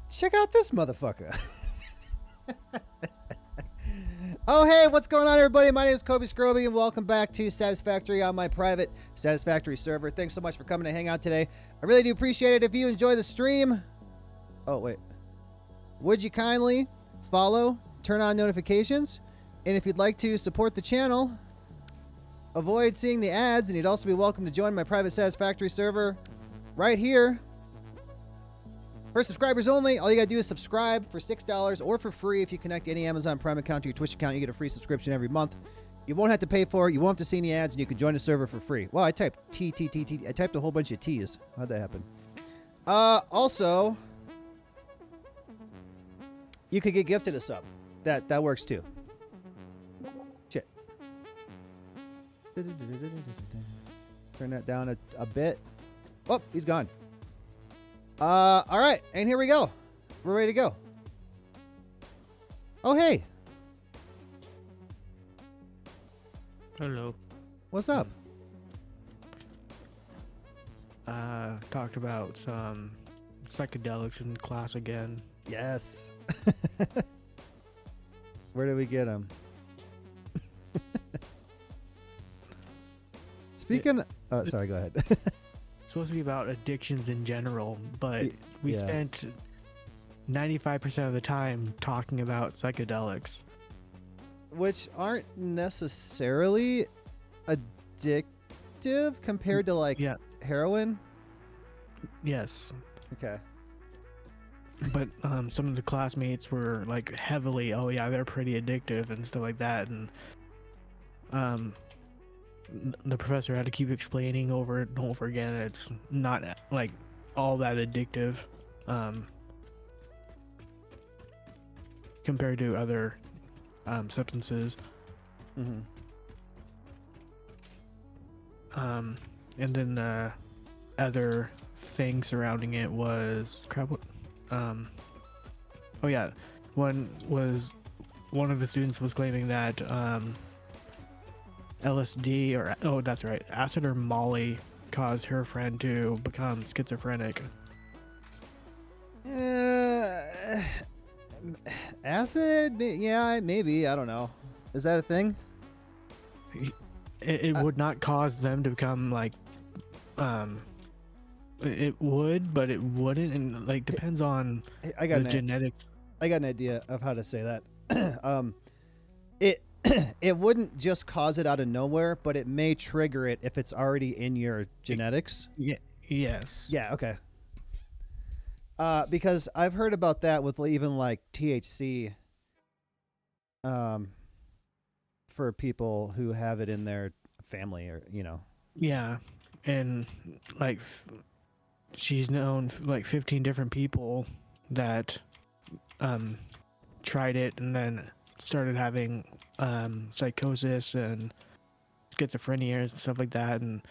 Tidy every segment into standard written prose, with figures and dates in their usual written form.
Check out this motherfucker. Oh, hey, what's going on, everybody? My name is Kobe Scroby, and welcome back to Satisfactory on my private Satisfactory server. Thanks so much for coming to hang out today. I really do appreciate it. If you enjoy the stream, would you kindly follow, turn on notifications, and if you'd like to support the channel, avoid seeing the ads, and you'd also be welcome to join my private Satisfactory server right here. For subscribers only, all you gotta do is subscribe for $6 or for free. If you connect any Amazon Prime account to your Twitch account, you get a free subscription every month. You won't have to pay for it. You won't have to see any ads, and you can join the server for free. Well, I typed T. I typed a whole bunch of T's. How'd that happen? Also, you could get gifted a sub. That works too. Shit. Turn that down a bit. Oh, he's gone. All right, and here we go. We're ready to go. Oh, hey. Hello. What's up? Talked about some psychedelics in class again. Yes. Where did we get them? Speaking... Oh, sorry, go ahead. It's supposed to be about addictions in general, but we spent 95% of the time talking about psychedelics. Which aren't necessarily addictive compared to, like, heroin? Yes. Okay. But some of the classmates were, like, heavily, oh yeah, they're pretty addictive and stuff like that, and the professor had to keep explaining over and over again that it's not like all that addictive compared to other substances. Mm-hmm. And then the other thing surrounding it was one of the students was claiming that LSD acid or Molly caused her friend to become schizophrenic. Acid? Yeah, maybe. I don't know. Is that a thing? It would not cause them to become like, it would, but it wouldn't, and like depends on the genetics. I got an idea of how to say that. It wouldn't just cause it out of nowhere, but it may trigger it if it's already in your genetics. Yes. Yeah, okay. Because I've heard about that with even like THC for people who have it in their family or, you know. Yeah. And like she's known like 15 different people that tried it and then started having psychosis and schizophrenia and stuff like that, and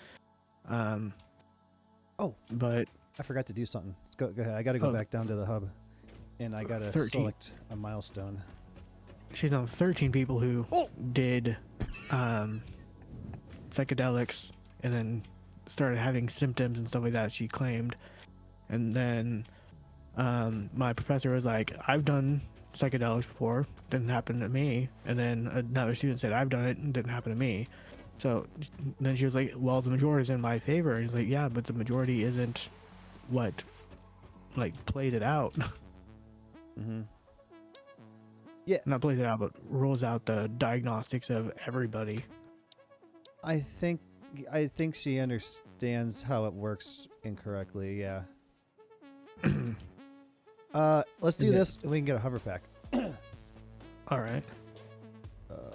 but I forgot to do something. Go ahead. I got to go back down to the hub, and I got to select a milestone. She's on 13 people who did psychedelics and then started having symptoms and stuff like that, she claimed. And then my professor was like, I've done psychedelics before, didn't happen to me. And then another student said, I've done it and didn't happen to me. So then she was like, well, the majority is in my favor. And he's like, yeah, but the majority isn't what like plays it out. Mm-hmm. Yeah, not plays it out, but rules out the diagnostics of everybody. I think she understands how it works incorrectly. Yeah. Let's do this and we can get a hover pack. All right. Oh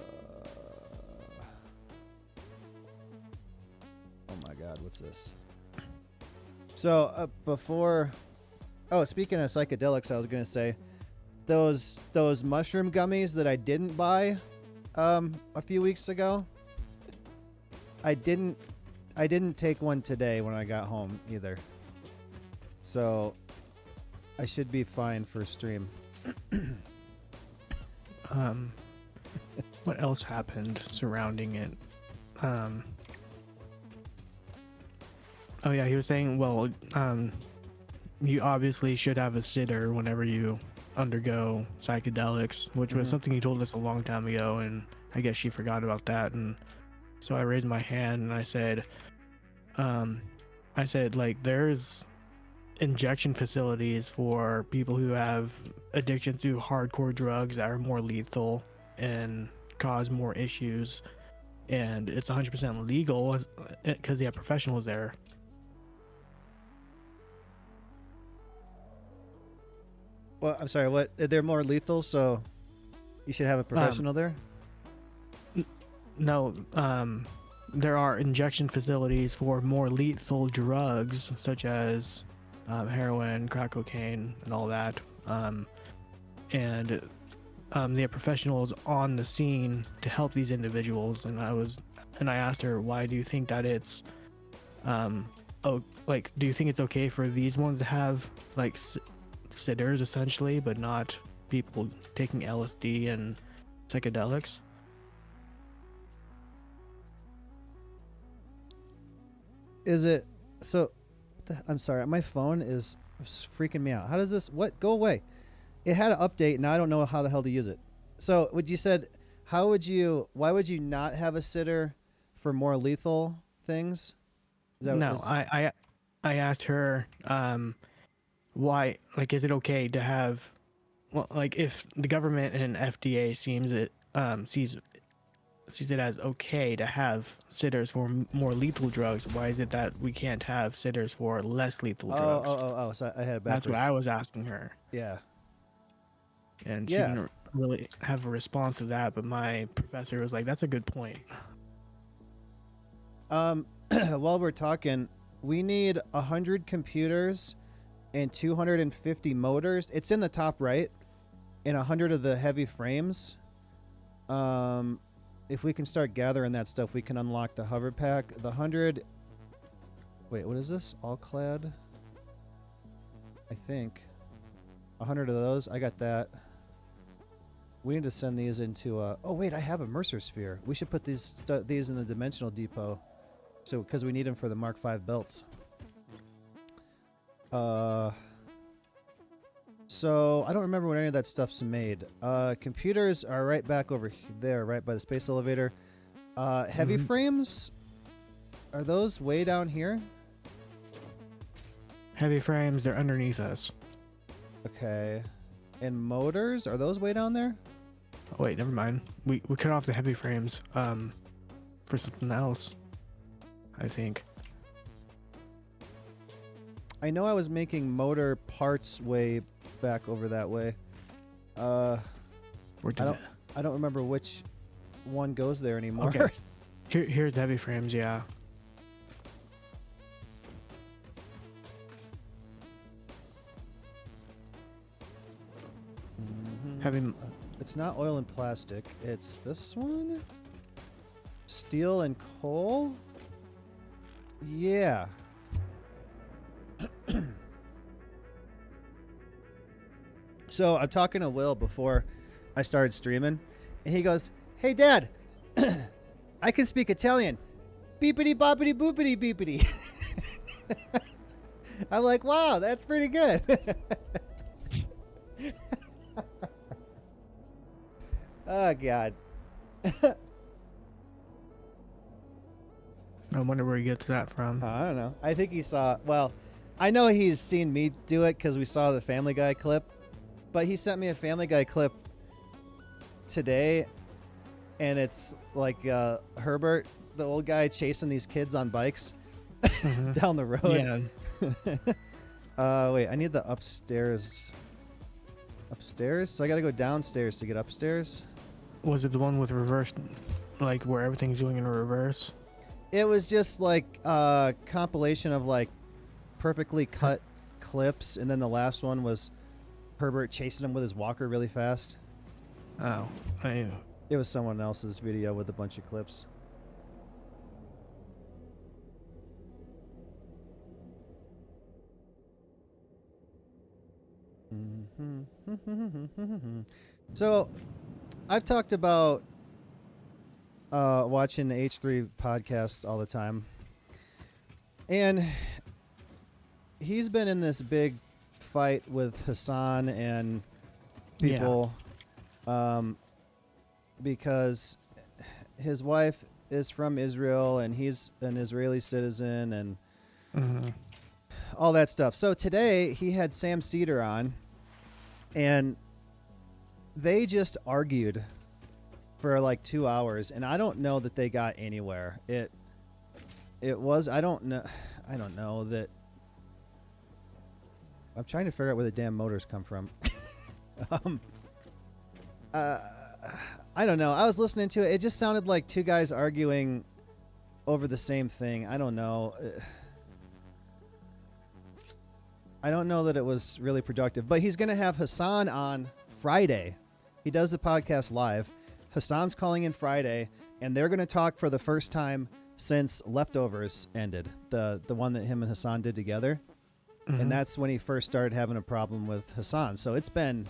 my God, what's this? So before, speaking of psychedelics, I was gonna say, those mushroom gummies that I didn't buy a few weeks ago. I didn't take one today when I got home either. So I should be fine for stream. What else happened surrounding it? Oh yeah, he was saying, well, you obviously should have a sitter whenever you undergo psychedelics, which was something he told us a long time ago, and I guess she forgot about that. And so I raised my hand and I said, like, there's injection facilities for people who have addiction to hardcore drugs that are more lethal and cause more issues, and it's 100% legal because they have professionals there. Well, I'm sorry, what? They're more lethal, so you should have a professional there? No, there are injection facilities for more lethal drugs, such as heroin, crack cocaine, and all that. And they have professionals on the scene to help these individuals. And I asked her, why do you think that it's, do you think it's okay for these ones to have like sitters essentially, but not people taking LSD and psychedelics? Is it so? I'm sorry, my phone is freaking me out. How does this? What? Go away! It had an update, and I don't know how the hell to use it. So, what you said? How would you? Why would you not have a sitter for more lethal things? Is that No, I asked her, why? Like, is it okay to have? Well, like, if the government and FDA sees it as okay to have sitters for more lethal drugs, why is it that we can't have sitters for less lethal drugs? Oh! So I had it backwards. That's what I was asking her. Yeah. And she didn't really have a response to that, but my professor was like, "That's a good point." While we're talking, we need 100 computers and 250 motors. It's in the top right, and 100 of the heavy frames. If we can start gathering that stuff, we can unlock the hover pack. The 100... Wait, what is this? Alclad? I think. 100 of those. I got that. We need to send these into... Oh, wait, I have a Mercer Sphere. We should put these in the Dimensional Depot. So, because we need them for the Mark V belts. So, I don't remember when any of that stuff's made. Computers are right back over there, right by the space elevator. Heavy frames? Are those way down here? Heavy frames, they're underneath us. Okay. And motors? Are those way down there? Oh, wait, never mind. We cut off the heavy frames for something else, I think. I know I was making motor parts way back over that way. I don't remember which one goes there anymore. Okay. Here's the heavy frames, yeah. Heavy. It's not oil and plastic. It's this one. Steel and coal. Yeah. So I'm talking to Will before I started streaming, and he goes, "Hey, Dad, I can speak Italian. Beepity boppity boopity beepity." I'm like, "Wow, that's pretty good." Oh God. I wonder where he gets that from. I don't know. I think he saw. Well, I know he's seen me do it because we saw the Family Guy clip. But he sent me a Family Guy clip today, and it's like Herbert, the old guy, chasing these kids on bikes down the road. Yeah. Wait, I need the upstairs. Upstairs? So I gotta go downstairs to get upstairs? Was it the one with reverse, like where everything's going in reverse? It was just like a compilation of like perfectly cut clips, and then the last one was Herbert chasing him with his walker really fast. Oh, It was someone else's video with a bunch of clips. So, I've talked about watching the H3 podcasts all the time. And he's been in this big fight with Hassan and people because his wife is from Israel and he's an Israeli citizen and all that stuff. So today he had Sam Cedar on and they just argued for like 2 hours, and I don't know that they got anywhere. It was I don't know that. I'm trying to figure out where the damn motors come from. I don't know. I was listening to it. It just sounded like two guys arguing over the same thing. I don't know. I don't know that it was really productive. But he's going to have Hassan on Friday. He does the podcast live. Hassan's calling in Friday, and they're going to talk for the first time since Leftovers ended, the one that him and Hassan did together. And that's when he first started having a problem with Hassan. So it's been,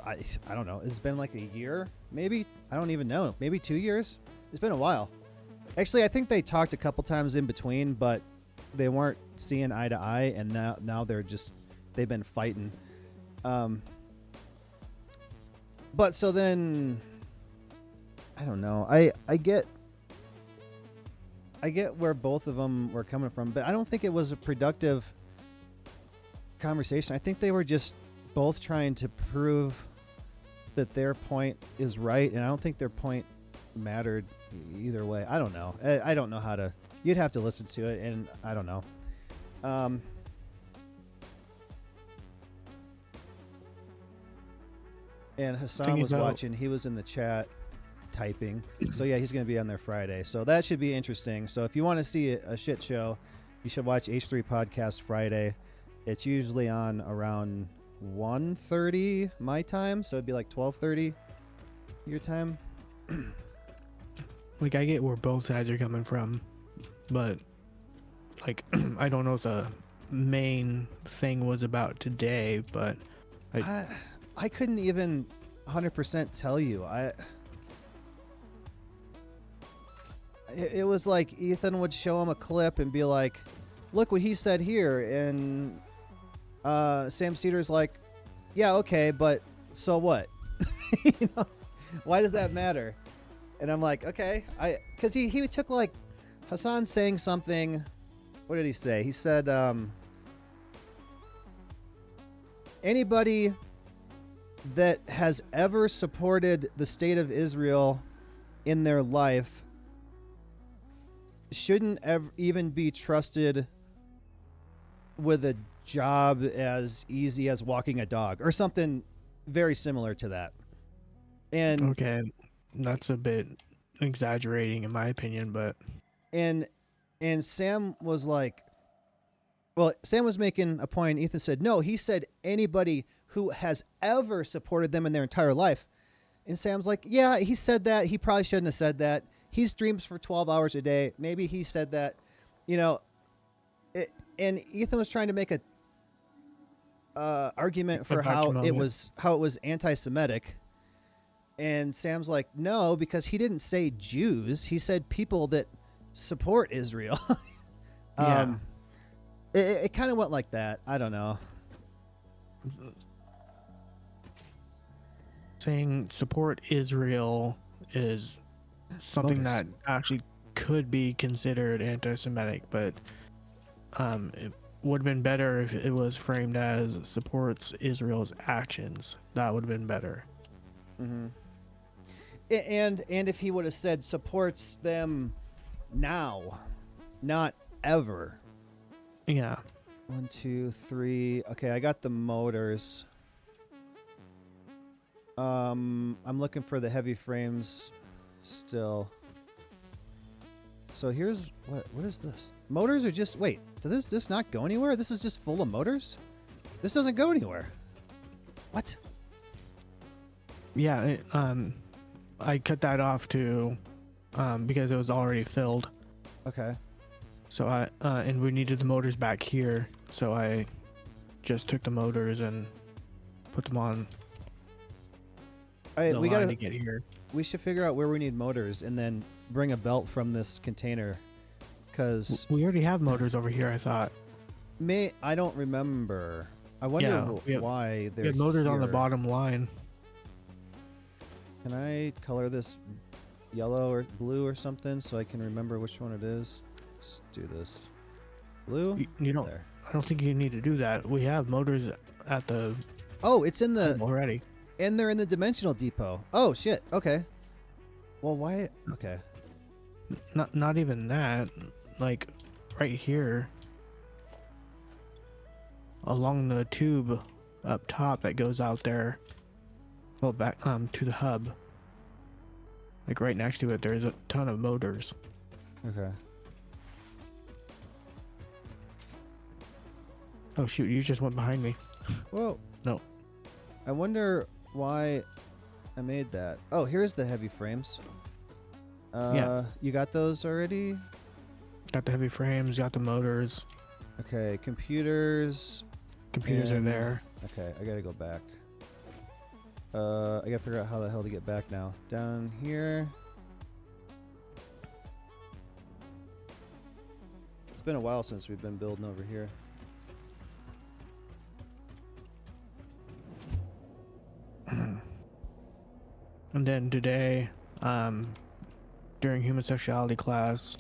I don't know, it's been like a year, maybe? I don't even know. Maybe 2 years? It's been a while. Actually, I think they talked a couple times in between, but they weren't seeing eye to eye, and now they've been fighting. But so then, I don't know. I get where both of them were coming from, but I don't think it was a productive conversation. I think they were just both trying to prove that their point is right, and I don't think their point mattered either way. I don't know. I don't know how to. You'd have to listen to it, and I don't know. And Hassan was watching. He was in the chat typing. So yeah, he's going to be on there Friday. So that should be interesting. So if you want to see a shit show, you should watch H3 Podcast Friday. It's usually on around 1:30 my time, so it'd be like 12:30 your time. Like, I get where both sides are coming from, but like I don't know what the main thing was about today, but I couldn't even 100% tell you. It was like Ethan would show him a clip and be like, look what he said here, and Sam Cedar's like, yeah, okay, but so what? You know, why does that matter? And I'm like, okay, because he took like Hassan saying something. What did he say? He said, anybody that has ever supported the state of Israel in their life shouldn't even be trusted with a job as easy as walking a dog or something very similar to that. And okay, that's a bit exaggerating in my opinion, but and Sam was like, well, Sam was making a point. Ethan said, no, he said anybody who has ever supported them in their entire life. And Sam's like, yeah, he said that. He probably shouldn't have said that. He streams for 12 hours a day. Maybe he said that, you know. And Ethan was trying to make a argument for how it was anti-Semitic. And Sam's like, no, because he didn't say Jews. He said people that support Israel. yeah. It kind of went like that. I don't know. Saying support Israel is something that actually could be considered anti-Semitic, but it would have been better if it was framed as supports Israel's actions. That would have been better. Mm-hmm. And if he would have said supports them now, not ever. Yeah. 1, 2, 3. Okay, I got the motors. I'm looking for the heavy frames still. So here's what is this? Motors are just wait, does this not go anywhere? This is just full of motors? This doesn't go anywhere. What? Yeah, I cut that off to because it was already filled. Okay. So and we needed the motors back here, so I just took the motors and put them on All right, the we line gotta. to get here. We should figure out where we need motors and then bring a belt from this container. Cause We already have motors over here, I thought. I don't remember. I wonder why We they're have motors on the here. bottom line. Can I color this yellow or blue or something so I can remember which one it is? Let's do this. Blue? You don't. There. I don't think you need to do that. We have motors at the Oh, it's in the already. and they're in the dimensional depot. Oh shit. Okay. Well, why? Okay. Not even that. Like right here, along the tube up top that goes out there. Well, back to the hub. Like right next to it, there's a ton of motors. Okay. Oh shoot! You just went behind me. Whoa. No. I wonder why I made that. Oh, here's the heavy frames. Yeah. You got those already? Got the heavy frames. Got the motors. Okay. Computers. Computers are And- there. Okay, I gotta go back. I gotta figure out how the hell to get back now. Down here. It's been a while since we've been building over here. And then today, during human sexuality class,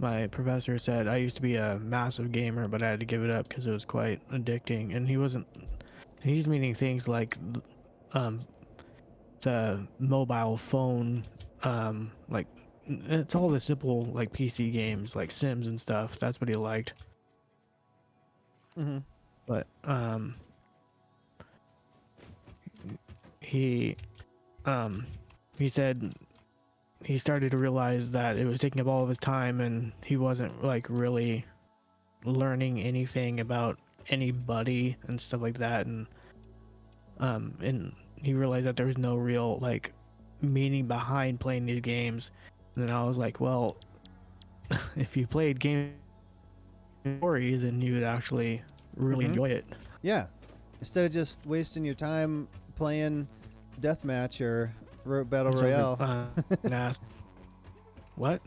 my professor said I used to be a massive gamer, but I had to give it up because it was quite addicting. And he's meaning things like the mobile phone, like it's all the simple like PC games like Sims and stuff. That's what he liked. Mm-hmm. But he said he started to realize that it was taking up all of his time and he wasn't like really learning anything about anybody and stuff like that, and he realized that there was no real like meaning behind playing these games. And then I was like, well, if you played game stories, then you would actually really Mhm. enjoy it. Yeah. Instead of just wasting your time playing deathmatch or battle So, royale. and asked, what?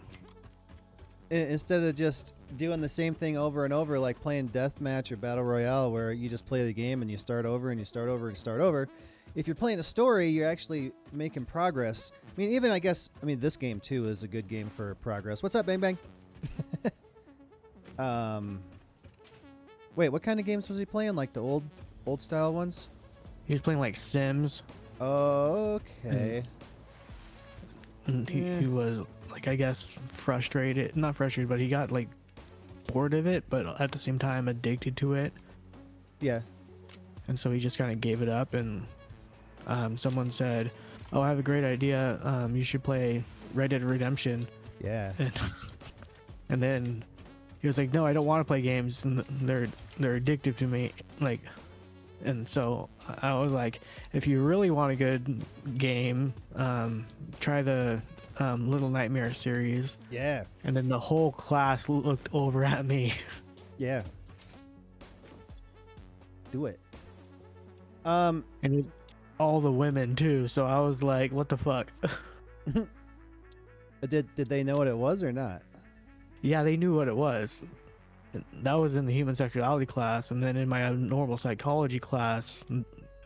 Instead of just doing the same thing over and over, like playing deathmatch or battle royale, where you just play the game and you start over and you start over and start over. If you're playing a story, you're actually making progress. I mean, even this game too is a good game for progress. What's up, Bang Bang? Wait, what kind of games was he playing? Like the old style ones? He was playing like Sims. Okay. And Yeah. he was like, I guess not frustrated, but he got like bored of it, but at the same time addicted to it. Yeah. And so he just kind of gave it up. And someone said, oh, I have a great idea. You should play Red Dead Redemption. Yeah. And then he was like, no, I don't want to play games, and they're addictive to me. Like, and so I was like, if you really want a good game, try the Little Nightmare series. Yeah. And then the whole class looked over at me. Yeah. Do it. And it was all the women too. So I was like, what the fuck? Did they know what it was or not? Yeah, they knew what it was. And that was in the human sexuality class. And then in my normal psychology class,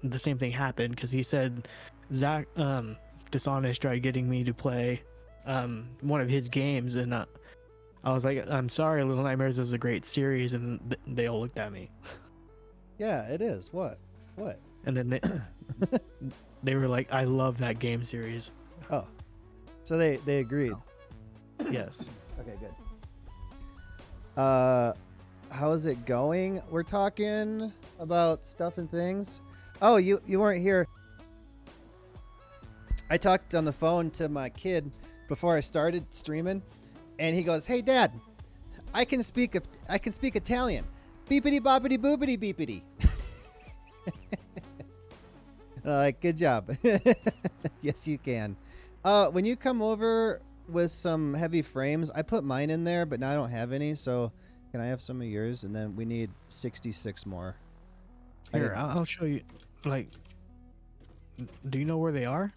the same thing happened, because he said Zach Dishonest tried getting me to play one of his games, and I was like, I'm sorry, Little Nightmares is a great series, and they all looked at me. Yeah, it is. What? And then they were like, I love that game series. Oh. So they agreed. Yes. Okay, good. How's it going? We're talking about stuff and things. Oh, you weren't here. I talked on the phone to my kid before I started streaming, and he goes, "Hey, Dad, I can speak Italian. Beepity boppity boopity beepity." Like, good job. Yes, you can. When you come over with some heavy frames, I put mine in there, but now I don't have any. So can I have some of yours? And then we need 66 more. Here, I'll show you. Like, do you know where they are?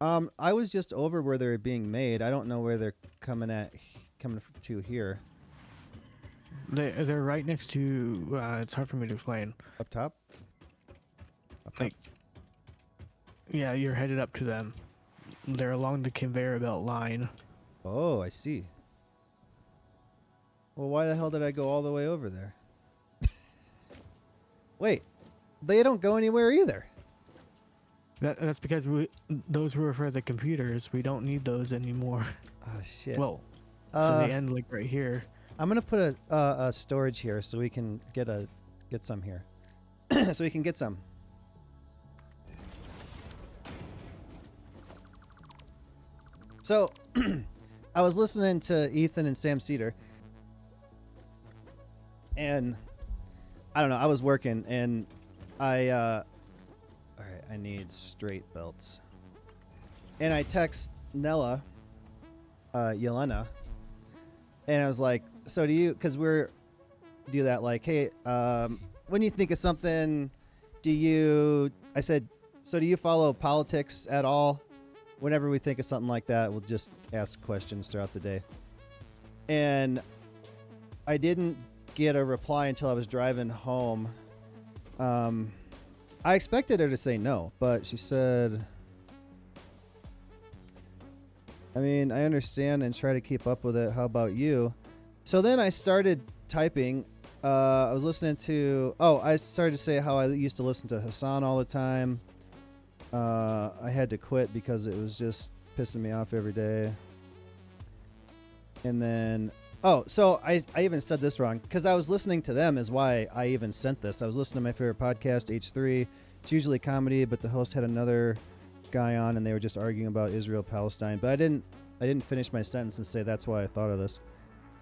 I was just over where they're being made. I don't know where they're coming to here. They're right next to. It's hard for me to explain. Up top? Like, yeah, you're headed up to them. They're along the conveyor belt line. Oh, I see. Well, why the hell did I go all the way over there? Wait, they don't go anywhere either. That's because those were for the computers. We don't need those anymore. Oh, shit. Well, so they end like right here. I'm gonna put a storage here so we can get some here. So we can get some. So, I was listening to Ethan and Sam Cedar, and I don't know. I was working, and all right, I need straight belts, and I text Nella, Yelena, and I was like, "So do you?" Because we're do that like, "Hey, when you think of something, do you?" I said, "So do you follow politics at all?" Whenever we think of something like that, we'll just ask questions throughout the day. And I didn't get a reply until I was driving home. I expected her to say no, but she said, I mean, I understand and try to keep up with it. How about you? So then I started typing. I was listening to, I started to say how I used to listen to Hassan all the time. I had to quit because it was just pissing me off every day. And then, so I even said this wrong because I was listening to them is why I even sent this. I was listening to my favorite podcast, H3. It's usually comedy, but the host had another guy on and they were just arguing about Israel, Palestine. But I didn't finish my sentence and say that's why I thought of this.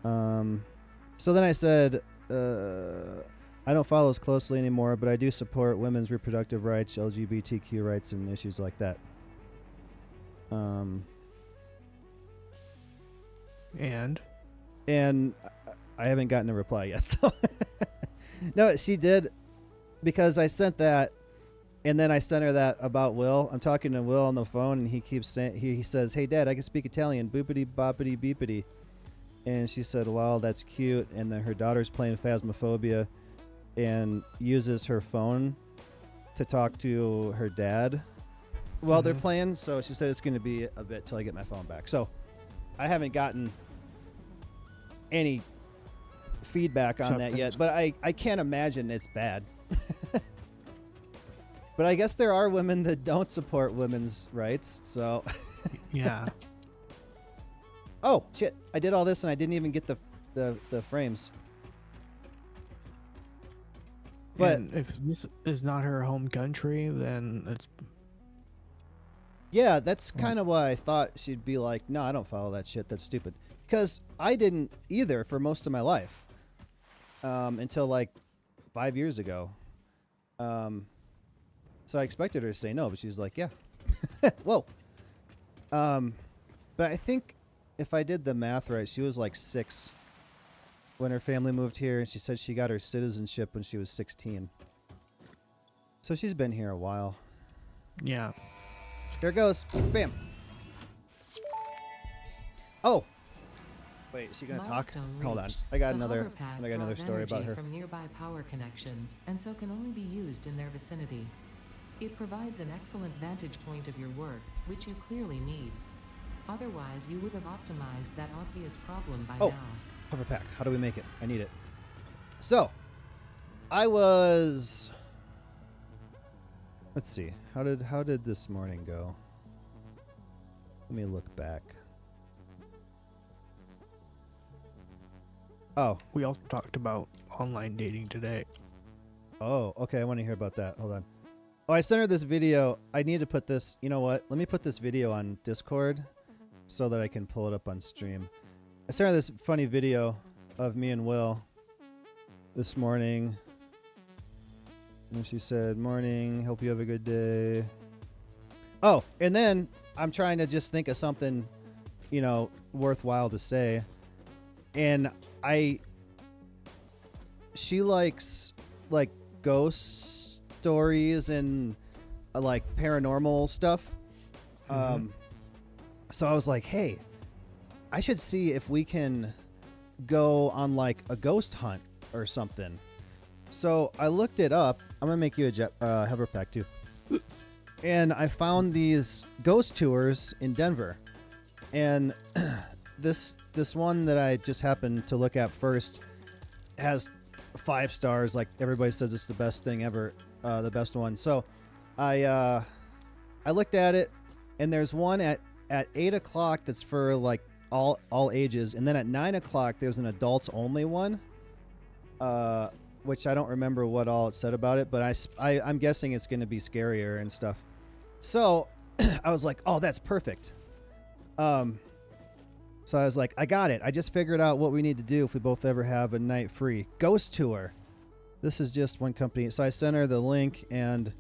So then I said, I don't follow as closely anymore, but I do support women's reproductive rights, LGBTQ rights, and issues like that. And I haven't gotten a reply yet. So no, she did because I sent that, and then I sent her that about Will. I'm talking to Will on the phone, and he keeps saying he says, "Hey, Dad, I can speak Italian. Boopity boppity beepity." And she said, "Wow, that's cute." And then her daughter's playing Phasmophobia and uses her phone to talk to her dad while they're playing. So she said it's going to be a bit till I get my phone back. So I haven't gotten any feedback on that yet, but I can't imagine it's bad. But I guess there are women that don't support women's rights. So yeah. Oh, shit. I did all this and I didn't even get the frames. But and if this is not her home country, then it's... Yeah, that's kind of why I thought she'd be like, no, I don't follow that shit. That's stupid. Because I didn't either for most of my life. Until like 5 years ago. So I expected her to say no, but she's like, yeah. Whoa. But I think if I did the math right, she was like 6 when her family moved here, and she said she got her citizenship when she was 16. So she's been here a while. Yeah. There it goes. Bam. Oh. Wait, is she gonna talk? Hold on. I got another story about her. From nearby power connections, and so can only be used in their vicinity. It provides an excellent vantage point of your work, which you clearly need. Otherwise, you would have optimized that obvious problem by now. Hover pack. How do we make it? I need it. So, I was... Let's see. How did this morning go? Let me look back. Oh. We also talked about online dating today. Oh, okay. I want to hear about that. Hold on. Oh, I sent her this video. I need to put this... You know what? Let me put this video on Discord so that I can pull it up on stream. I sent her this funny video of me and Will this morning. And she said, morning, hope you have a good day. Oh, and then I'm trying to just think of something, you know, worthwhile to say. And she likes like ghost stories and like paranormal stuff. So I was like, hey, I should see if we can go on like a ghost hunt or something. So I looked it up. I'm gonna make you a hover pack too. And I found these ghost tours in Denver. And this one that I just happened to look at first has 5 stars. Like everybody says it's the best thing ever, the best one. So I looked at it, and there's one at 8 o'clock that's for like all ages, and then at 9 o'clock there's an adults only one, which I don't remember what all it said about it, but I'm guessing it's going to be scarier and stuff. So I was like, oh, that's perfect. So I was like, I got it. I just figured out what we need to do if we both ever have a night free. Ghost tour. This is just one company. So I sent her the link, and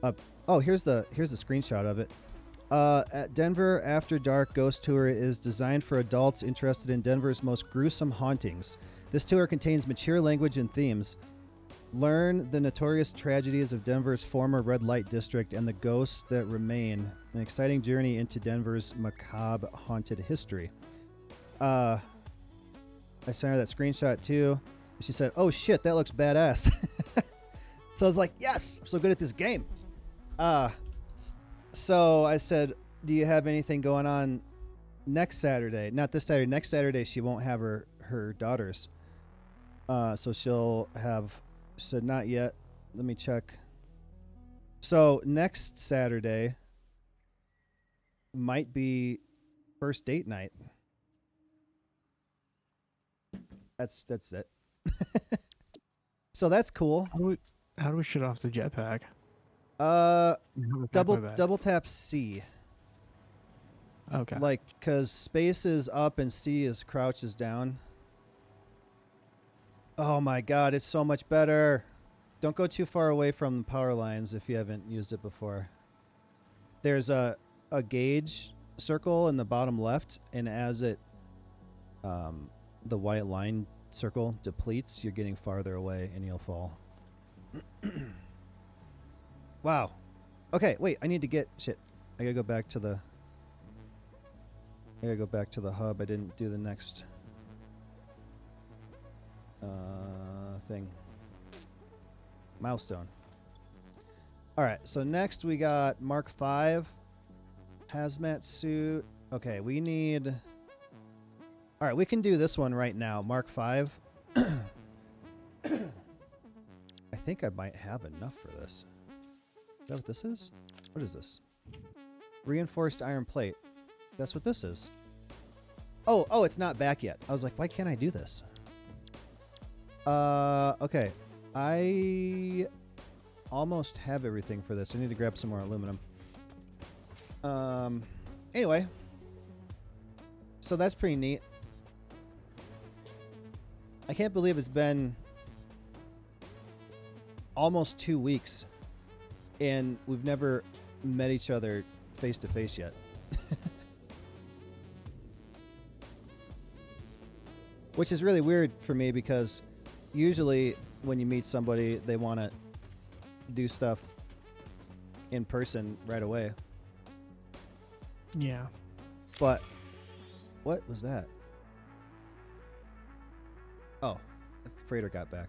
here's the screenshot of it. At Denver After Dark Ghost Tour is designed for adults interested in Denver's most gruesome hauntings. This tour contains mature language and themes. Learn the notorious tragedies of Denver's former red light district and the ghosts that remain. An exciting journey into Denver's macabre haunted history. I sent her that screenshot too. She said, oh shit, that looks badass. So I was like, yes, I'm so good at this game. So I said, do you have anything going on next Saturday? Not this Saturday. Next Saturday, she won't have her daughters. So she'll have... She said, not yet. Let me check. So next Saturday might be first date night. That's it. So that's cool. How do we shut off the jetpack? Double tap C. Okay. Like, cause space is up and C is crouches down. Oh my god, it's so much better. Don't go too far away from the power lines if you haven't used it before. There's a gauge circle in the bottom left, and as it the white line circle depletes, you're getting farther away and you'll fall. Wow. Okay, wait, I need to get shit. I gotta go back to the hub. I didn't do the next thing. Milestone. Alright, so next we got Mark 5. Hazmat suit. Okay, we need... Alright, we can do this one right now. Mark 5. I think I might have enough for this. Is that what this is? What is this? Reinforced iron plate. That's what this is. Oh, it's not back yet. I was like, why can't I do this? Okay. I almost have everything for this. I need to grab some more aluminum. Anyway. So that's pretty neat. I can't believe it's been almost 2 weeks and we've never met each other face to face yet. Which is really weird for me because usually when you meet somebody, they want to do stuff in person right away. Yeah. But what was that? Oh, the freighter got back.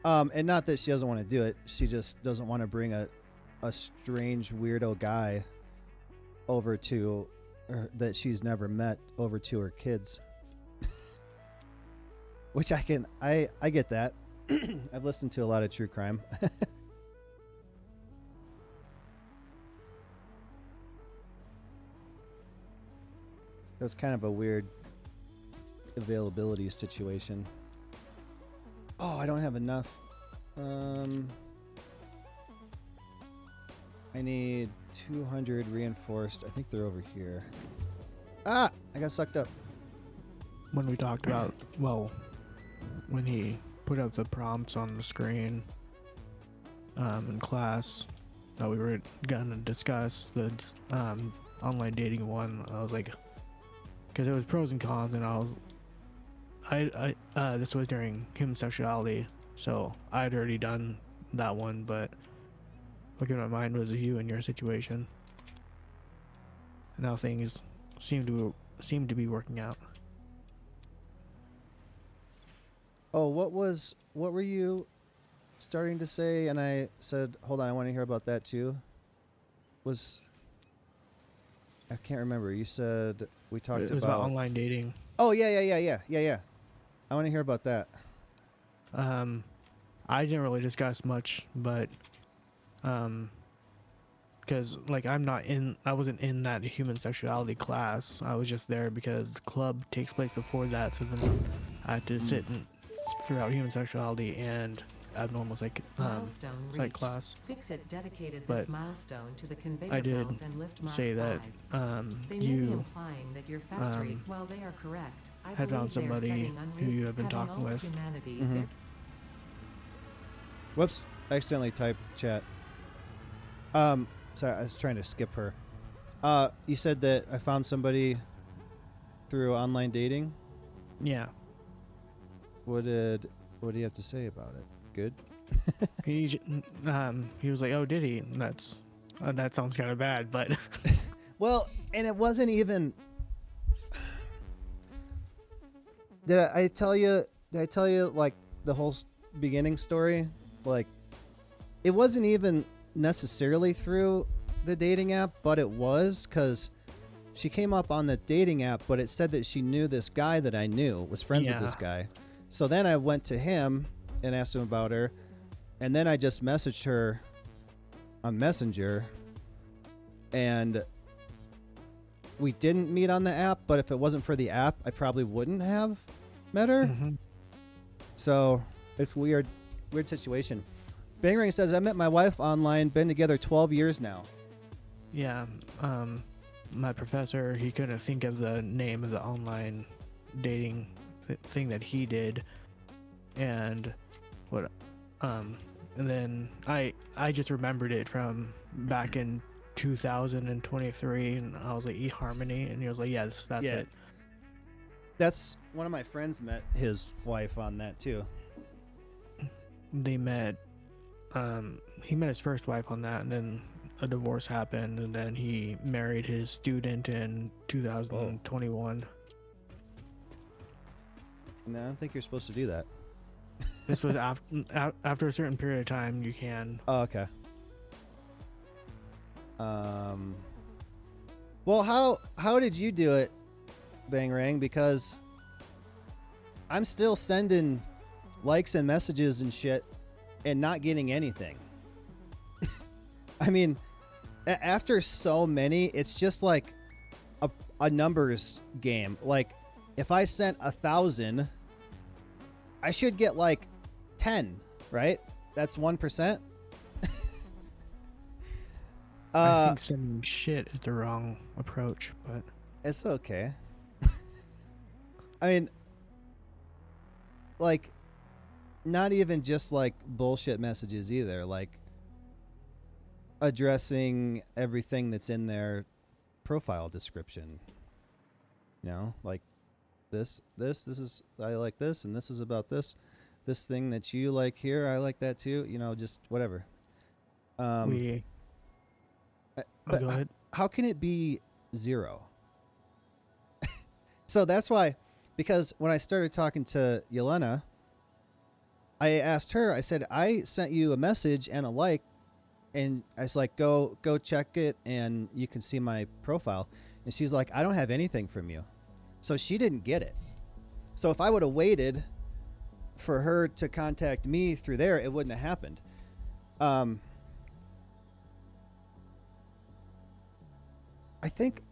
And not that she doesn't want to do it. She just doesn't want to bring a strange weirdo guy over to her that she's never met over to her kids. Which I get that. I've listened to a lot of true crime. That's kind of a weird availability situation. Oh, I don't have enough. I need 200 reinforced. I think they're over here. Ah! I got sucked up. When we talked about, well, when he put up the prompts on the screen, in class that we were gonna discuss the online dating one. I was like, because it was pros and cons, and this was during human sexuality, so I'd already done that one, but what came to my mind was you and your situation. And now things seem to be working out. Oh, what were you starting to say? And I said, hold on, I want to hear about that too. I can't remember. You said we talked It was about online dating. Oh, yeah. I want to hear about that. I didn't really discuss much, but because like I wasn't in that human sexuality class. I was just there because the club takes place before that, so then I had to sit throughout human sexuality and abnormal psych class. Fixit dedicated But this milestone to the conveyor I did belt and lift Mark say that 5. They may be you implying that your factory, while they are correct, I had found believe they are somebody setting who you have been having talking all with. humanity Mhm. Whoops, I accidentally typed chat. Sorry, I was trying to skip her. You said that I found somebody through online dating. Yeah. What do you have to say about it? Good. He was like, "Oh, did he?" And that sounds kind of bad, but Well, and it wasn't even. Did I tell you? Did I tell you like the whole beginning story? Like, it wasn't even necessarily through the dating app, but it was because she came up on the dating app, but it said that she knew this guy that I knew, was friends with this guy. So then I went to him and asked him about her, and then I just messaged her on Messenger, and we didn't meet on the app, but if it wasn't for the app, I probably wouldn't have met her. Mhm. So it's weird situation. Bangrang says, I met my wife online, been together 12 years now. Yeah. My professor, he couldn't think of the name of the online dating thing that he did, and and then I just remembered it from back in 2023, and I was like, eHarmony, and he was like, yeah, that's Yeah. it. That's one of my friends met his wife on that too. They met, he met his first wife on that, and then a divorce happened, and then he married his student in 2021. And I don't think you're supposed to do that. This was after a certain period of time, you can. Oh, okay. Well, how did you do it, Bangrang? Because I'm still sending likes and messages and shit and not getting anything. I mean, after so many, it's just like a numbers game. Like, if I sent 1,000, I should get like 10, right? That's 1%. I think sending shit is the wrong approach, but it's okay. I mean, like, not even just like bullshit messages either. Like, addressing everything that's in their profile description. You know, like this is, I like this, and this is about this thing that you like here. I like that too. You know, just whatever. go ahead. How can it be 0? So that's why, because when I started talking to Yelena, I asked her, I said, I sent you a message and a like, and I was like, go check it and you can see my profile. And she's like, I don't have anything from you. So she didn't get it. So if I would have waited for her to contact me through there, it wouldn't have happened. I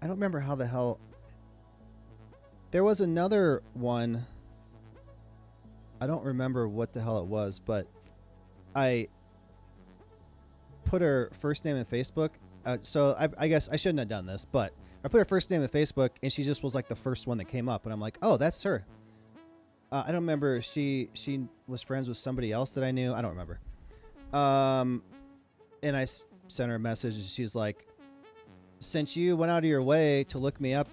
don't remember how the hell. There was another one. I don't remember what the hell it was, but I put her first name in Facebook. So I guess I shouldn't have done this, but I put her first name in Facebook, and she just was like the first one that came up, and I'm like, oh, that's her. I don't remember if she was friends with somebody else that I knew. I don't remember. And I sent her a message, and she's like, since you went out of your way to look me up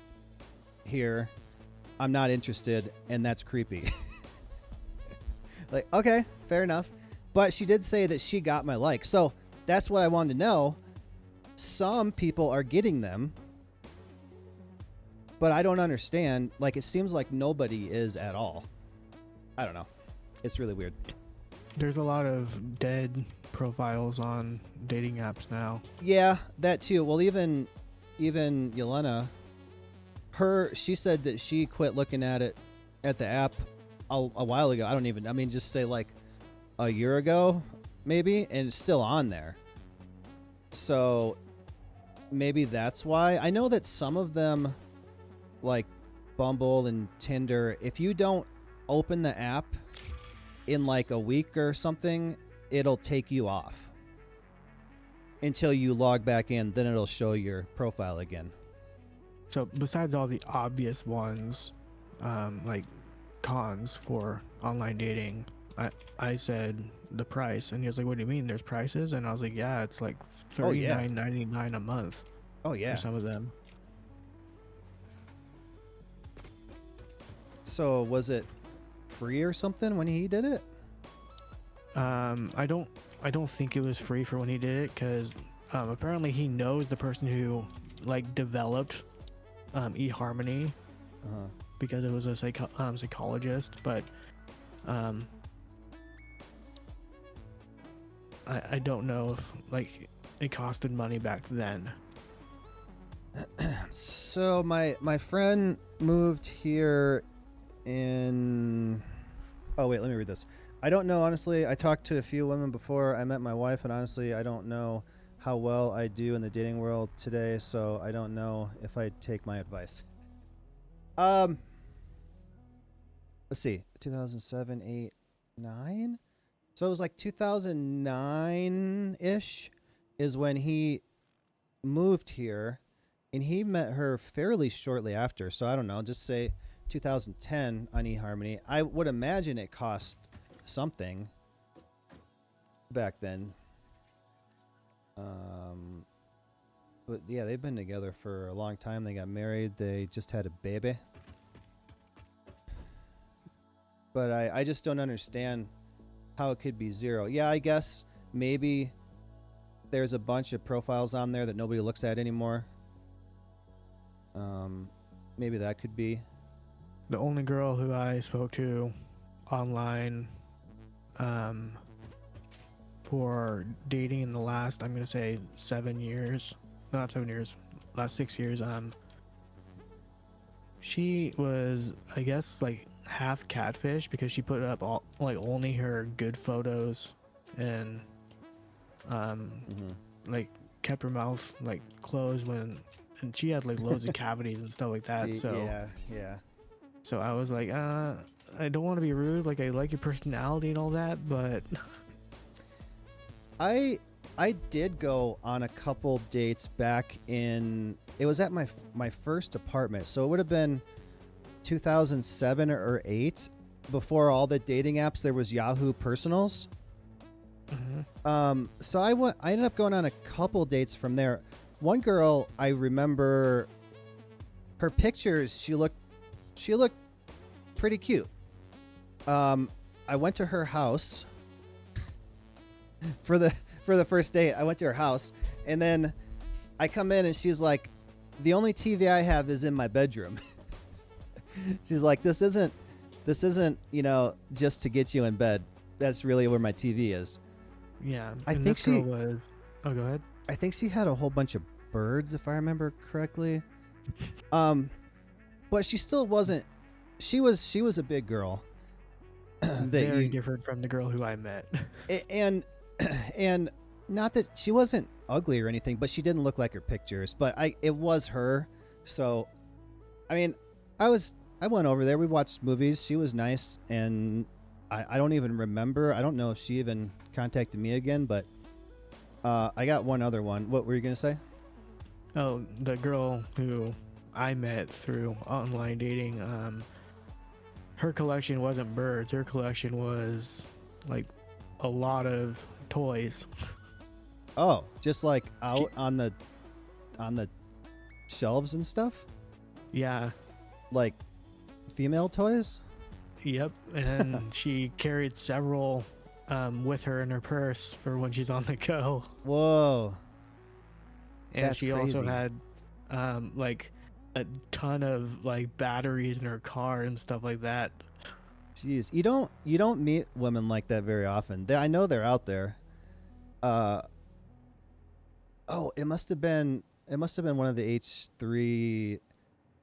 here, I'm not interested, and that's creepy. Like, okay, fair enough. But she did say that she got my like. So that's what I wanted to know. Some people are getting them, but I don't understand. Like, it seems like nobody is at all. I don't know. It's really weird. There's a lot of dead profiles on dating apps now. Yeah, that too. Well, even Yelena, she said that she quit looking at the app a while ago. I mean, just say like a year ago, maybe, and it's still on there. So maybe that's why. I know that some of them, like Bumble and Tinder, if you don't open the app in like a week or something, it'll take you off until you log back in. Then it'll show your profile again. So besides all the obvious ones, like cons for online dating, I said the price, and he was like, "What do you mean? There's prices?" And I was like, "Yeah, it's like $39.99 a month." Oh yeah. For some of them. So was it free or something when he did it? I don't think it was free for when he did it, because apparently he knows the person who like developed eHarmony, because it was a psychologist, but I don't know if like it costed money back then. So my friend moved here in... Oh wait, let me read this. I don't know, honestly. I talked to a few women before I met my wife, and honestly, I don't know how well I do in the dating world today, so I don't know if I'd take my advice. Let's see, 2007, 8, 9? So it was like 2009-ish is when he moved here, and he met her fairly shortly after. So I don't know, just say 2010 on eHarmony. I would imagine it cost something back then. But yeah, they've been together for a long time. They got married. They just had a baby. But I just don't understand how it could be zero. Yeah, I guess maybe there's a bunch of profiles on there that nobody looks at anymore. Maybe that could be. The only girl who I spoke to online for dating in the last, I'm gonna say 7 years, not 7 years, last 6 years, she was, I guess, like half catfish, because she put up all like only her good photos, and like kept her mouth like closed and she had like loads of cavities and stuff like that. So yeah. So I was like, I don't want to be rude, like I like your personality and all that, but I did go on a couple dates back in... It was at my first apartment, so it would have been 2007 or 8. Before all the dating apps, there was Yahoo Personals. So I ended up going on a couple dates from there. One girl, I remember her pictures. She looked pretty cute. I went to her house for the first date. I went to her house, and then I come in, and she's like, "The only TV I have is in my bedroom." She's like, "This isn't, just to get you in bed. That's really where my TV is." yeah. I and think this girl she was. Oh, go ahead. I think she had a whole bunch of birds, if I remember correctly. But she still wasn't. She was a big girl. Very different from the girl who I met. And not that she wasn't ugly or anything, but she didn't look like her pictures. But it was her. So, I mean, I went over there. We watched movies. She was nice, and I don't even remember. I don't know if she even contacted me again, but I got one other one. What were you gonna say? Oh, the girl who I met through online dating, her collection wasn't birds. Her collection was like a lot of toys. Oh, just like out on the shelves and stuff, Yeah. like female toys. Yep. And she carried several with her in her purse for when she's on the go. Whoa, And that's she crazy. also had like a ton of like batteries in her car and stuff like that. Jeez, you don't meet women like that very often. I know they're out there. Oh, it must have been one of the H3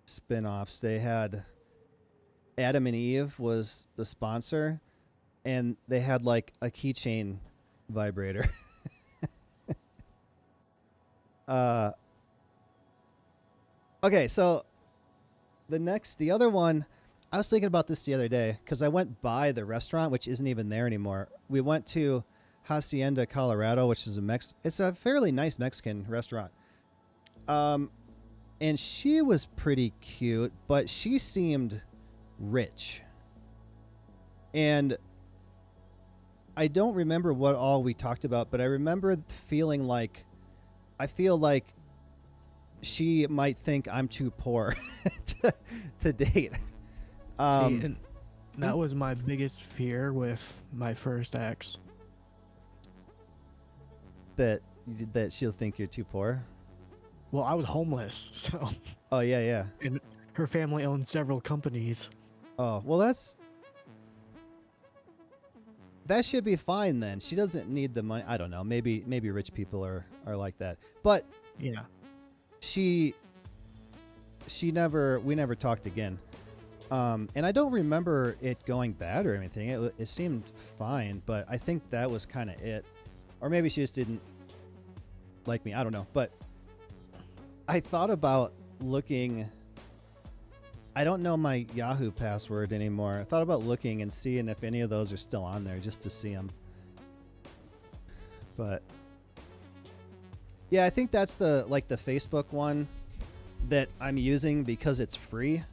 spin-offs. They had Adam and Eve was the sponsor, and they had like a keychain vibrator. Okay, so the other one, I was thinking about this the other day because I went by the restaurant, which isn't even there anymore. We went to Hacienda, Colorado, which is it's a fairly nice Mexican restaurant. And she was pretty cute, but she seemed rich. And I don't remember what all we talked about, but I remember feeling like I feel like she might think I'm too poor to date. See, and that was my biggest fear with my first ex. That she'll think you're too poor. Well, I was homeless, so. Oh yeah. And her family owned several companies. Oh well, that should be fine then. She doesn't need the money. I don't know. Maybe rich people are like that. But Yeah. we never talked again. And I don't remember it going bad or anything. It seemed fine, but I think that was kind of it. Or maybe she just didn't like me. I don't know. But I thought about looking. I don't know my Yahoo password anymore. I thought about looking and seeing if any of those are still on there just to see them. But yeah, I think that's the Facebook one that I'm using because it's free.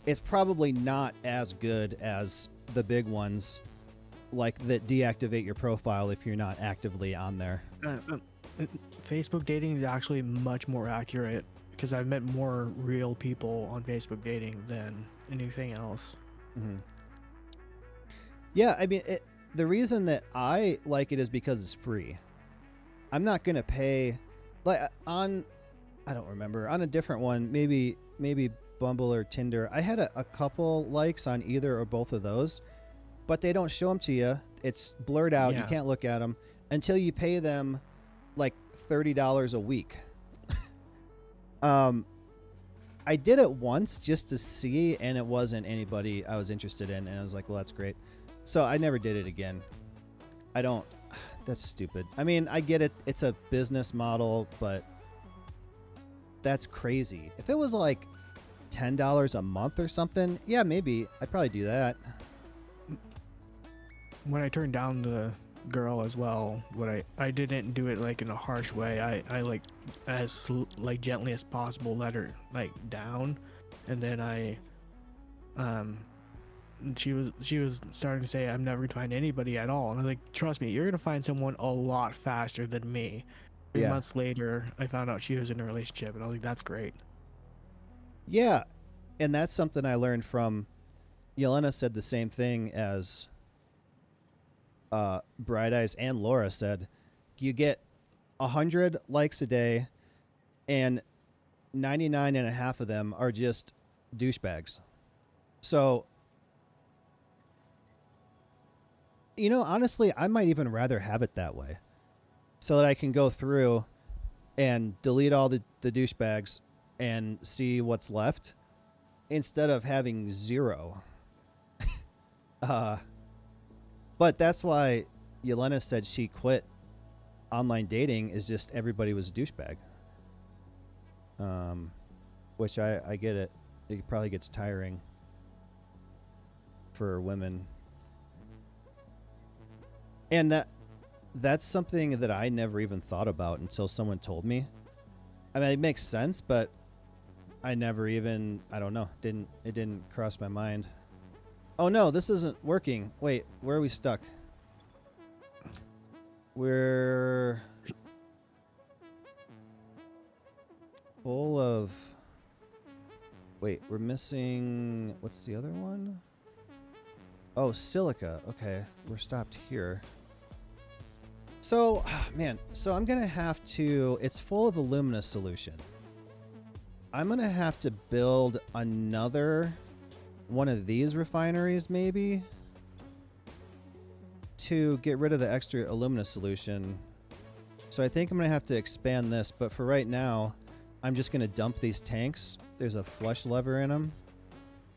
It's probably not as good as the big ones, like that deactivate your profile if you're not actively on there. Facebook dating is actually much more accurate because I've met more real people on Facebook dating than anything else. Mm-hmm. Yeah, I mean, the reason that I like it is because it's free. I'm not gonna pay, like I don't remember, on a different one, maybe Bumble or Tinder. I had a couple likes on either or both of those, but they don't show them to you. It's blurred out. Yeah. You can't look at them until you pay them like $30 a week. I did it once just to see, and it wasn't anybody I was interested in, and I was like, well, that's great. So I never did it again. That's stupid. I mean, I get it. It's a business model, but that's crazy. If it was like $10 a month or something, yeah, maybe I'd probably do that. When I turned down the girl as well, I didn't do it like in a harsh way. I like as like gently as possible let her like down, and then she was starting to say I'm never gonna find anybody at all, and I was like, trust me, you're gonna find someone a lot faster than me. 3 months later, I found out she was in a relationship, and I was like, that's great. Yeah, and that's something I learned from Yelena. Said the same thing as Bright Eyes and Laura said. You get 100 likes a day, and 99.5 of them are just douchebags. So, you know, honestly, I might even rather have it that way, so that I can go through and delete all the douchebags and see what's left, instead of having zero. But that's why Yelena said she quit online dating, is just everybody was a douchebag. Which I get it. It probably gets tiring for women. And that's something that I never even thought about until someone told me. I mean, it makes sense, but I never even, I don't know, it didn't cross my mind. Oh no, this isn't working. Wait, where are we stuck? Wait, we're missing... What's the other one? Oh, silica. Okay, we're stopped here. So, man, so I'm going to have to... It's full of alumina solution. I'm going to have to build another one of these refineries, maybe, to get rid of the extra alumina solution. So I think I'm going to have to expand this, but for right now, I'm just going to dump these tanks. There's a flush lever in them,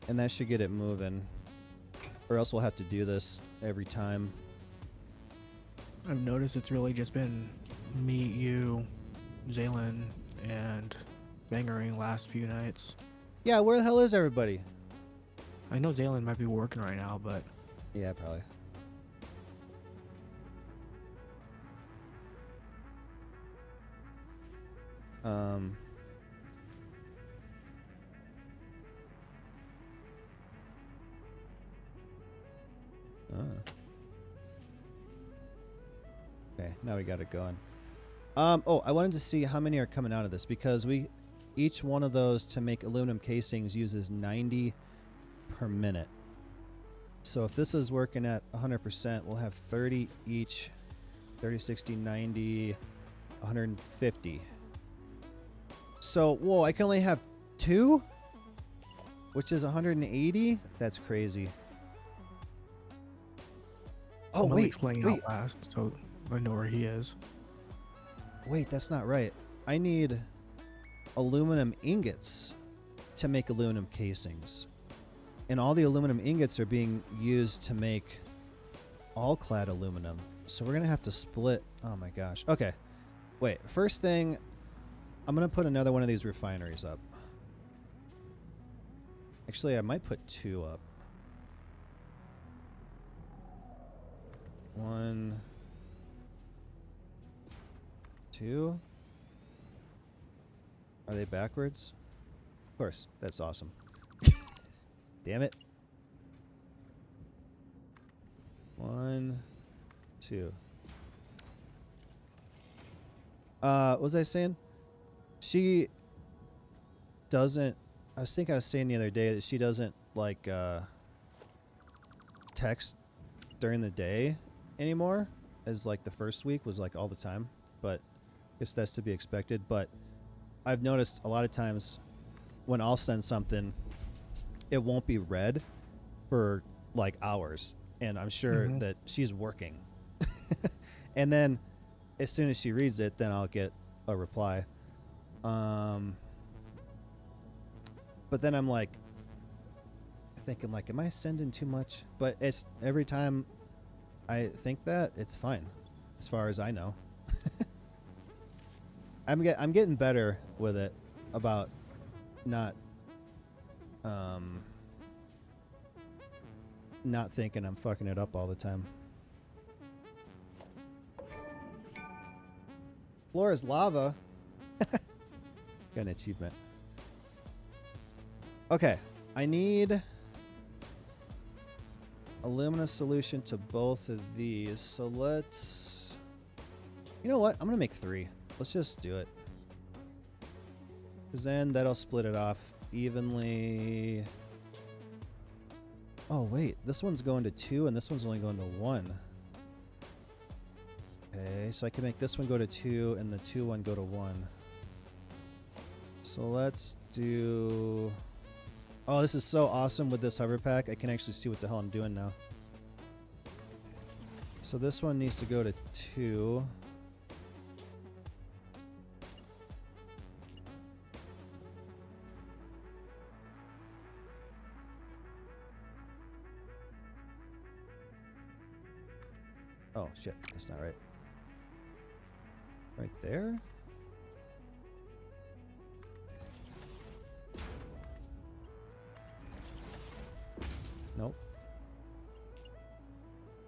and that should get it moving. Or else we'll have to do this every time. I've noticed it's really just been me, you, Zaylin, and Bangering last few nights. Yeah, where the hell is everybody? I know Zaylin might be working right now, but Yeah, probably. Okay, now we got it going. Oh, I wanted to see how many are coming out of this because each one of those to make aluminum casings uses 90 per minute. So if this is working at 100%, we'll have 30 each, 30, 60, 90, 150. So, whoa, I can only have 2? Which is 180? That's crazy. Oh, wait, playing out last, so I know where he is. Wait, that's not right. I need aluminum ingots to make aluminum casings. And all the aluminum ingots are being used to make Alclad aluminum. So we're going to have to split. Oh my gosh. Okay. Wait, first thing, I'm going to put another one of these refineries up. Actually, I might put 2 up. 1, 2. Are they backwards? Of course. That's awesome. Damn it. 1, 2. What was I saying? She doesn't... I was saying the other day that she doesn't, like, text during the day anymore. As, like, the first week was, like, all the time. But I guess that's to be expected. But I've noticed a lot of times when I'll send something, it won't be read for, like, hours. And I'm sure that she's working. And then as soon as she reads it, then I'll get a reply. But then I'm like thinking like, am I sending too much? But it's every time I think that, it's fine as far as I know. I'm getting better with it about not thinking I'm fucking it up all the time. Floor is lava. Got an achievement. Okay, I need alumina solution to both of these. So let's... You know what? I'm going to make 3. Let's just do it. Because then that'll split it off evenly. Oh, wait. This one's going to 2 and this one's only going to 1. Okay, so I can make this one go to 2 and the 2 one go to 1. So let's do... Oh, this is so awesome with this hover pack. I can actually see what the hell I'm doing now. So this one needs to go to 2. Oh, shit. That's not right. Right there? Nope.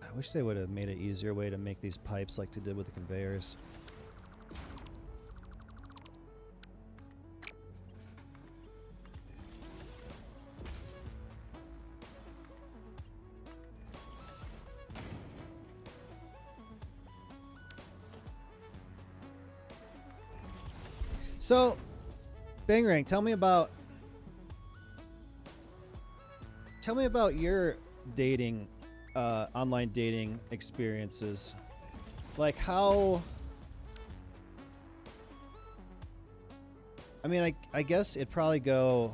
I wish they would have made an easier way to make these pipes like they did with the conveyors. So, Bangarang, tell me about tell me about your dating, online dating experiences. Like how... I mean, I guess it'd probably go...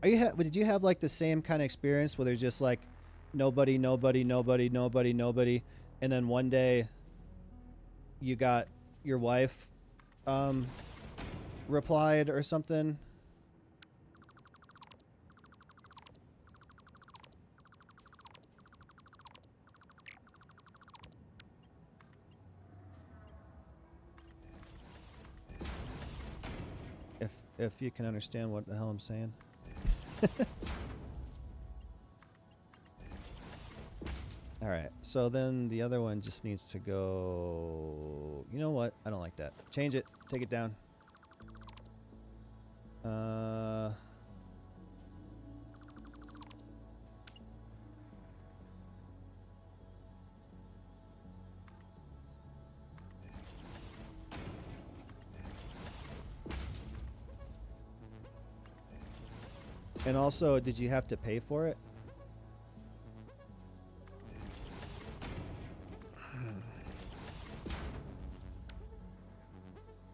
did you have like the same kind of experience where there's just like nobody, and then one day you got your wife replied or something? If you can understand what the hell I'm saying. All right, so then the other one just needs to go... You know what? I don't like that. Change it. Take it down. And also, did you have to pay for it?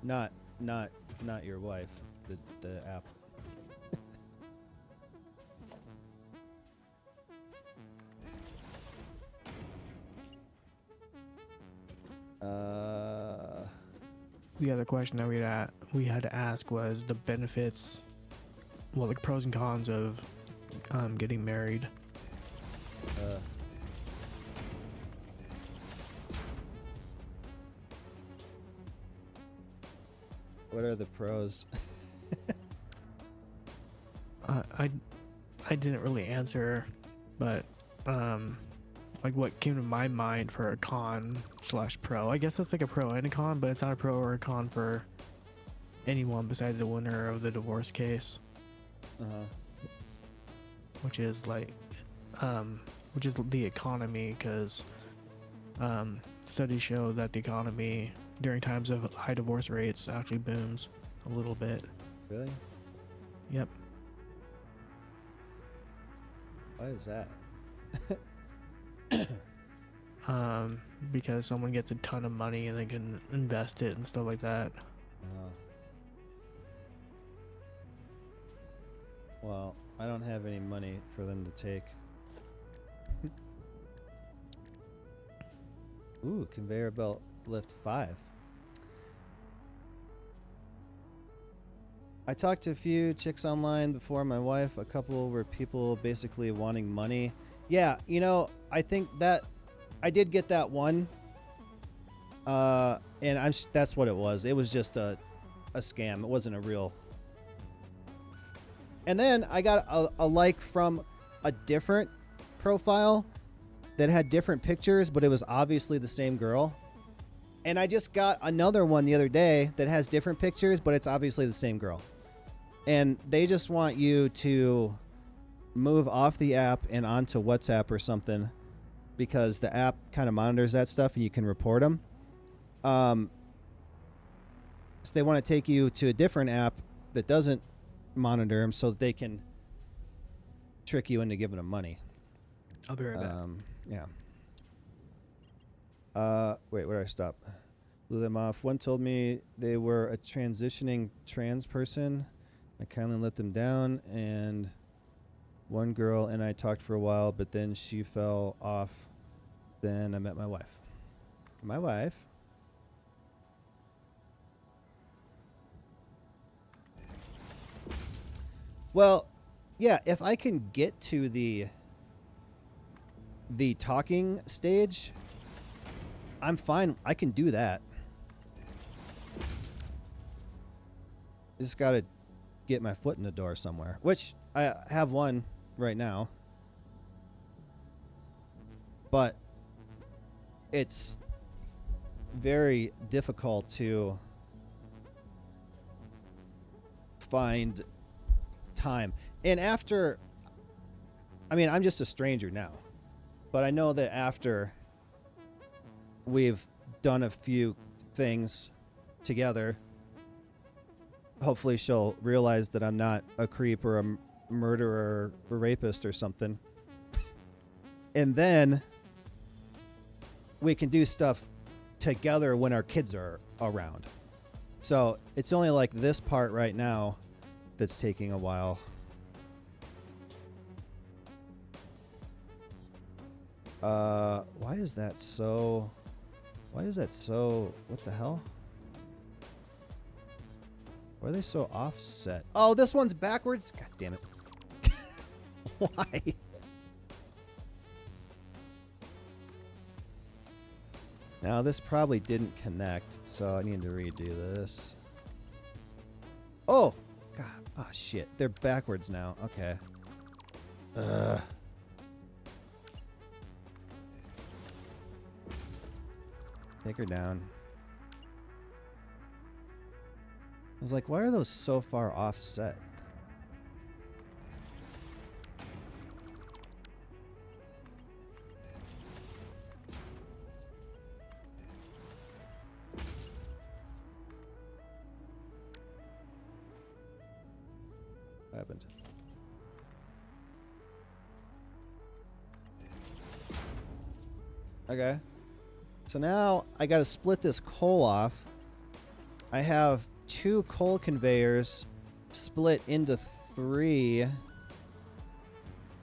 Not your wife, the app. The other question that we had to ask was the benefits, well, the pros and cons of getting married. What are the pros? I didn't really answer, but like what came to my mind for a con/pro. I guess that's like a pro and a con, but it's not a pro or a con for anyone besides the winner of the divorce case. Which is like, which is the economy, because studies show that the economy during times of high divorce rates actually booms a little bit. Really? Yep. Why is that? Because someone gets a ton of money and they can invest it and stuff like that. Well, I don't have any money for them to take. Ooh, conveyor belt lift 5. I talked to a few chicks online before my wife. A couple were people basically wanting money. Yeah, you know, I think that I did get that one. And that's what it was. It was just a scam. It wasn't a real. And then I got a like from a different profile that had different pictures, but it was obviously the same girl. And I just got another one the other day that has different pictures, but it's obviously the same girl. And they just want you to move off the app and onto WhatsApp or something, because the app kind of monitors that stuff and you can report them. So they want to take you to a different app that doesn't monitor them so that they can trick you into giving them money. I'll be right back. Yeah. Wait, where did I stop? Blew them off. One told me they were a transitioning trans person. I kindly let them down, and one girl and I talked for a while, but then she fell off. Then I met my wife. My wife? Well, yeah, if I can get to the talking stage, I'm fine. I can do that. Just got to get my foot in the door somewhere, which I have one right now. But it's very difficult to find time. And after, I mean, I'm just a stranger now, but I know that after we've done a few things together hopefully she'll realize that I'm not a creep or a murderer or rapist or something. And then we can do stuff together when our kids are around. So it's only like this part right now that's taking a while. Why is that so... What the hell? Why are they so offset? Oh, this one's backwards? God damn it. Why? Now, this probably didn't connect, so I need to redo this. Oh! God. Oh, shit. They're backwards now. Okay. Ugh. Take her down. I was like, why are those so far offset? What happened? Okay. So now I got to split this coal off. I have 2 coal conveyors split into 3.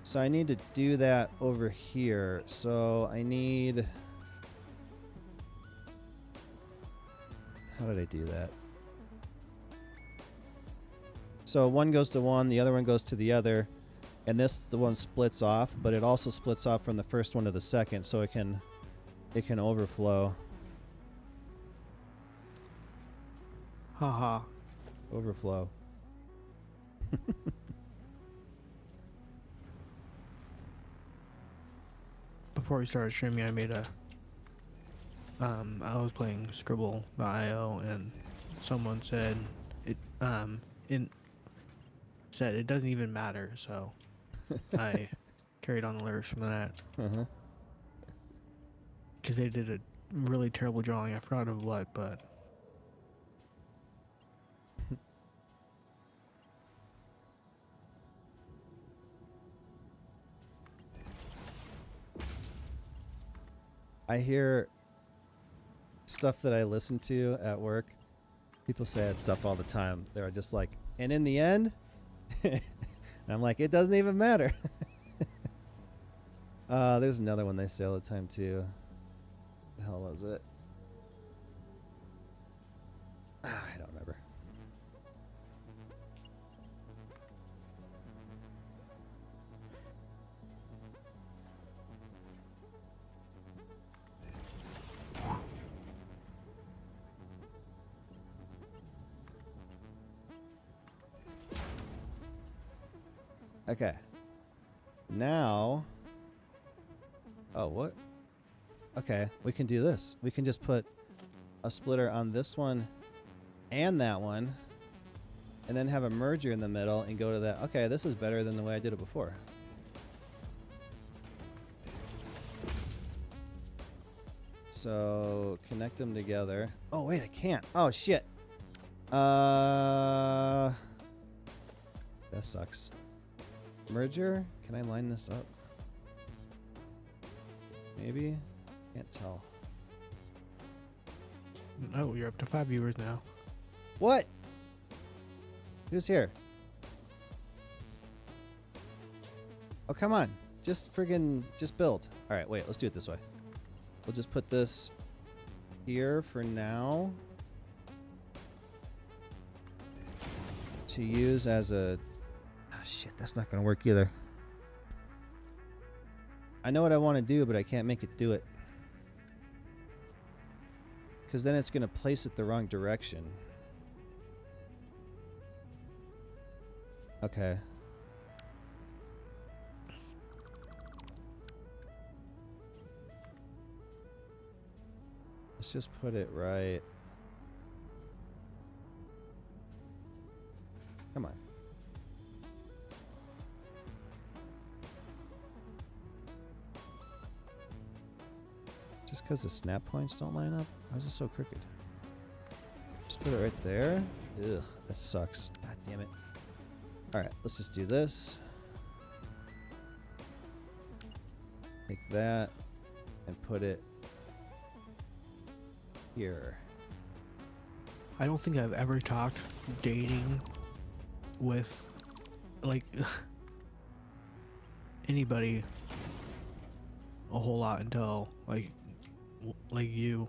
So I need to do that over here. So I need... How did I do that? So one goes to one, the other one goes to the other. And the one splits off, but it also splits off from the first one to the second, so it can overflow. Haha. Overflow. Before we started streaming, I made a I was playing Scribble.io and someone said it said it doesn't even matter, so I carried on the lyrics from that. Uh-huh. Because they did a really terrible drawing. I forgot of what, but I hear stuff that I listen to at work. People say that stuff all the time. They're just like, and in the end, and I'm like, it doesn't even matter. There's another one they say all the time too. The hell was it? I don't remember. Okay. Now... Oh, what? Okay, we can do this. We can just put a splitter on this one and that one, and then have a merger in the middle and go to that. Okay, this is better than the way I did it before. So, connect them together. Oh, wait, I can't. Oh, shit. That sucks. Merger? Can I line this up? Maybe? Can't tell. oh, you're up to 5 viewers now. What? Who's here? Oh, come on. Just build. All right, wait, let's do it this way. We'll just put this here for now to use as a... Oh, shit, that's not going to work either. I know what I want to do, but I can't make it do it. Because then it's going to place it the wrong direction. Okay. Let's just put it right. Come on. Just because the snap points don't line up? Why is it so crooked? Just put it right there. Ugh, that sucks. God damn it. All right, let's just do this. Take that and put it here. I don't think I've ever talked dating with like anybody a whole lot until like you.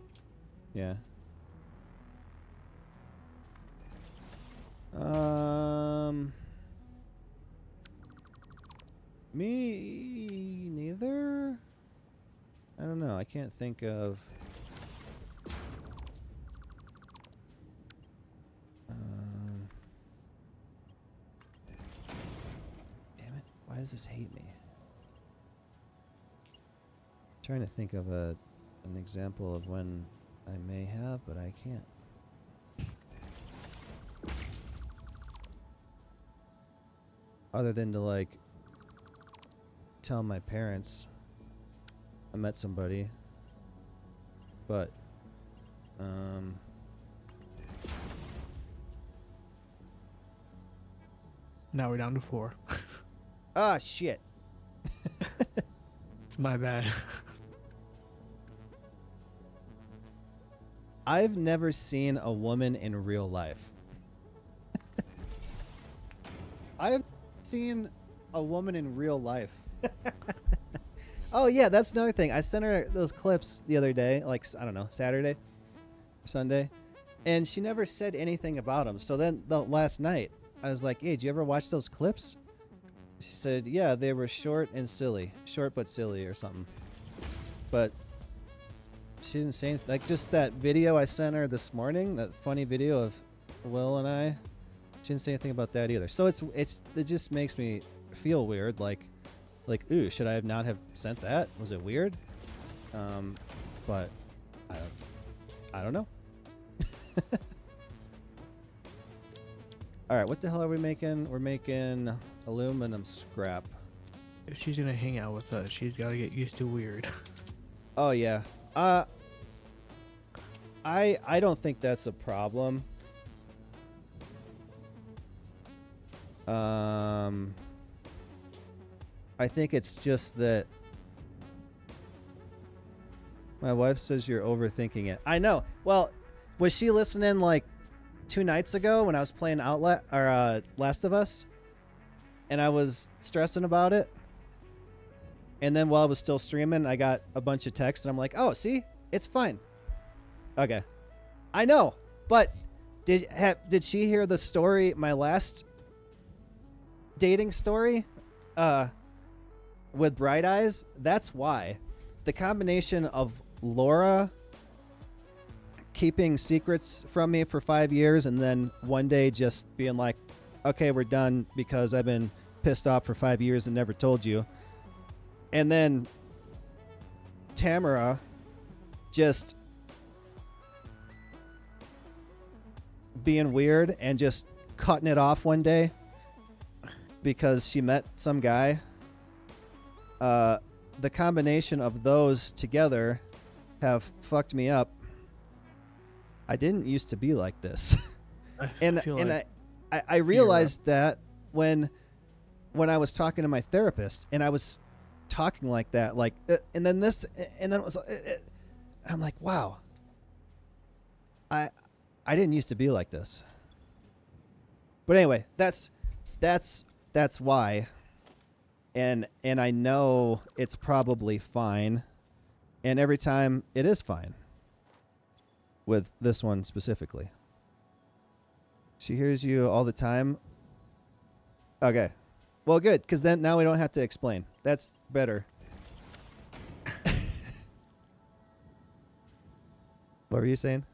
Yeah. Me neither. I don't know. I can't think of. Damn it! Why does this hate me? I'm trying to think of an example of when I may have, but I can't. Other than to like tell my parents I met somebody, but Now we're down to 4. ah shit. It's my bad. I've never seen a woman in real life. I've seen a woman in real life. Oh yeah, that's another thing. I sent her those clips the other day, like I don't know, Saturday or Sunday, and she never said anything about them. So then last night, I was like, "Hey, did you ever watch those clips?" She said, "Yeah, they were short and silly, short but silly or something." But she didn't say anything. Like just that video I sent her this morning, that funny video of Will and I. She didn't say anything about that either. So it just makes me feel weird. Like, ooh, should I have not have sent that? Was it weird? But I don't know. All right, what the hell are we making? We're making aluminum scrap. If she's gonna hang out with us, she's gotta get used to weird. Oh yeah. I don't think that's a problem. I think it's just that my wife says you're overthinking it. I know. Well, was she listening like 2 nights ago when I was playing Last of Us, and I was stressing about it? And then while I was still streaming, I got a bunch of texts, and I'm like, "Oh, see, it's fine." Okay, I know, but did she hear the story? My last dating story, with Bright Eyes. That's why. The combination of Laura keeping secrets from me for 5 years and then one day just being like, "Okay, we're done because I've been pissed off for 5 years and never told you." And then Tamara just being weird and just cutting it off one day because she met some guy. The combination of those together have fucked me up. I didn't used to be like this. I realized that when I was talking to my therapist and I was talking like that, like, and then this, and then it was, I'm like, wow, I didn't used to be like this. But anyway, that's why. And I know it's probably fine. And every time it is fine. With this one specifically. She hears you all the time. Okay. Well, good, because then now we don't have to explain. That's better. What were you saying?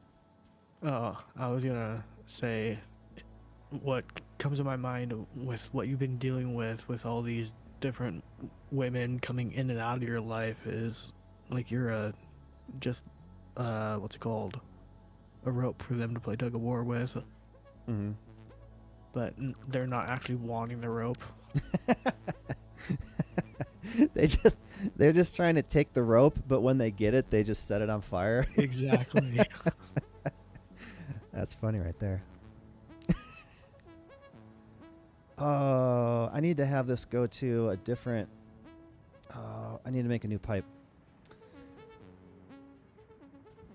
I was gonna say what comes to my mind with what you've been dealing with all these different women coming in and out of your life is like you're what's it called? A rope for them to play tug of war with. Mm-hmm. But they're not actually wanting the rope. They're just trying to take the rope, but when they get it, they just set it on fire. Exactly. That's funny right there. Oh, I need to have this go to a different. Oh, I need to make a new pipe.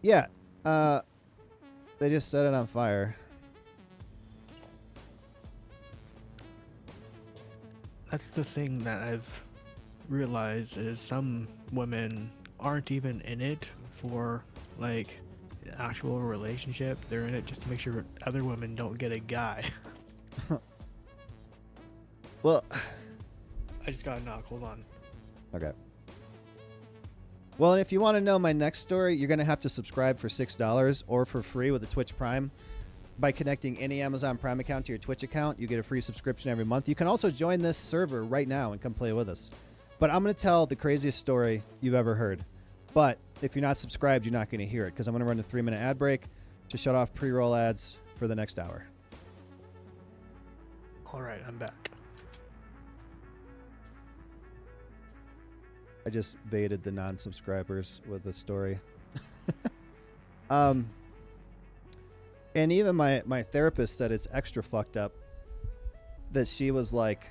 Yeah. They just set it on fire. That's the thing that I've realized is some women aren't even in it for like an actual relationship. They're in it just to make sure other women don't get a guy. Well, I just got a knock. Hold on. okay. Well, and if you want to know my next story, you're going to have to subscribe for $6 or for free with a Twitch Prime. By connecting any Amazon Prime account to your Twitch account, you get a free subscription every month. You can also join this server right now and come play with us. But I'm going to tell the craziest story you've ever heard. But if you're not subscribed, you're not going to hear it because I'm going to run a 3-minute ad break to shut off pre-roll ads for the next hour. All right, I'm back. I just baited the non-subscribers with the story. And even my therapist said it's extra fucked up that she was like,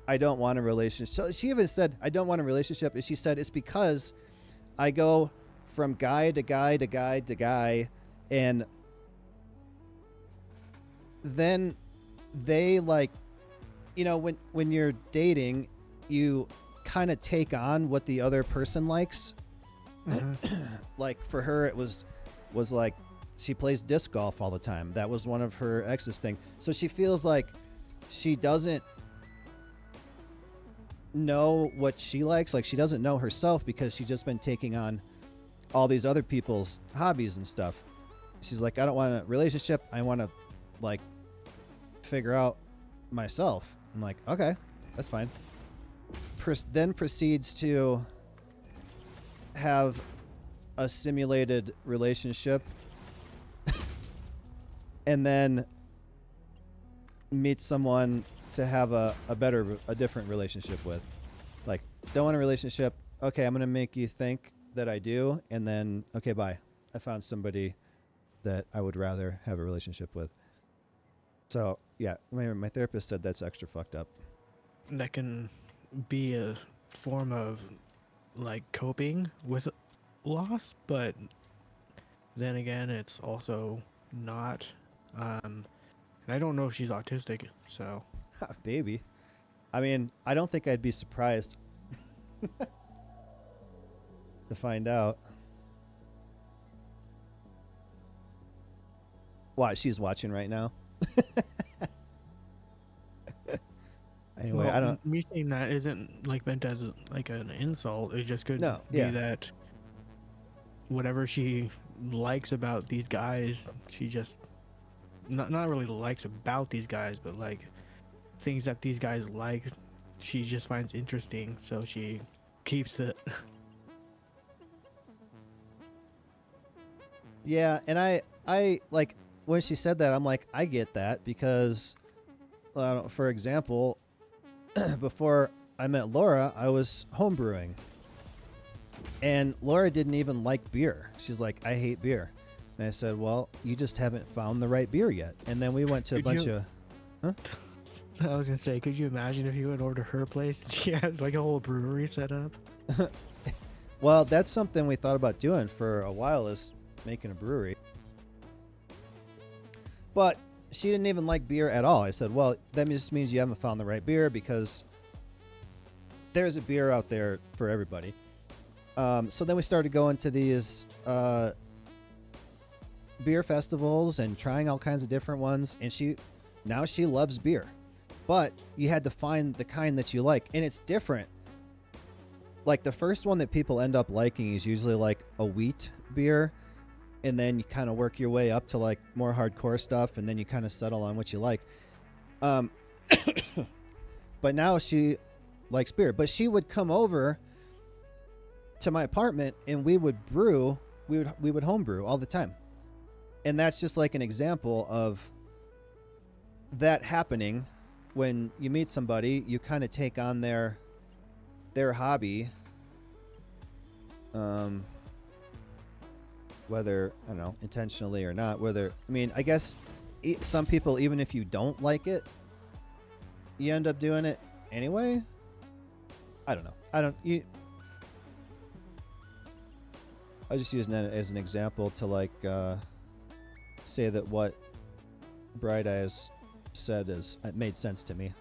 I don't want a relationship. So she even said, I don't want a relationship. And she said, it's because I go from guy to guy to guy to guy. And then they like, you know, when you're dating, you kind of take on what the other person likes. Like for her, it was like, she plays disc golf all the time. That was one of her ex's thing. So she feels like she doesn't know what she likes. Like she doesn't know herself because she's just been taking on all these other people's hobbies and stuff. She's like, I don't want a relationship. I want to like figure out myself. I'm like, okay, that's fine. Then proceeds to have a simulated relationship and then meet someone to have a different relationship with. Like, don't want a relationship. Okay, I'm going to make you think that I do. And then, okay, bye. I found somebody that I would rather have a relationship with. So, yeah, my therapist said that's extra fucked up. That can be a form of like coping with loss, but then again, it's also not. And I don't know if she's autistic, so. Baby. I mean, I don't think I'd be surprised to find out. What, she's watching right now? Anyway, Well, I don't. Me saying that isn't like meant as like an insult. It just could be that whatever she likes about these guys, she just not really likes about these guys, but like things that these guys like, she just finds interesting, so she keeps it. Yeah, and I like when she said that, I'm like, I get that because, for example, before I met Laura, I was homebrewing, and Laura didn't even like beer. She's like, I hate beer. And I said, well, you just haven't found the right beer yet. And then we went to a bunch of... Huh? I was going to say, could you imagine if you went over to her place and she has like a whole brewery set up? Well, that's something we thought about doing for a while, is making a brewery. But she didn't even like beer at all. I said, well, that just means you haven't found the right beer because there's a beer out there for everybody. So then we started going to these... beer festivals and trying all kinds of different ones, and she loves beer, but you had to find the kind that you like, and it's different. Like the first one that people end up liking is usually like a wheat beer, and then you kind of work your way up to like more hardcore stuff, and then you kind of settle on what you like. But now she likes beer, but she would come over to my apartment and we would brew. We would homebrew all the time. And that's just like an example of that happening. When you meet somebody, you kind of take on their hobby, whether, I don't know, intentionally or not. I guess some people, even if you don't like it, you end up doing it anyway. I don't know. I was just using that as an example to like say that what Bright Eyes said it made sense to me.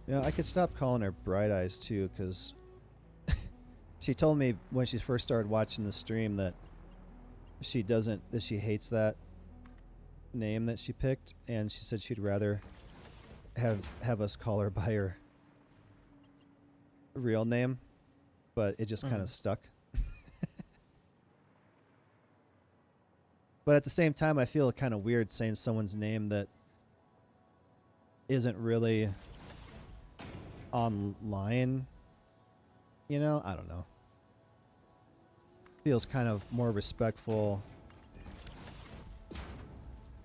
You know, I could stop calling her Bright Eyes too, because she told me when she first started watching the stream that she hates that name that she picked, and she said she'd rather have us call her by her real name, but it just kind of stuck. But at the same time, I feel kind of weird saying someone's name that isn't really online. You know, I don't know. Feels kind of more respectful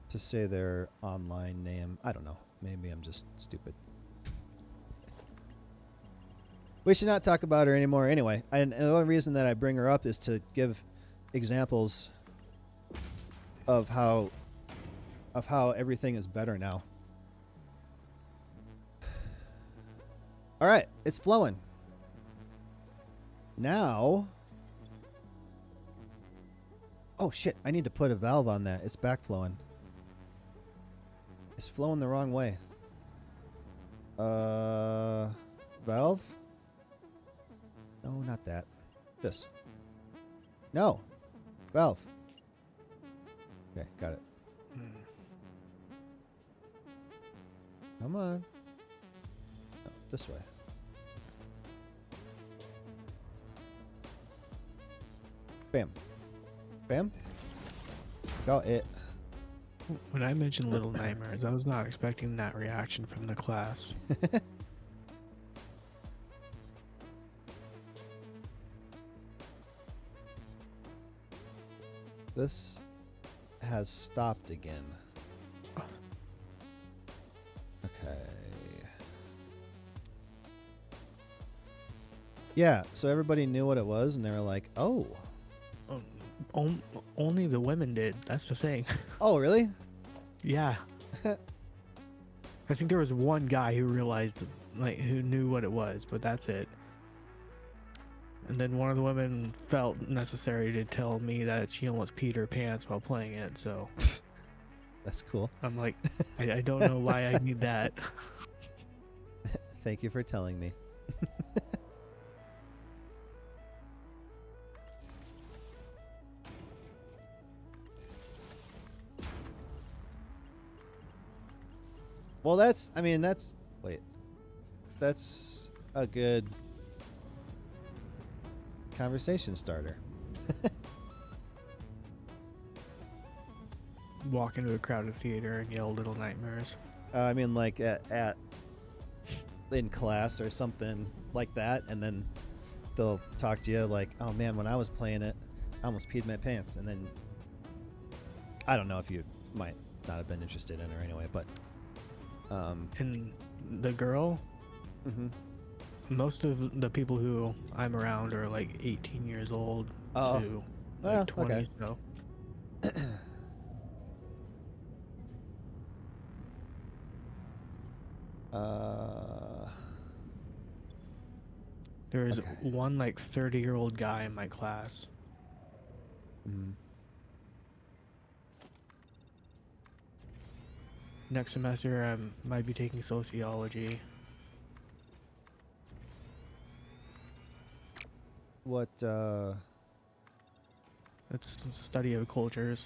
to say their online name. I don't know. Maybe I'm just stupid. We should not talk about her anymore anyway. And the only reason that I bring her up is to give examples of how everything is better now. All right, it's flowing. Now, oh shit, I need to put a valve on that. It's back flowing. It's flowing the wrong way. Valve? No, not that. This. No. Valve. Okay, got it. Come on. No, this way. Bam. Bam. Got it. When I mentioned Little Nightmares, I was not expecting that reaction from the class. This has stopped again. Okay. Yeah, so everybody knew what it was, and they were like, oh. Only the women did. That's the thing. Oh, really? Yeah. I think there was one guy who realized, like, who knew what it was, but that's it. And then one of the women felt necessary to tell me that she almost peed her pants while playing it, so. That's cool. I'm like, I don't know why I need that. Thank you for telling me. Well, that's a good conversation starter. Walk into a crowded theater and yell Little Nightmares. I mean, like at in class or something like that, and then they'll talk to you like, "Oh man, when I was playing it, I almost peed my pants." And then I don't know if you might not have been interested in her anyway, but And the girl, most of the people who I'm around are like 18 years old to like 20. Okay. So. There's one like 30-year-old guy in my class. Next semester, I might be taking sociology. What? It's the study of cultures.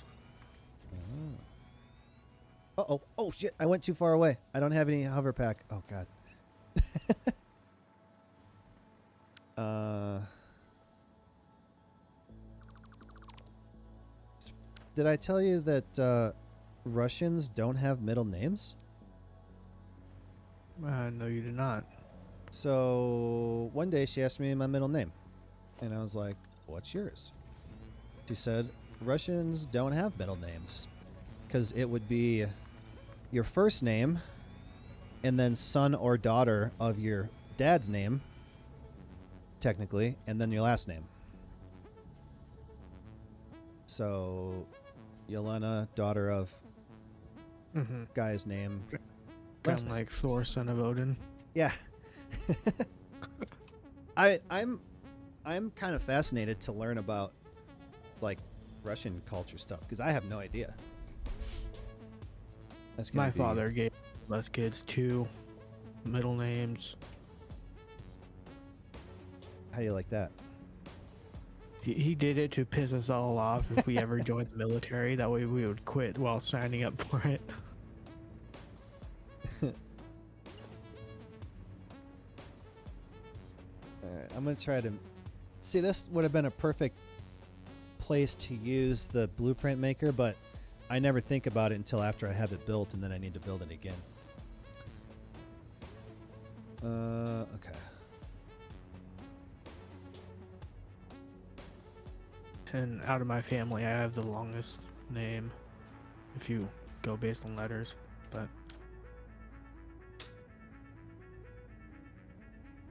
Uh-oh. Oh, shit. I went too far away. I don't have any hover pack. Oh, God. Did I tell you that Russians don't have middle names? No, you did not. So one day she asked me my middle name. And I was like, what's yours? She said, Russians don't have middle names. Because it would be your first name and then son or daughter of your dad's name technically, and then your last name. So, Yelena, daughter of Mm-hmm. guy's name. Kind Last of name. like Thor, son of Odin. Yeah. I'm kind of fascinated to learn about like Russian culture stuff because I have no idea. That's gonna My be, father gave us kids 2 middle names. How do you like that? He did it to piss us all off if we ever joined the military. That way we would quit while signing up for it. Alright, I'm gonna try to see. This would have been a perfect place to use the blueprint maker, but I never think about it until after I have it built, and then I need to build it again. Okay. And out of my family, I have the longest name, if you go based on letters. But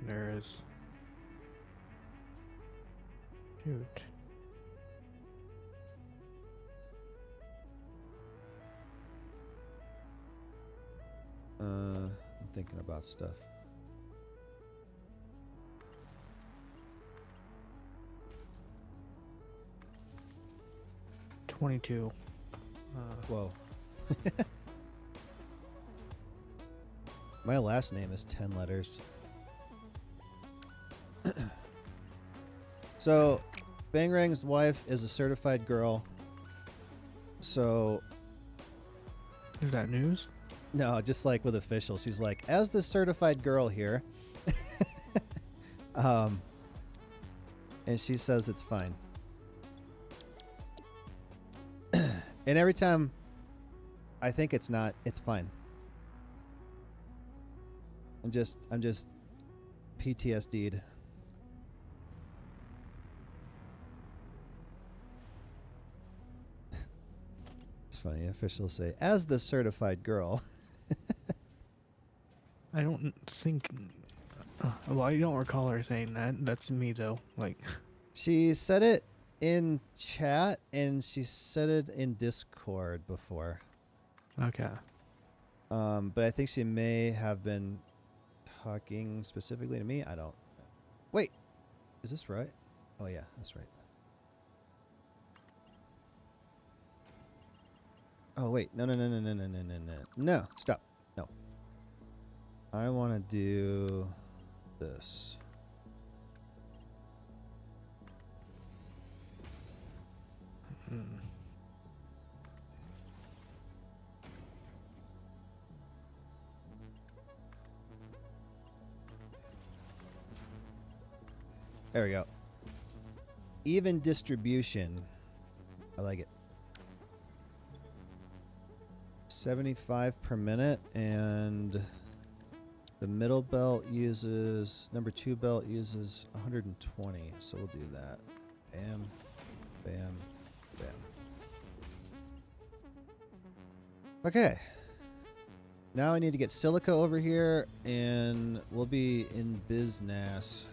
there is. Shoot. I'm thinking about stuff. $22. Whoa. My last name is 10 letters. So, Bangrang's wife is a certified girl. So, Is that news? no, just like with officials, she's like, as the certified girl here. And she says it's fine. And every time I think it's not, it's fine. I'm just PTSD'd. It's funny, officials say, as the certified girl. I don't think. Well, I don't recall her saying that. That's me, though. Like, She said it in chat and she said it in Discord before. okay. But I think she may have been talking specifically to me. I don't. Wait, is this right? Oh yeah, that's right. Oh wait, no, no, stop, no. I want to do this. Hmm. There we go. Even distribution. I like it. 75 per minute, and the middle belt uses, number 2 belt uses 120, so we'll do that. Bam, bam, bam. Okay. Now I need to get silica over here, and we'll be in business.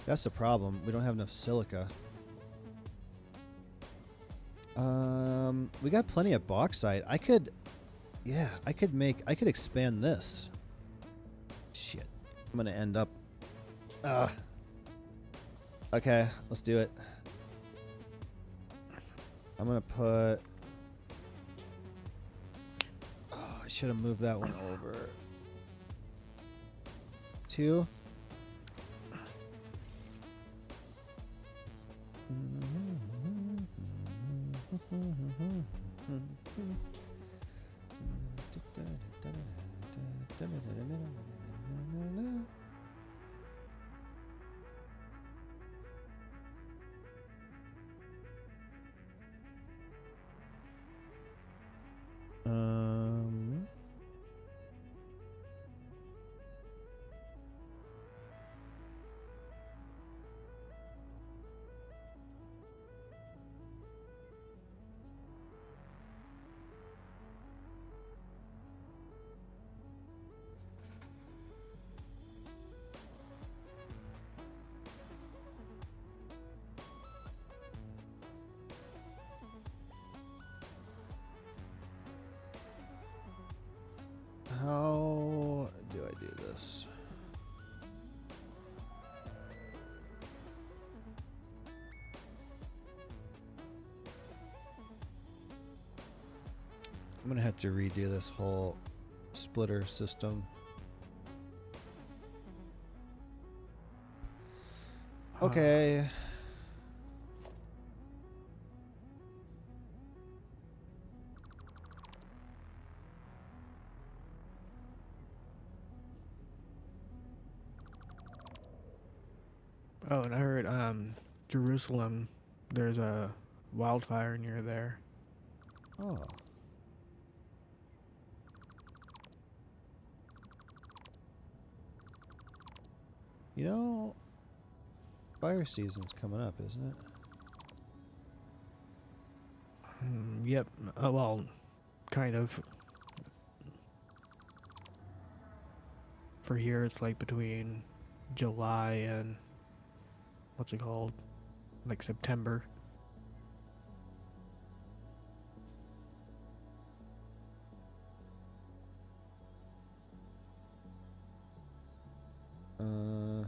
That's the problem. We don't have enough silica. We got plenty of bauxite. I could expand this. Shit. I'm gonna end up. Okay, let's do it. I'm gonna put. Oh, I should have moved that one over. 2. gonna have to redo this whole splitter system. Okay. Oh, and I heard Jerusalem, there's a wildfire near there. Oh. You know, fire season's coming up, isn't it? Yep. Well, kind of. For here, it's like between July and what's it called? Like September. I'm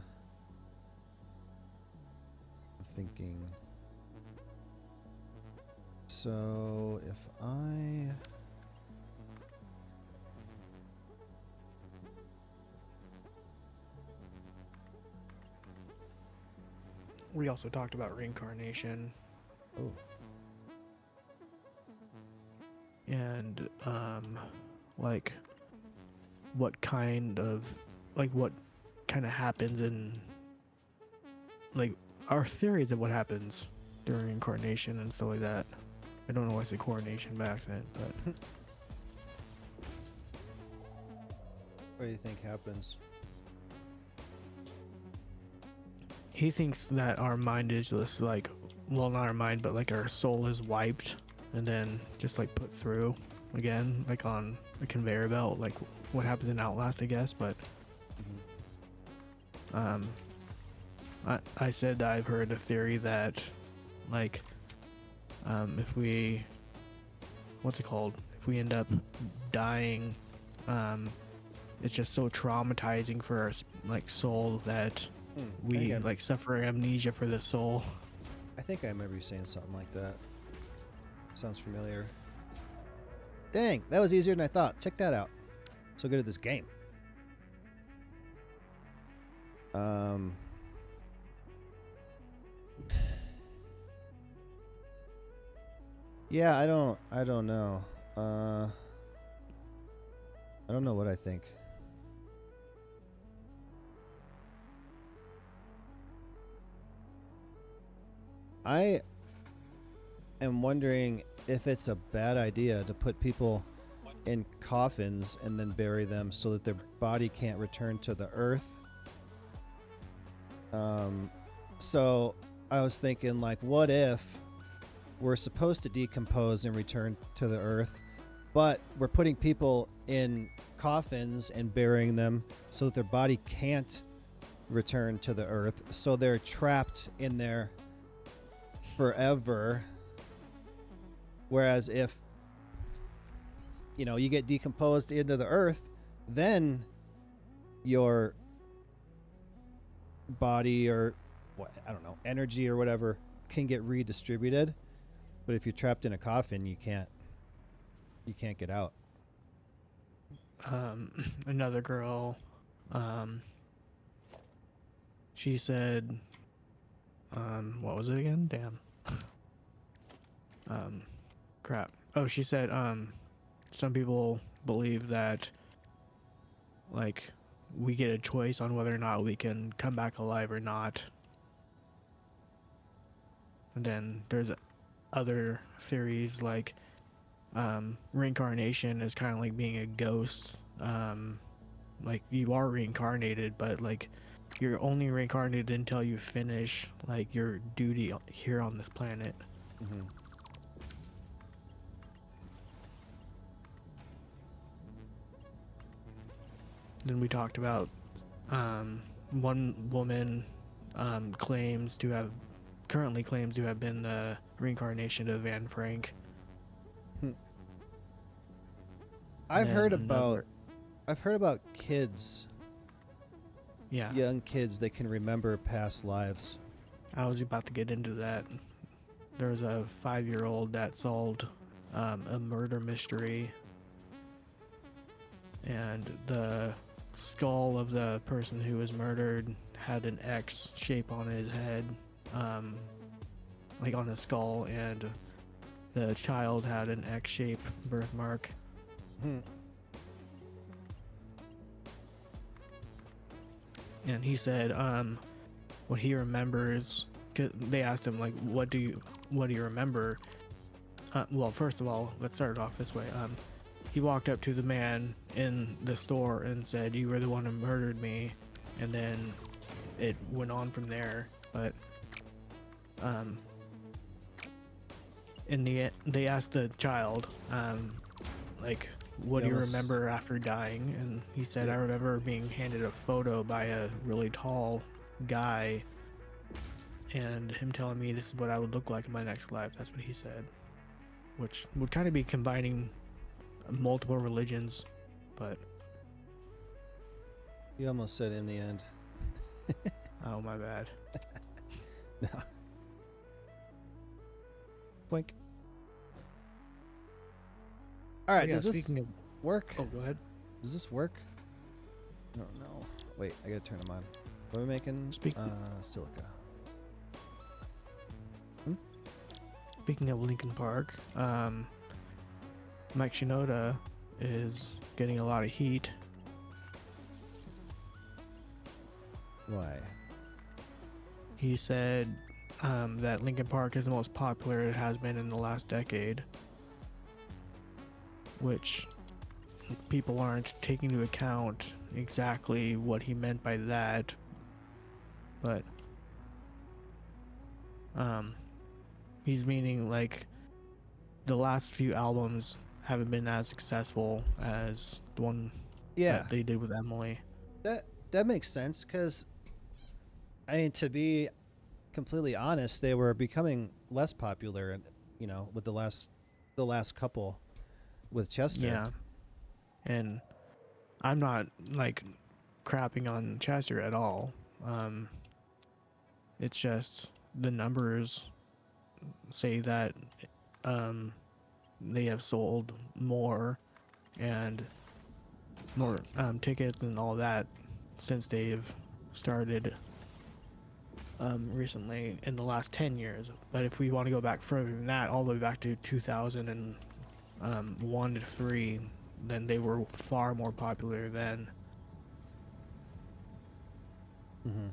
thinking. So if I We also talked about reincarnation. oh And like what kind of happens in like our theories of what happens during reincarnation and stuff like that. I don't know why I say coronation by accident, but what do you think happens? he thinks that our mind is just like, well, not our mind, but like our soul is wiped and then just like put through again, like on a conveyor belt, like what happens in Outlast, I guess. But I said that I've heard a theory that like if we if we end up dying, it's just so traumatizing for our like soul that we like suffer amnesia for the soul. I think I remember you saying something like that. Sounds familiar. Dang, that was easier than I thought. Check that out. So good at this game. Yeah, I don't know. I don't know what I think. I am wondering if it's a bad idea to put people in coffins and then bury them so that their body can't return to the earth. So I was thinking, like, what if we're supposed to decompose and return to the earth, but we're putting people in coffins and burying them so that their body can't return to the earth, so they're trapped in there forever. Whereas if you get decomposed into the earth, then your body or energy or whatever can get redistributed. But if you're trapped in a coffin, you can't get out. Another girl, she said, what was it again? Damn. Crap. Oh, she said, some people believe that, like, we get a choice on whether or not we can come back alive or not. And then there's other theories like reincarnation is kind of like being a ghost. Like you are reincarnated, but like you're only reincarnated until you finish like your duty here on this planet. Mm-hmm. Then we talked about one woman currently claims to have been the reincarnation of Anne Frank. I've heard about kids. Yeah. Young kids that can remember past lives. I was about to get into that. There was a 5-year-old that solved a murder mystery and the skull of the person who was murdered had an X shape on his head, like on his skull, and the child had an X-shaped birthmark. Hmm. And he said, what he remembers. 'Cause they asked him, like, what do you remember? Well, first of all, let's start it off this way. He walked up to the man in the store and said, "You were the one who murdered me," and then it went on from there. But in the end, they asked the child, like, what do you remember after dying? And he said, "I remember being handed a photo by a really tall guy and him telling me this is what I would look like in my next life." That's what he said, which would kind of be combining multiple religions, but You almost said in the end. oh, my bad. No. Wink. All right, Yeah, does this speaking of, work? oh, go ahead. Does this work? I don't know. Wait, I gotta turn them on. What are we making? Silica. Speaking of Linkin Park, Mike Shinoda is getting a lot of heat. Why? He said that Linkin Park is the most popular it has been in the last decade, which people aren't taking into account exactly what he meant by that, but he's meaning like the last few albums haven't been as successful as the one that they did with Emily. That makes sense, because I mean, to be completely honest, they were becoming less popular, and with the last couple with Chester. Yeah, and I'm not like crapping on Chester at all. It's just the numbers say that they have sold more and more tickets and all that since they've started recently in the last 10 years. But if we want to go back further than that, all the way back to 2001 to 3, then they were far more popular then. Mm-hmm.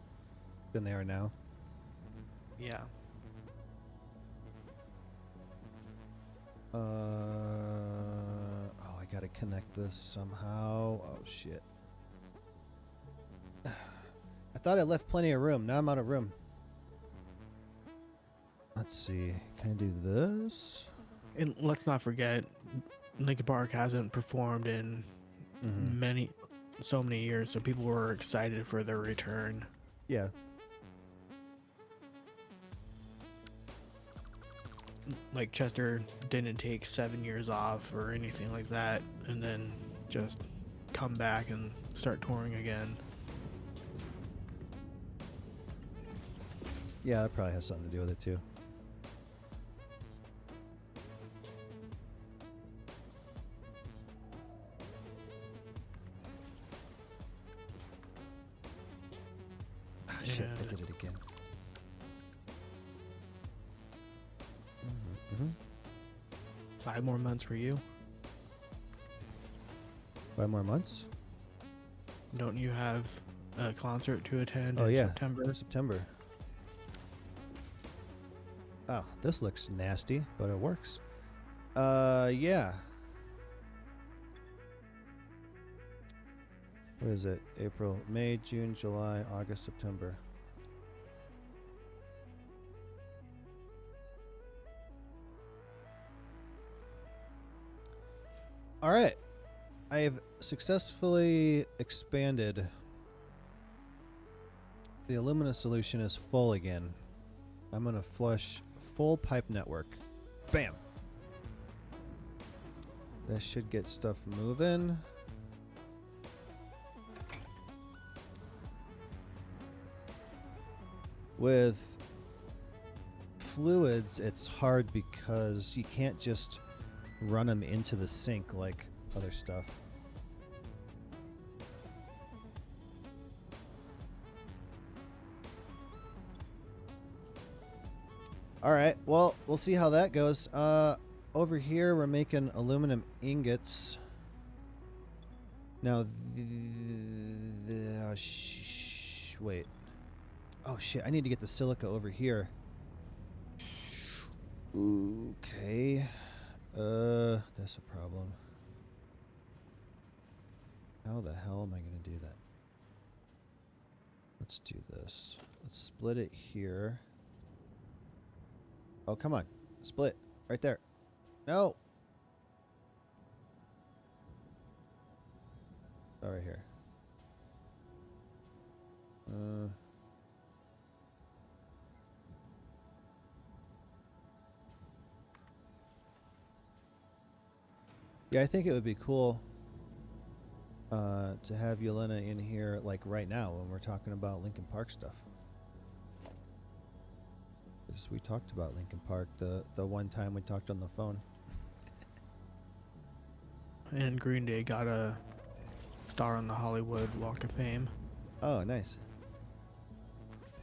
Than they are now. Yeah. I gotta connect this somehow. Oh shit. I thought I left plenty of room. Now I'm out of room. Let's see. Can I do this? And let's not forget, Linkin Park hasn't performed in so many years, so people were excited for their return. Yeah. Like Chester didn't take 7 years off or anything like that, and then just come back and start touring again. Yeah, that probably has something to do with it too. Ah, shit, I did it again. 5 more months for you. 5 more months? Don't you have a concert to attend Oh in yeah, September? September. Oh, this looks nasty, but it works. Yeah. What is it? April, May, June, July, August, September. All right. I have successfully expanded. The Illumina solution is full again. I'm going to flush full pipe network. Bam. That should get stuff moving. With fluids, it's hard because you can't just run them into the sink like other stuff. All right. Well, we'll see how that goes. Over here we're making aluminum ingots. Now, wait. Oh shit! I need to get the silica over here. Okay. That's a problem. How the hell am I gonna do that? Let's do this. Let's split it here. Oh, come on. Split. Right there. No. Oh, right here. Yeah, I think it would be cool to have Yelena in here, like, right now when we're talking about Linkin Park stuff. Because we talked about Linkin Park the one time we talked on the phone. And Green Day got a star on the Hollywood Walk of Fame. Oh, nice.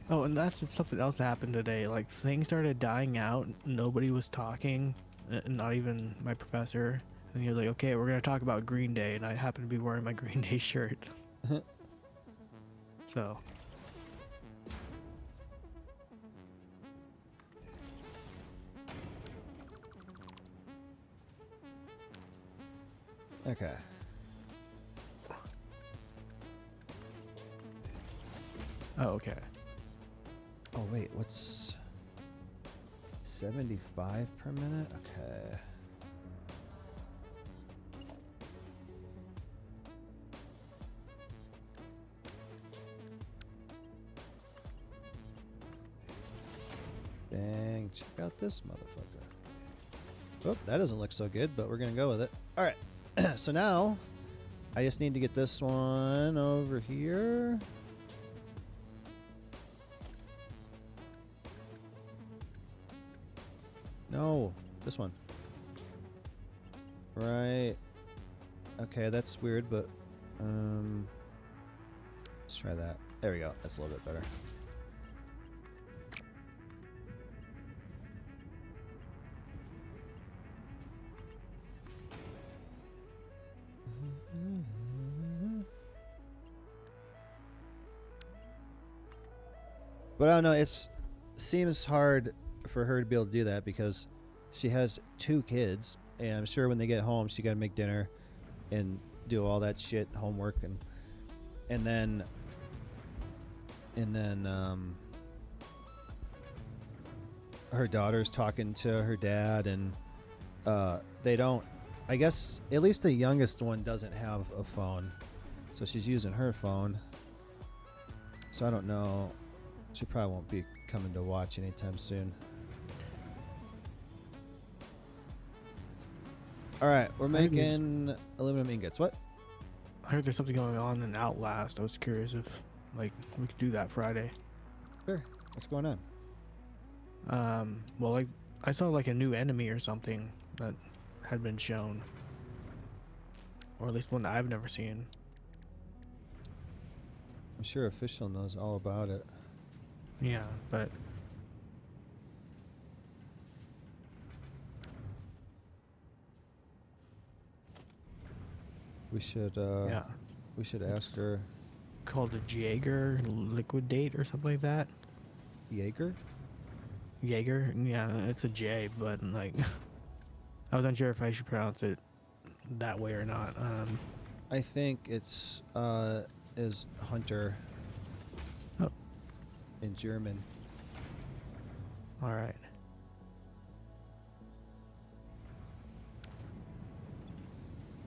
Oh, and that's something else that happened today. Like, things started dying out. Nobody was talking, not even my professor. And he was like, okay, we're going to talk about Green Day. And I happen to be wearing my Green Day shirt. So. Okay. Oh, okay. Oh, wait, what's 75 per minute? Okay. Dang, check out this motherfucker. Oh, that doesn't look so good, but we're gonna go with it. All right. So now I just need to get this one over here. No, this one. Right. Okay, that's weird, but let's try that. There we go. That's a little bit better. But I don't know, it seems hard for her to be able to do that because she has 2 kids, and I'm sure when they get home she got to make dinner and do all that shit, homework, and then her daughter's talking to her dad, and they don't, I guess at least the youngest one doesn't have a phone, so she's using her phone. So I don't know. She probably won't be coming to watch anytime soon. All right, we're making aluminum ingots. What? I heard there's something going on in Outlast. I was curious if, like, we could do that Friday. Sure. What's going on? Well, like, I saw, like, a new enemy or something that had been shown. Or at least one that I've never seen. I'm sure Official knows all about it. Yeah, but We should yeah, we should ask her. called a Jaeger Liquidate or something like that. Jaeger? Jaeger, yeah, it's a J, but like, I was unsure if I should pronounce it that way or not. I think it's is hunter. Oh. In German. All right.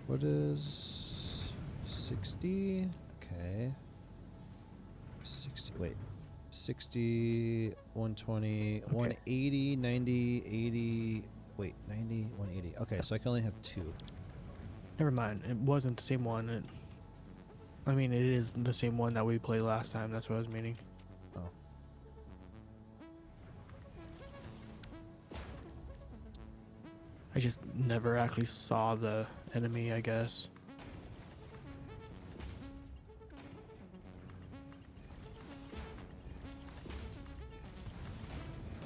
What is 60? Okay. 60, wait. 60, 120, Okay. 180, 90, 80. Wait, 90, 180. Okay, so I can only have 2. Never mind. It wasn't the same one. I mean, it is the same one that we played last time. That's what I was meaning. Oh. I just never actually saw the enemy, I guess.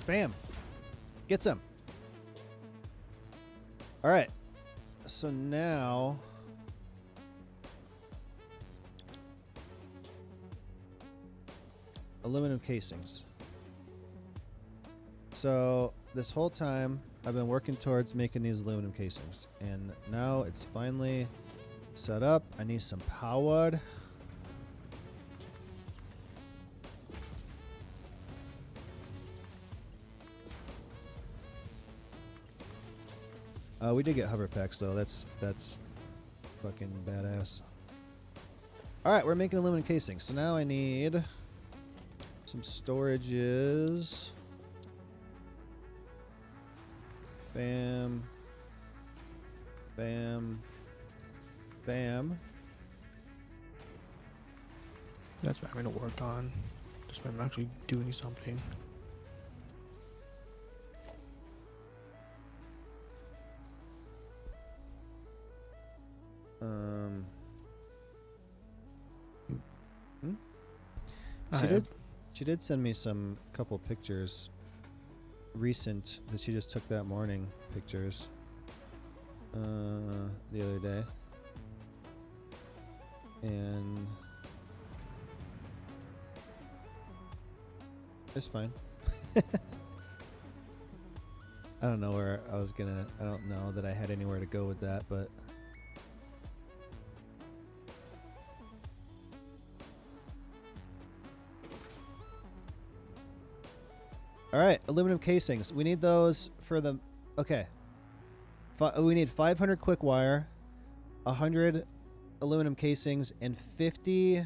Bam! Get some. All right. So now... aluminum casings. So this whole time I've been working towards making these aluminum casings, and now it's finally set up. I need some power. We did get hover packs though. That's fucking badass. All right, we're making aluminum casings. So now I need some storages. Bam. Bam. Bam. That's what I'm going to work on. Just when I'm actually doing something. She did send me some couple pictures recent that she just took that morning pictures the other day, and it's fine. I don't know where I was gonna, I don't know that I had anywhere to go with that, but all right, aluminum casings. We need those for the... Okay. We need 500 quick wire, 100 aluminum casings, and 50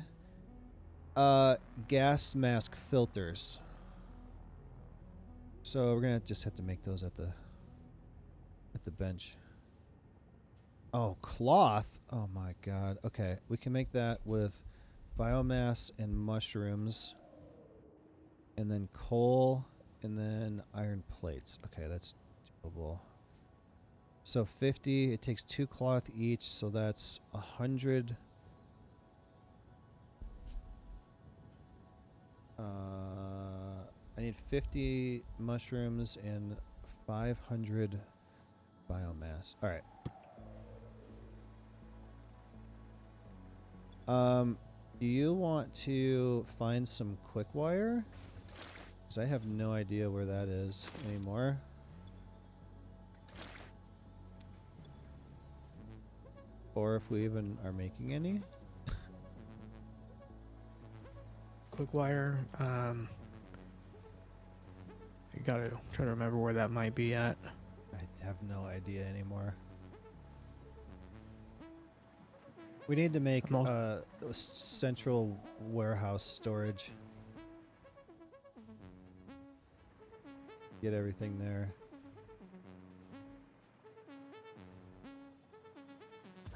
gas mask filters. So we're going to just have to make those at the bench. Oh, cloth. Oh, my God. Okay, we can make that with biomass and mushrooms, and then coal... and then iron plates. Okay, that's doable. So 50, it takes 2 cloth each, so that's 100. I need 50 mushrooms and 500 biomass. All right. Do you want to find some quick wire? Because I have no idea where that is anymore. Or if we even are making any. Quick wire. You gotta try to remember where that might be at. I have no idea anymore. We need to make a central warehouse storage. Get everything there.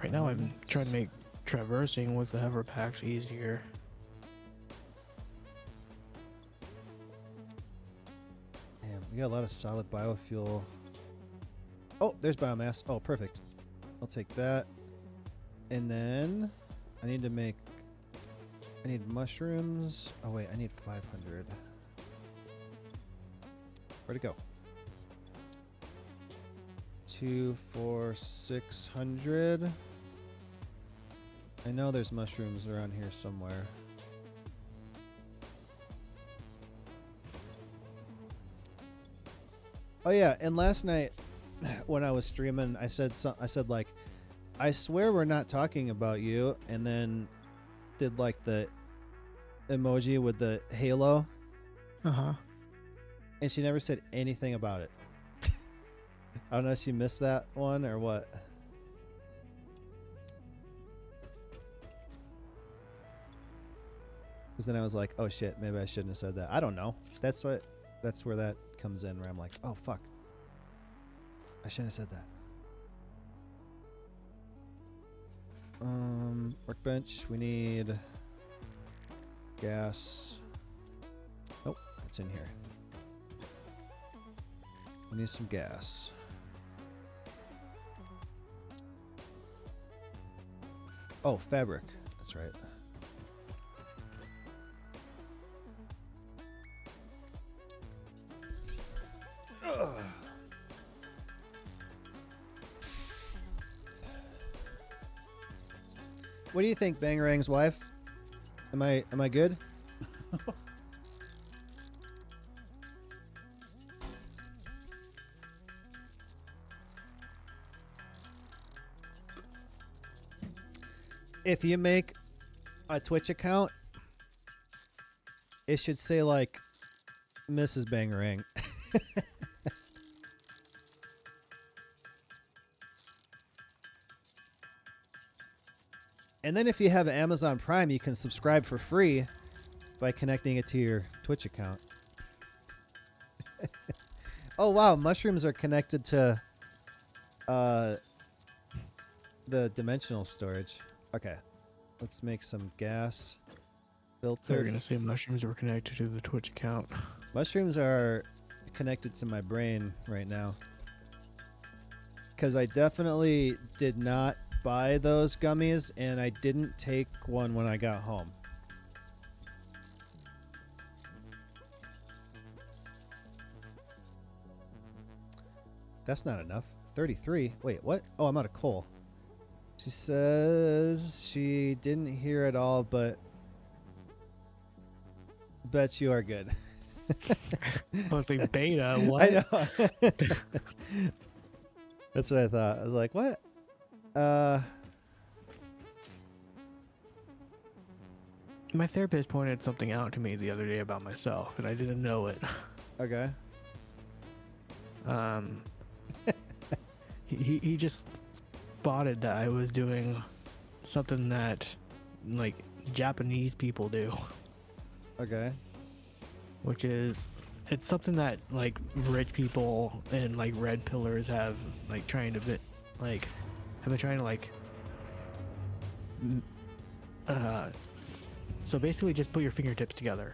Right now I'm trying to make traversing with the hover packs easier. Damn, we got a lot of solid biofuel. Oh, there's biomass. Oh, perfect. I'll take that. And then I need mushrooms. Oh wait, I need 500. Where'd it go? 2, 4, 600. I know there's mushrooms around here somewhere. Oh yeah, and last night when I was streaming, I said like, I swear we're not talking about you, and then did like the emoji with the halo. Uh-huh. And she never said anything about it. I don't know if she missed that one or what. Because then I was like, oh shit, maybe I shouldn't have said that. I don't know. That's where that comes in, where I'm like, oh fuck, I shouldn't have said that. Workbench, we need gas. Nope, it's in here. We need some gas. Oh, fabric. That's right. Ugh. What do you think, Bangarang's wife? Am I good? If you make a Twitch account, it should say like Mrs. Bangarang. And then if you have Amazon Prime, you can subscribe for free by connecting it to your Twitch account. Oh, wow. Mushrooms are connected to the dimensional storage. Okay. Let's make some gas So filter. we're gonna say mushrooms were connected to the Twitch account. Mushrooms are connected to my brain right now. Because I definitely did not buy those gummies, and I didn't take one when I got home. That's not enough. 33. Wait, what? Oh, I'm out of coal. She says she didn't hear it all, but bet you are good. I was like, beta, what? I know. That's what I thought. I was like, what? My therapist pointed something out to me the other day about myself, and I didn't know it. Okay. He just spotted that I was doing something that like Japanese people do, Okay. which is it's something that like rich people and like red pillars have like trying to have been trying to like so basically just put your fingertips together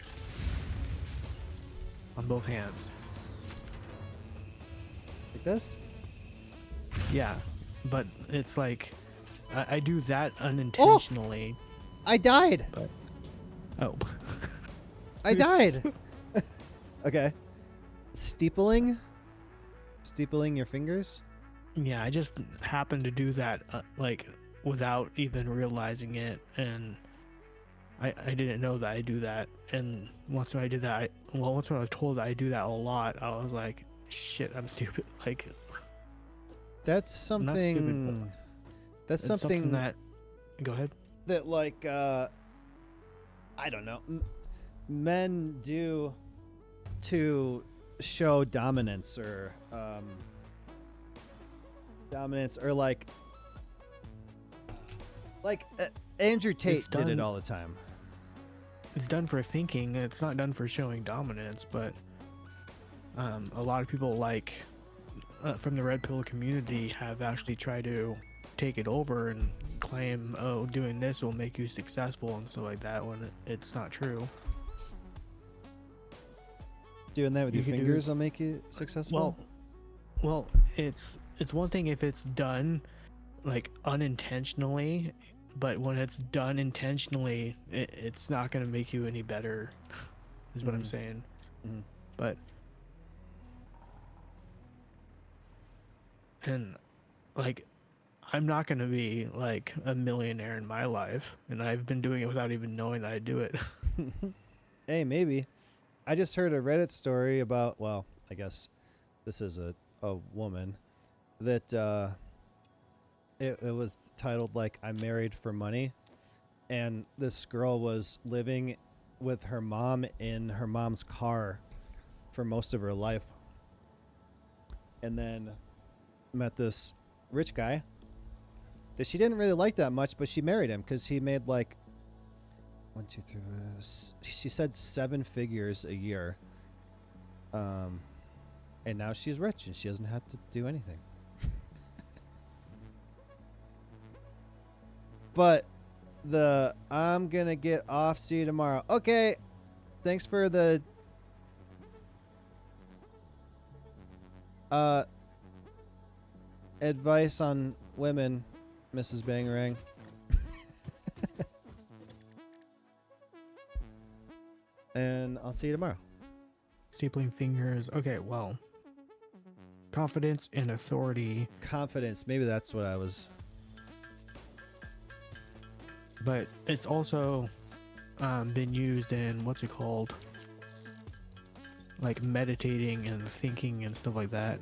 on both hands. Like this? Yeah, but it's like I do that unintentionally. I died. But oh, I died. Okay. Steepling your fingers? yeah, I just happened to do that like without even realizing it, and I didn't know that I do that. And once when I did that, once when I was told that I do that a lot, I was like, shit, I'm stupid. Like That's not stupid, something. That's it's something that. Go ahead. that like I don't know. Men do to show dominance or like Andrew Tate It's did it done- all the time. It's done for thinking. It's not done for showing dominance, but a lot of people like from the red pill community have actually tried to take it over and claim, oh, doing this will make you successful and stuff like that, when it's not true. Doing that with You your could do- fingers will make you successful. Well, it's one thing if it's done like unintentionally, but when it's done intentionally, it's not going to make you any better, is what I'm Mhm. saying. Mhm. But and like I'm not going to be like a millionaire in my life, and I've been doing it without even knowing that I do it. Hey, maybe. I just heard a Reddit story about, well, I guess this is a woman that it was titled like I'm married for money, and this girl was living with her mom in her mom's car for most of her life, and then met this rich guy that she didn't really like that much, but she married him because he made like 1, 2, 3. She said 7 figures a year. And now she's rich and she doesn't have to do anything. But I'm gonna get off. See you tomorrow. Okay. Thanks for the advice on women, Mrs. Bangarang. And I'll see you tomorrow. Stapling fingers. Okay, well, confidence and authority. Confidence. Maybe that's what I was. but it's also been used in what's it called, like meditating and thinking and stuff like that.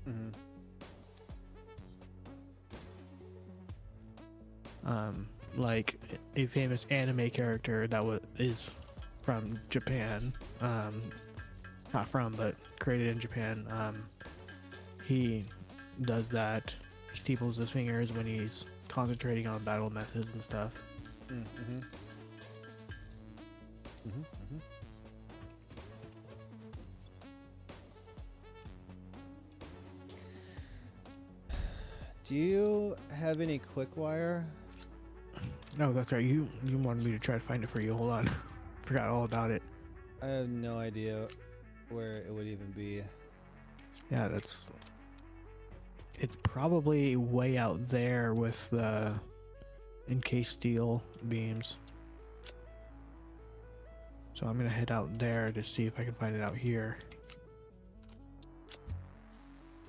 Mm-hmm. Like a famous anime character that is from Japan, not from, but created in Japan. He does that. He steeples his fingers when he's concentrating on battle methods and stuff. Mm-hmm. Mm-hmm. Mm-hmm. Do you have any quick wire? Oh, that's right. You wanted me to try to find it for you. Hold on. Forgot all about it. I have no idea where it would even be. Yeah, it's probably way out there with the encased steel beams. So I'm gonna head out there to see if I can find it out here.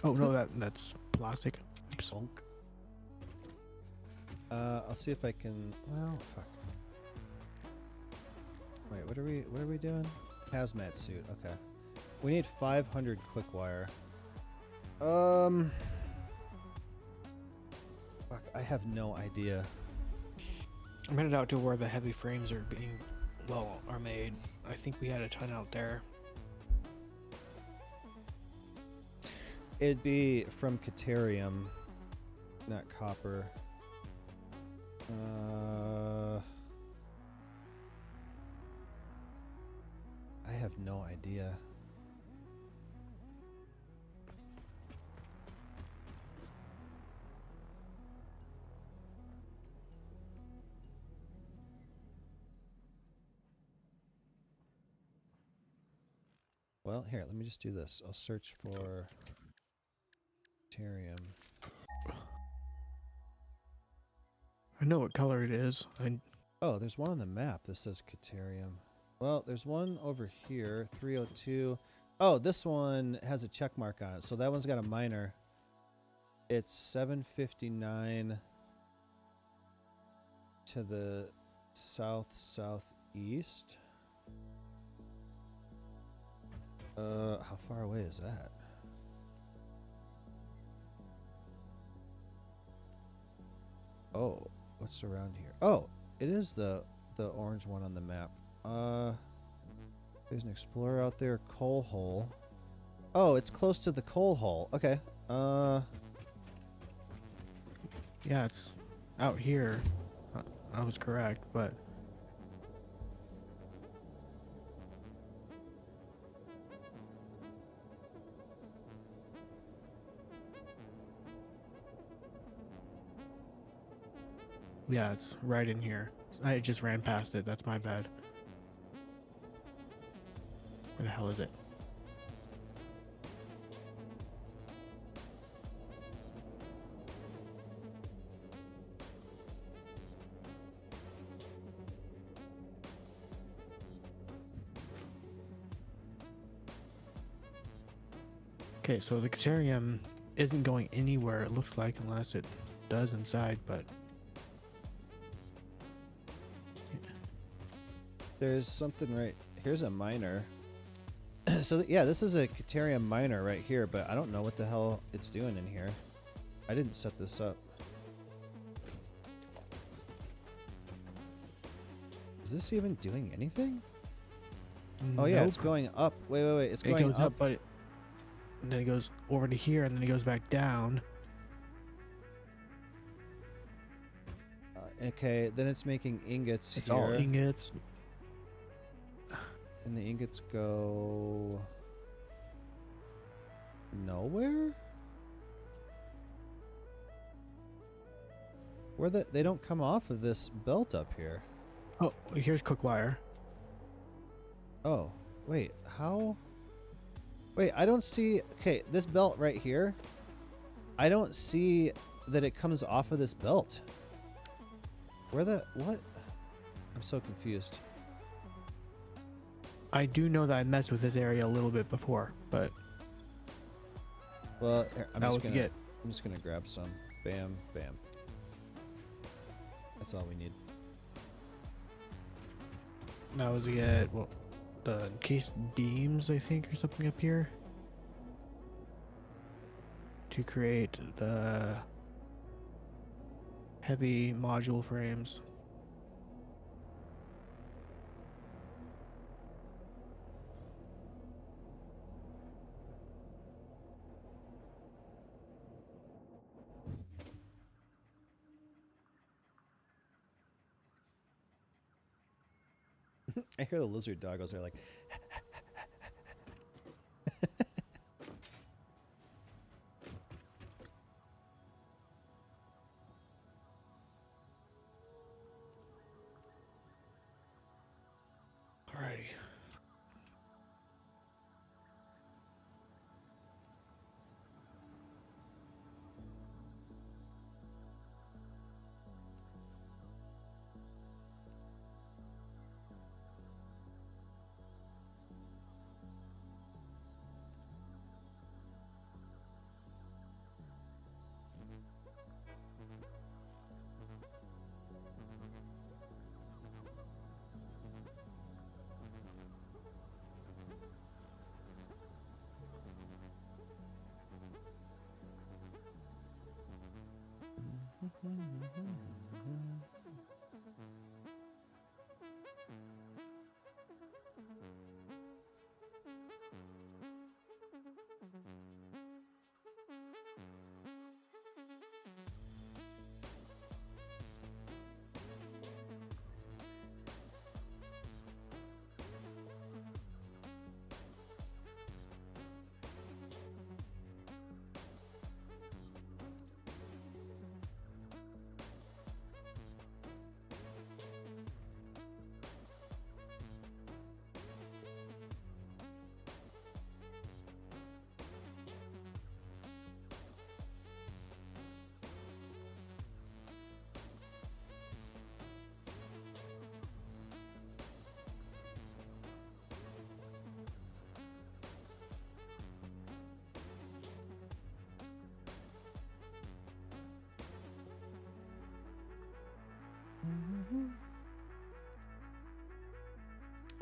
Oh no, that's plastic. Oops. Bonk. I'll see if I can. Well, fuck. Wait, what are we doing? Hazmat suit. Okay. We need 500 quick wire. Fuck, I have no idea. I'm headed out to where the heavy frames are are made. I think we had a ton out there. It'd be from Caterium, not copper. I have no idea. Well, here, let me just do this. I'll search for Caterium. I know what color it is. Oh, there's one on the map that says Caterium. Well, there's one over here, 302. Oh, this one has a check mark on it, so that one's got a minor. It's 759 to the southeast. How far away is that? Oh, what's around here? Oh, it is the orange one on the map. There's an explorer out there, coal hole. Oh, it's close to the coal hole. Okay. Yeah, it's out here. I was correct, but yeah, it's right in here. I just ran past it. That's my bad. Where the hell is it? Okay, so the Caterium isn't going anywhere, it looks like, unless it does inside, but There's something right here's a miner. So yeah, this is a Caterium miner right here, but I don't know what the hell it's doing in here. I didn't set this up. Is this even doing anything? Oh yeah, it's nope. going up. Wait. It's It going goes up, but and then it goes over to here, and then it goes back down. Okay, then it's making ingots It's here. all ingots. And the ingots go nowhere? They don't come off of this belt up here. Oh, here's cookwire. Oh, wait, how? Wait, I don't see. Okay, this belt right here. I don't see that it comes off of this belt. What? I'm so confused. I do know that I messed with this area a little bit before, but Well, here, I'm that just was gonna get. grab some. Bam, bam. That's all we need. Now was to get the encased beams, I think, or something up here to create the heavy module frames. I hear the lizard doggos are like. Alrighty.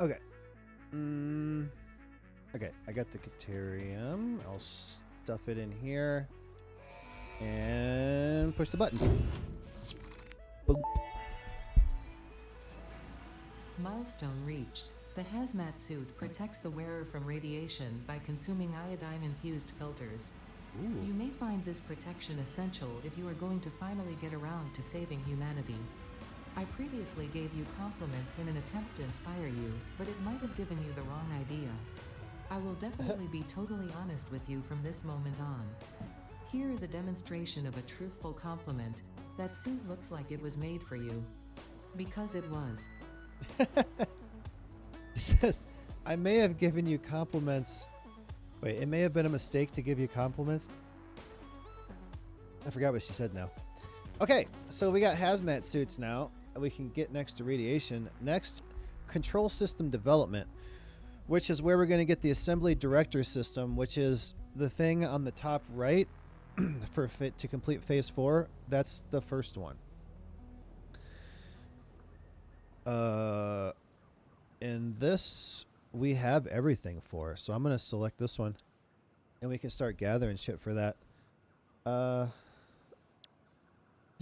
Okay. Okay, I got the Caterium. I'll stuff it in here. And push the button. Boop. Milestone reached. The hazmat suit protects the wearer from radiation by consuming iodine-infused filters. Ooh. You may find this protection essential if you are going to finally get around to saving humanity. I previously gave you compliments in an attempt to inspire you, but it might have given you the wrong idea. I will definitely be totally honest with you from this moment on. Here is a demonstration of a truthful compliment. That suit looks like it was made for you. Because it was. It says, I may have given you compliments. Wait, it may have been a mistake to give you compliments. I forgot what she said now. Okay, so we got hazmat suits now. We can get next to radiation. Next, control system development, which is where we're going to get the assembly director system, which is the thing on the top right for fit to complete phase 4. That's the first one. And this we have everything for, so I'm going to select this one and we can start gathering shit for that.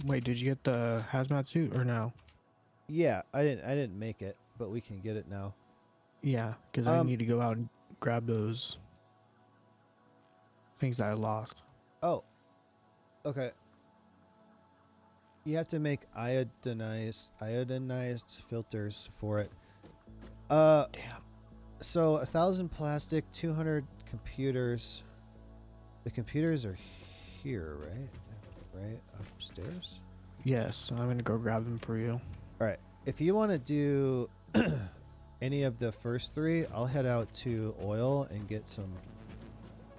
Wait, did you get the hazmat suit or no? Yeah, I didn't make it, but we can get it now. Yeah, because I need to go out and grab those things that I lost. Oh, okay. You have to make iodinized filters for it. Damn. So 1,000 plastic, 200 computers. The computers are here, right? Right upstairs. Yes, I'm gonna go grab them for you. All right. If you want to do any of the first 3, I'll head out to oil and get some.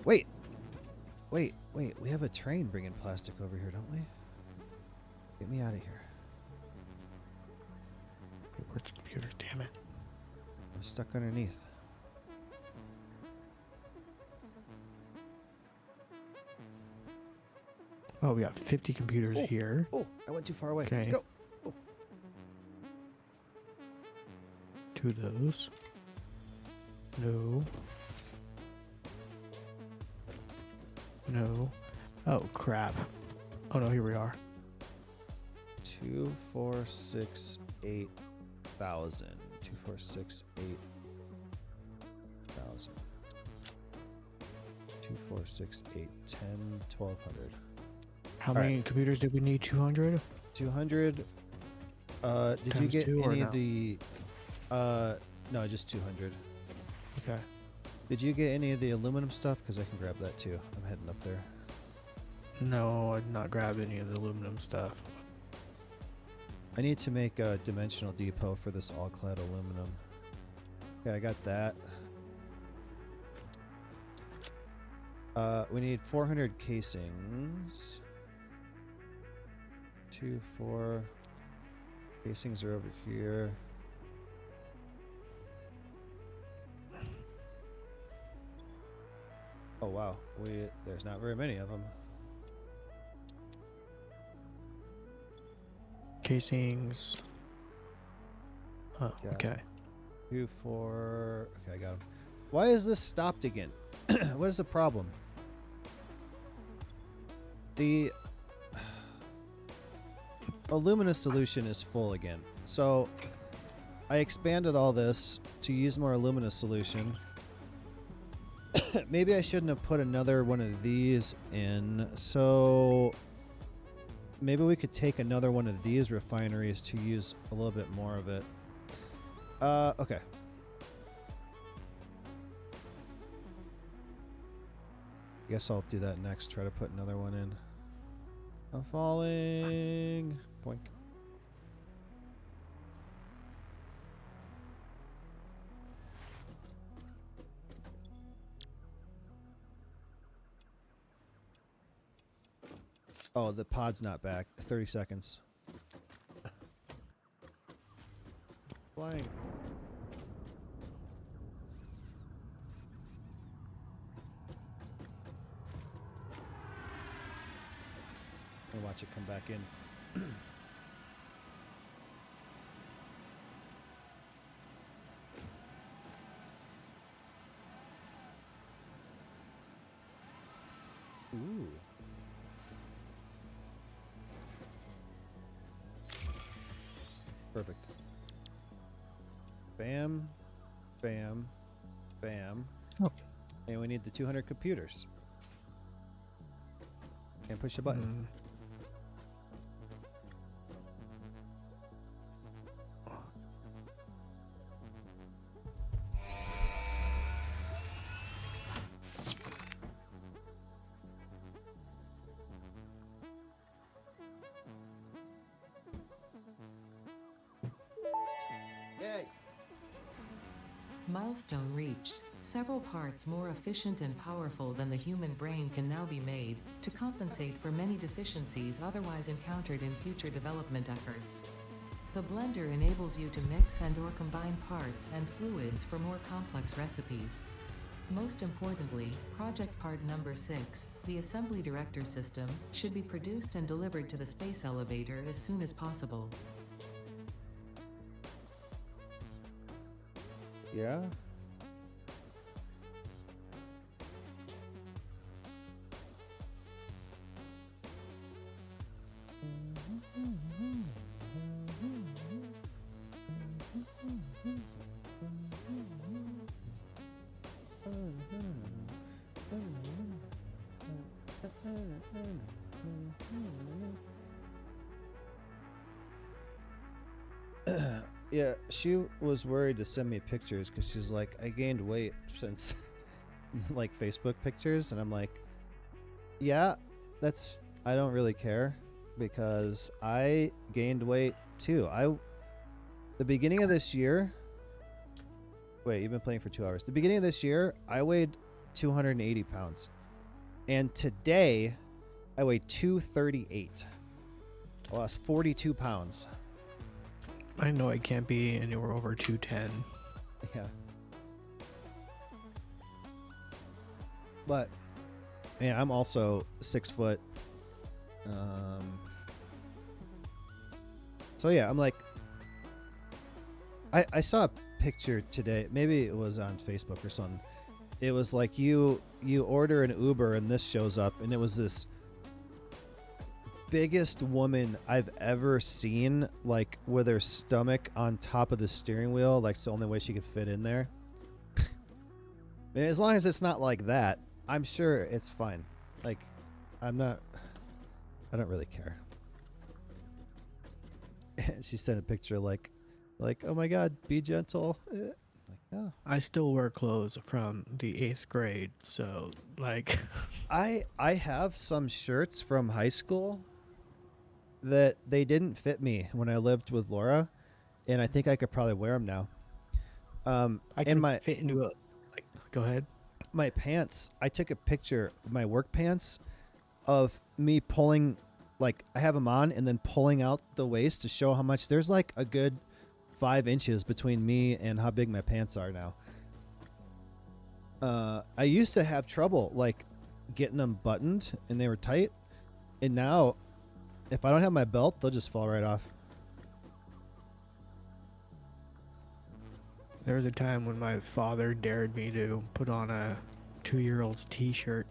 Wait. We have a train bringing plastic over here, don't we? Get me out of here. Where's the computer? Damn it. I'm stuck underneath. Oh, we got 50 computers here. Oh, I went too far away. Okay. Go. Oh. 2 of those. No. No. Oh, crap. Oh, no, here we are. 2,468,000. 2,468,000. 2,468, 10, 1,200. How All many right. computers did we need? 200? 200. Did you Times get 2 or any no? of the? No, just 200. Okay. Did you get any of the aluminum stuff? Because I can grab that too. I'm heading up there. No, I did not grab any of the aluminum stuff. I need to make a dimensional depot for this Alclad aluminum. Okay, I got that. We need 400 casings. 2, 4. Casings are over here. Oh wow, there's not very many of them. Casings. Oh, Yeah. okay. 2, 4. Okay, I got them. Why is this stopped again? What is the problem? The Illumina solution is full again. So I expanded all this to use more Illumina solution. Maybe I shouldn't have put another one of these in. So maybe we could take another one of these refineries to use a little bit more of it. Okay. Guess I'll do that next. Try to put another one in. I'm falling. Boink. Oh, the pod's not back. 30 seconds. Flying. I'm gonna watch it come back in. Ooh. Perfect. Bam, bam, bam. Oh. And we need the 200 computers. Can't push the button. Yay! Milestone reached. Several parts more efficient and powerful than the human brain can now be made to compensate for many deficiencies otherwise encountered in future development efforts. The blender enables you to mix and/or combine parts and fluids for more complex recipes. Most importantly, project part number 6, the assembly director system, should be produced and delivered to the space elevator as soon as possible. Yeah? Yeah, she was worried to send me pictures because she's like, I gained weight since like Facebook pictures, and I'm like, yeah, I don't really care because I gained weight too. The beginning of this year, wait, you've been playing for 2 hours. The beginning of this year, I weighed 280 pounds, and today I weigh 238. I lost 42 pounds. I know I can't be anywhere over 210. Yeah. But, man, I'm also 6 foot. So yeah, I'm like, I saw a picture today. Maybe it was on Facebook or something. It was like you order an Uber and this shows up, and it was this biggest woman I've ever seen, like with her stomach on top of the steering wheel. Like it's the only way she could fit in there. And as long as it's not like that, I'm sure it's fine. Like, I don't really care. She sent a picture like, oh my God, be gentle. Like, oh. I still wear clothes from the 8th grade, so like. I have some shirts from high school that they didn't fit me when I lived with Laura, and I think I could probably wear them now. I can fit into a. Like, go ahead. My pants. I took a picture of my work pants of me pulling, like I have them on and then pulling out the waist to show how much. There's like a good 5 inches between me and how big my pants are now. I used to have trouble like getting them buttoned and they were tight, and now if I don't have my belt, they'll just fall right off. There was a time when my father dared me to put on a 2-year-old's t-shirt.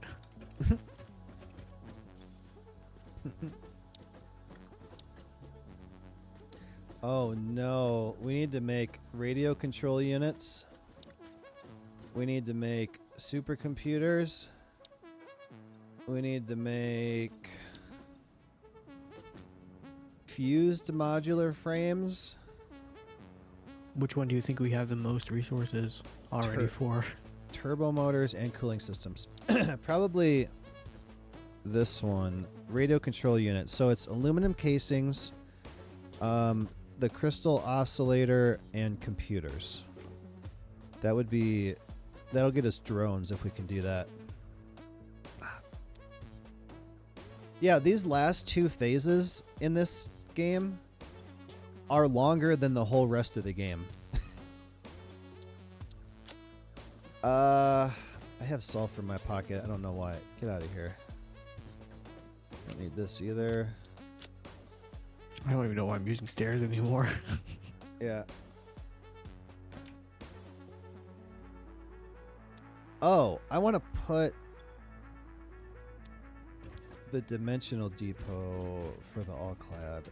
Oh no, we need to make radio control units. We need to make supercomputers. We need to make fused modular frames. Which one do you think we have the most resources already for? Turbo motors and cooling systems. Probably this one, radio control unit. So it's aluminum casings, the crystal oscillator, and computers. That'll get us drones if we can do that. Yeah, these last 2 phases in this game are longer than the whole rest of the game. I have sulfur in my pocket. I don't know why. Get out of here. Don't need this either. I don't even know why I'm using stairs anymore. Yeah. Oh, I want to put the dimensional depot for the Alclad.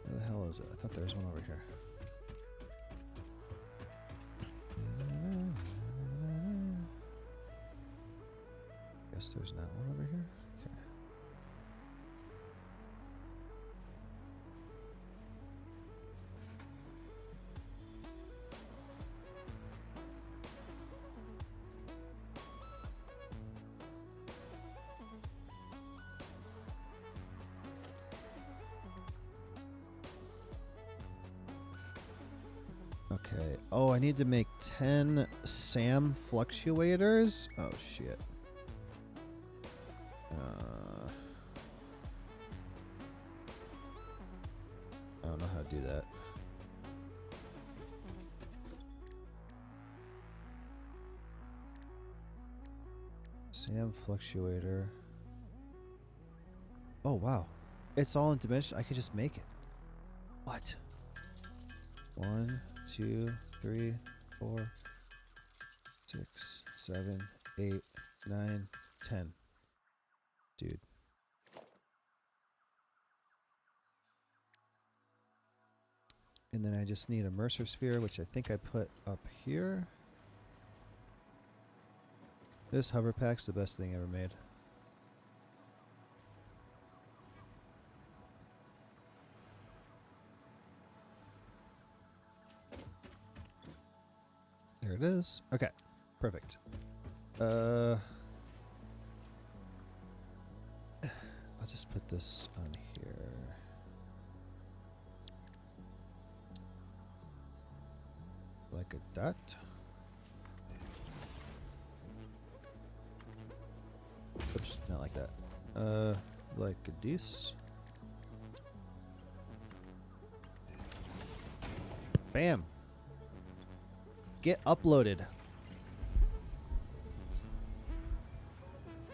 Where the hell is it? I thought there was one over here. Guess there's not one over here. Okay. Okay. Oh, I need to make 10 SAM fluctuators. Oh, shit. I don't know how to do that. SAM fluctuator. Oh, wow. It's all in dimension. I could just make it. What? 1, 2, 3, 4, 6, 7, 8, 9, 10. Dude. And then I just need a Mercer sphere, which I think I put up here. This hover pack's the best thing ever made. There it is. Okay, perfect. I'll just put this on here. Like a dot. Oops, not like that. Like a deuce. Bam. Get uploaded.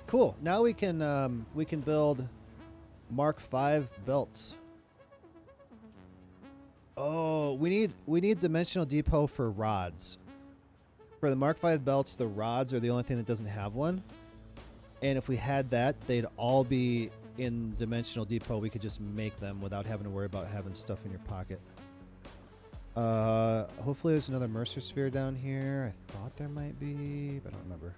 Cool. Now we can build Mark V belts. Oh, we need dimensional depot for rods. For the Mark V belts, the rods are the only thing that doesn't have one. And if we had that, they'd all be in dimensional depot. We could just make them without having to worry about having stuff in your pocket. Hopefully there's another Mercer sphere down here. I thought there might be, but I don't remember.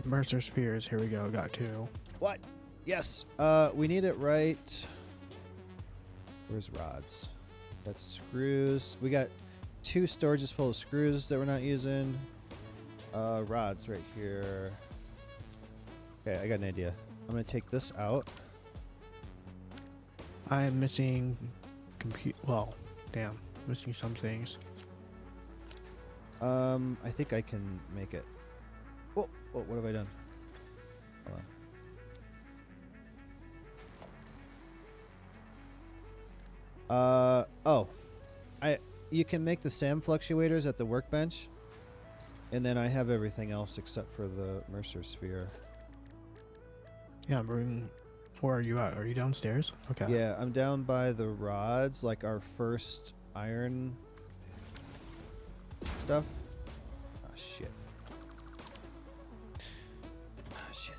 Mercer spheres. Here we go. Got 2. What? Yes. We need it right. Where's rods? That's screws. We got 2 storages full of screws that we're not using. Rods right here. Okay, I got an idea. I'm gonna take this out. I am missing well, damn, missing some things. I think I can make it. Whoa, what have I done? Hold on. You can make the SAM fluctuators at the workbench, and then I have everything else except for the Mercer sphere. Yeah, where are you at? Are you downstairs? Okay. Yeah, I'm down by the rods, like our first iron stuff. Oh, shit. Oh, shit.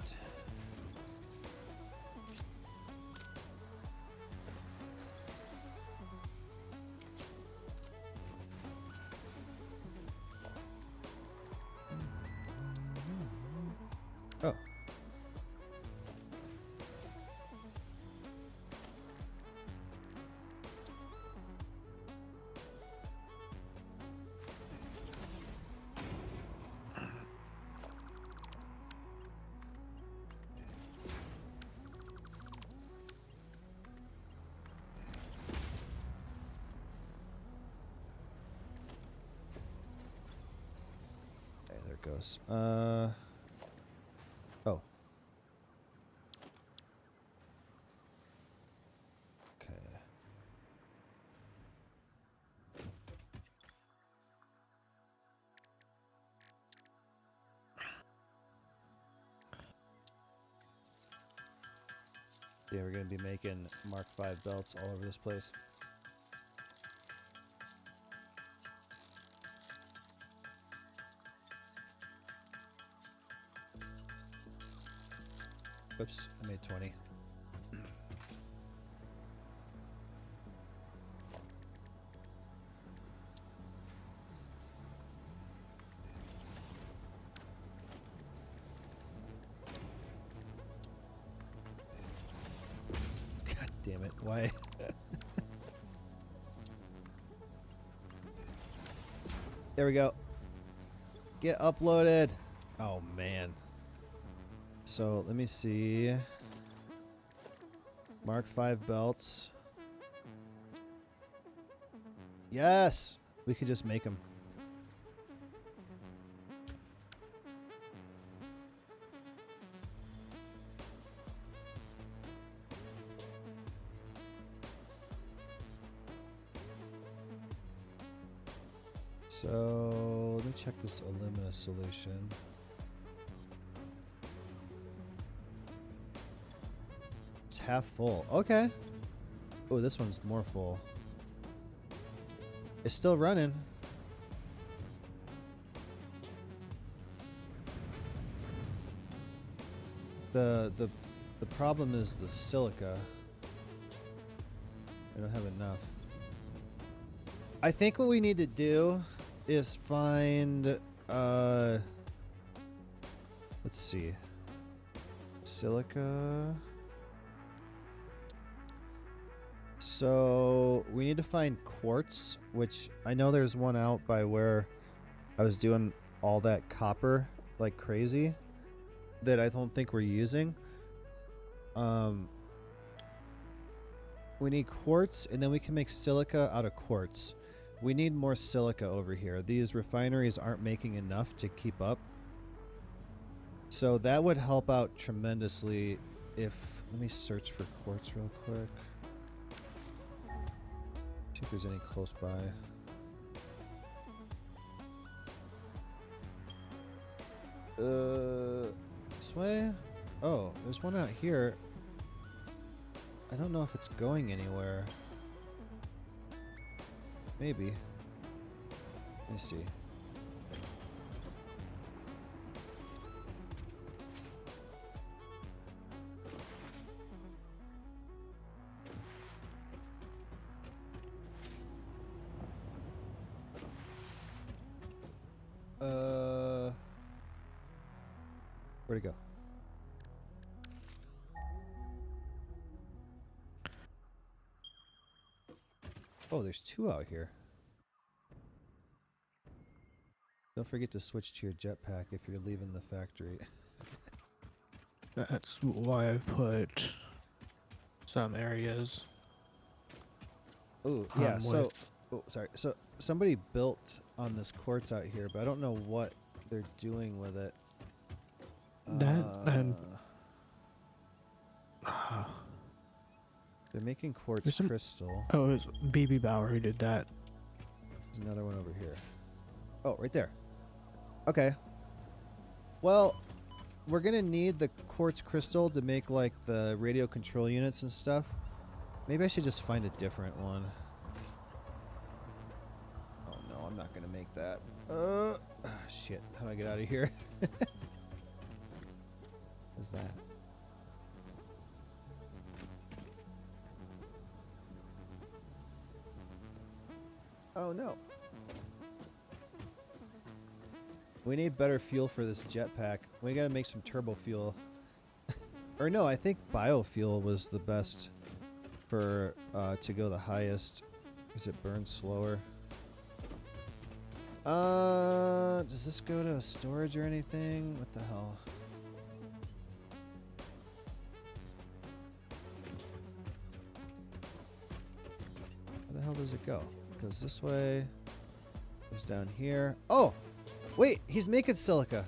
Oh. Okay, there it goes. Oh. Okay. Yeah, we're gonna be making Mark V belts all over this place. Whoops, I made 20. God damn it, why? There we go. Get uploaded. Oh, man. So, let me see. Mark V belts. Yes! We could just make them. So, let me check this alumina solution. It's half full. Okay. Oh, this one's more full. It's still running. The problem is the silica. I don't have enough. I think what we need to do is find let's see. Silica. So we need to find quartz, which I know there's one out by where I was doing all that copper like crazy that I don't think we're using. We need quartz, and then we can make silica out of quartz. We need more silica over here. These refineries aren't making enough to keep up. So that would help out tremendously if... Let me search for quartz real quick. See if there's any close by. This way? Oh, there's one out here. I don't know if it's going anywhere. Maybe. Let me see. Where'd it go? Oh, there's two out here. Don't forget to switch to your jetpack if you're leaving the factory. That's why I've put some areas. Oh, yeah, so... with- Oh, sorry. So, somebody built on this quartz out here, but I don't know what they're doing with it. That They're making quartz There's some- crystal. oh, it was BB Bauer who did that. There's another one over here. Oh, right there. Okay. Well, we're gonna need the quartz crystal to make like the radio control units and stuff. Maybe I should just find a different one. Oh no, I'm not gonna make that. Shit. How do I get out of here? What's that? Oh no. We need better fuel for this jetpack. We gotta make some turbo fuel. Or no, I think biofuel was the best for to go the highest because it burns slower. Does this go to storage or anything? What the hell? Where the hell does it go? It goes this way. Goes down here. Oh! Wait, he's making silica.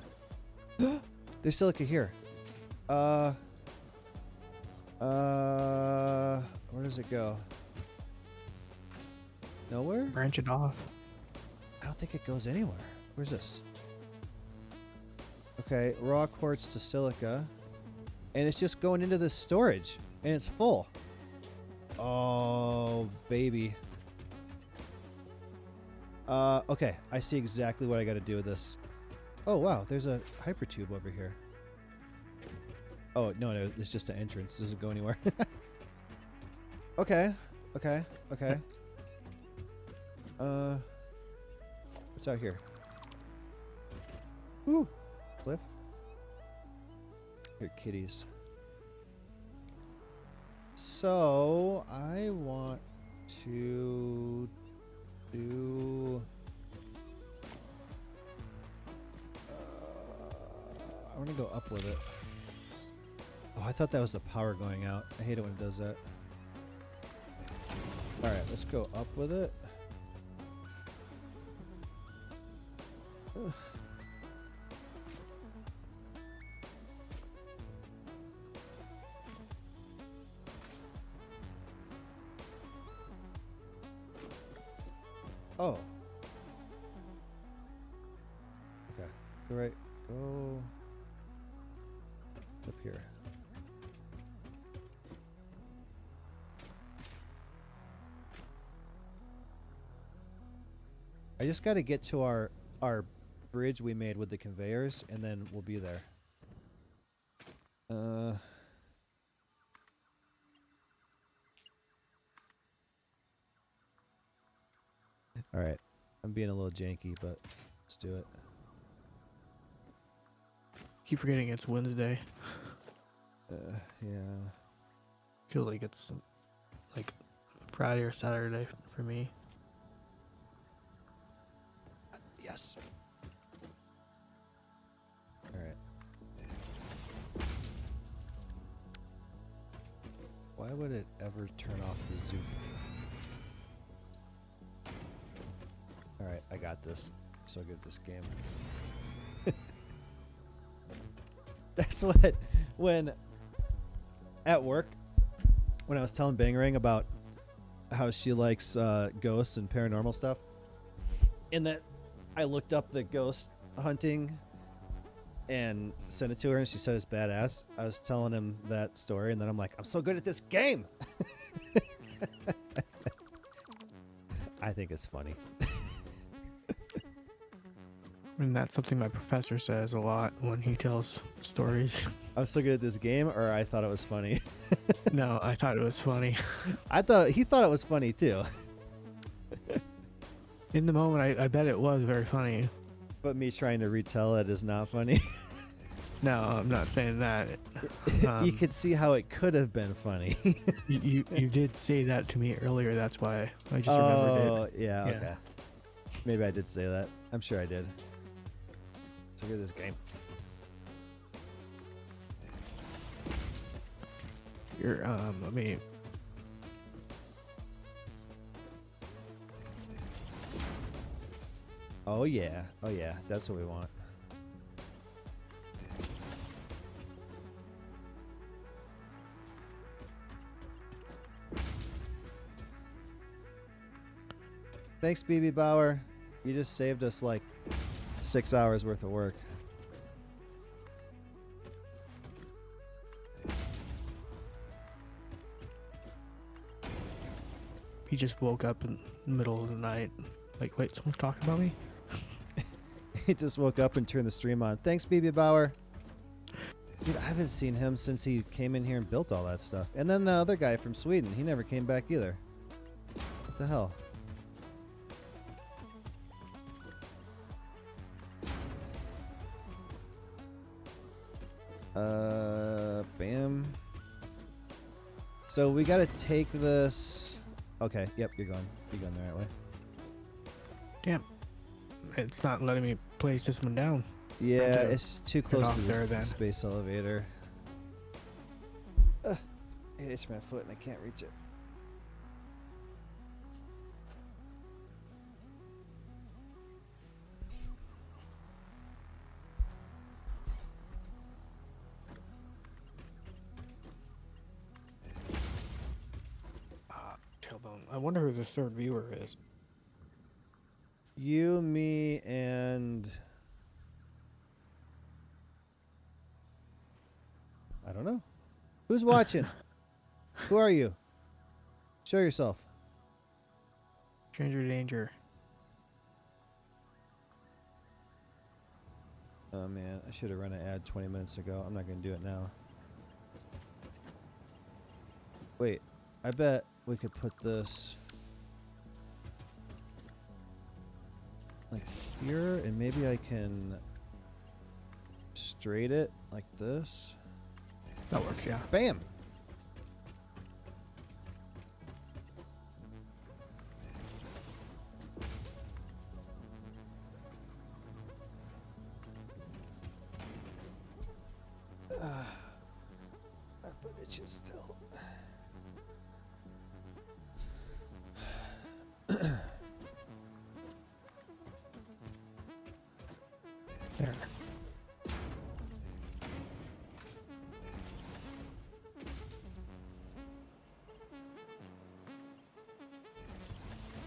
There's silica here. Where does it go? Nowhere? Branch it off. I don't think it goes anywhere. Where's this? Okay, raw quartz to silica. And it's just going into the storage. And it's full. Oh, baby. Okay, I see exactly what I gotta do with this. Oh, wow, there's a hypertube over here. Oh, no, it's just an entrance. It doesn't go anywhere. Okay. What's out here? Woo! Cliff. Here, kitties. So, I want to do... I want to go up with it. Oh, I thought that was the power going out. I hate it when it does that. Alright, let's go up with it. Ugh. Oh. Okay. Go right. Go up here. I just got to get to our bridge we made with the conveyors, and then we'll be there. All right. I'm being a little janky, but let's do it. Keep forgetting it's Wednesday. Yeah. Feel like it's like Friday or Saturday for me. Yes. All right. Why would it ever turn off the zoom? All right, I got this. I'm so good at this game. That's what, when at work, when I was telling Bangarang about how she likes ghosts and paranormal stuff, and that I looked up the ghost hunting and sent it to her, and she said it's badass. I was telling him that story, and then I'm like, I'm so good at this game. I think it's funny. And that's something my professor says a lot when he tells stories. I'm so good at this game, or I thought it was funny. No, I thought it was funny. He thought it was funny too. In the moment, I bet it was very funny. But me trying to retell it is not funny. No, I'm not saying that. You could see how it could have been funny. you did say that to me earlier. That's why I just remembered it. Oh, yeah, okay. Maybe I did say that. I'm sure I did. So good at this game. You're let me. Oh yeah, that's what we want. Thanks, BB Bauer. You just saved us like 6 hours worth of work. He just woke up in the middle of the night. Like, wait, someone's talking about me? He just woke up and turned the stream on. Thanks, BB Bauer. Dude, I haven't seen him since he came in here and built all that stuff. And then the other guy from Sweden, he never came back either. What the hell? Bam. So we gotta take this. Okay, yep, you're going the right way. Damn. It's not letting me place this one down. Yeah, it's too close to there the then. space elevator. I itch my foot and I can't reach it. Tailbone. I wonder who the third viewer is. You, me, and I don't know. Who's watching? Who are you? Show yourself. Stranger danger. Oh man, I should have run an ad 20 minutes ago. I'm not gonna do it now. Wait, I bet we could put this like here, and maybe I can straight it like this. That works, yeah. Bam! My foot itches still. There.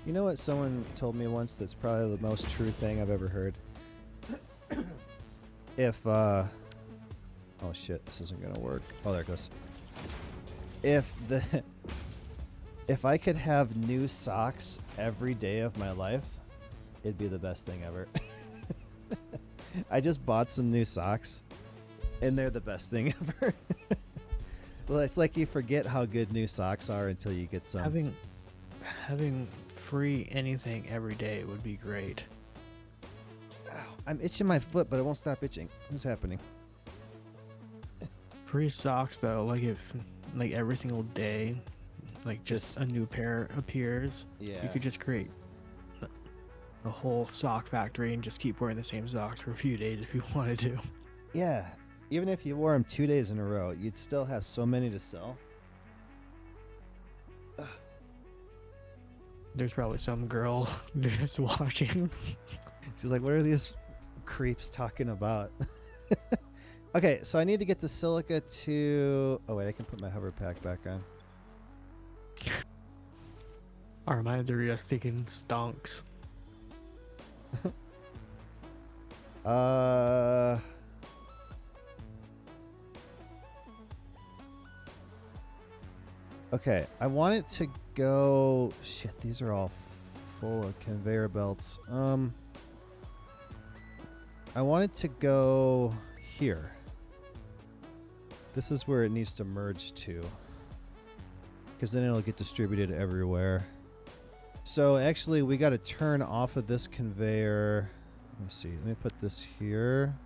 You know what someone told me once that's probably the most true thing I've ever heard? If, oh shit, this isn't gonna work. Oh, there it goes. If I could have new socks every day of my life, it'd be the best thing ever. I just bought some new socks, and they're the best thing ever. Well, it's like you forget how good new socks are until you get some. Having free anything every day would be great. Ow, I'm itching my foot, but it won't stop itching. What's happening? Free socks though, like if like every single day, like just a new pair appears, Yeah. you could just create a whole sock factory and just keep wearing the same socks for a few days if you wanted to. Yeah. Even if you wore them 2 days in a row, you'd still have so many to sell. There's probably some girl just watching. She's like, what are these creeps talking about? Okay, so I need to get the silica to... Oh, wait, I can put my hover pack back on. Our minds are just thinking stonks. Okay, I want it to go... Shit, these are all full of conveyor belts. I want it to go here. This is where it needs to merge to. Because then it'll get distributed everywhere. So actually, we got to turn off of this conveyor. Let me see. Let me put this here.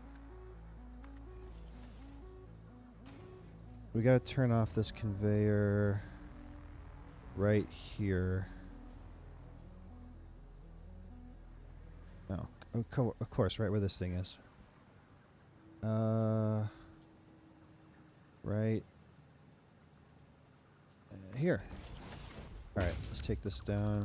We got to turn off this conveyor right here. Oh, of course, right where this thing is. Right here. All right, let's take this down.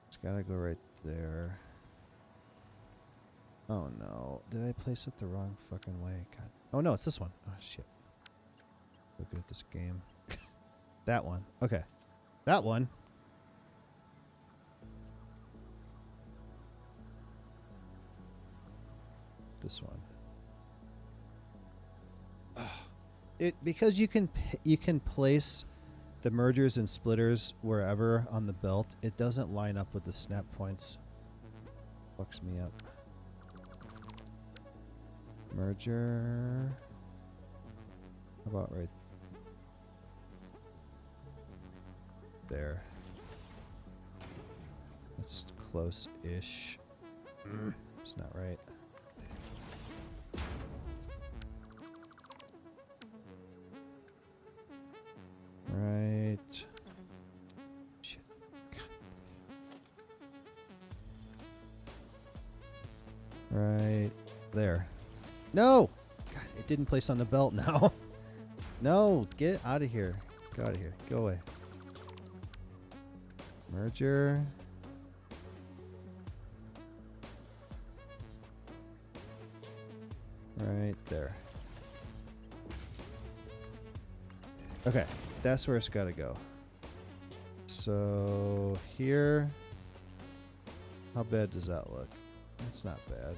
It's gotta go right there. Oh no, did I place it the wrong fucking way? God. Oh no, it's this one. Oh shit. So good at this game. That one. Okay. That one. This one. Because you can place the mergers and splitters wherever on the belt. It doesn't line up with the snap points. Fucks me up. Merger. How about right there? That's close-ish. It's not right. Right. Shit. Right there. No! God, it didn't place on the belt now. No, get out of here. Go out of here. Go away. Merger. Right there. Okay, that's where it's got to go. So here, how bad does that look? It's not bad.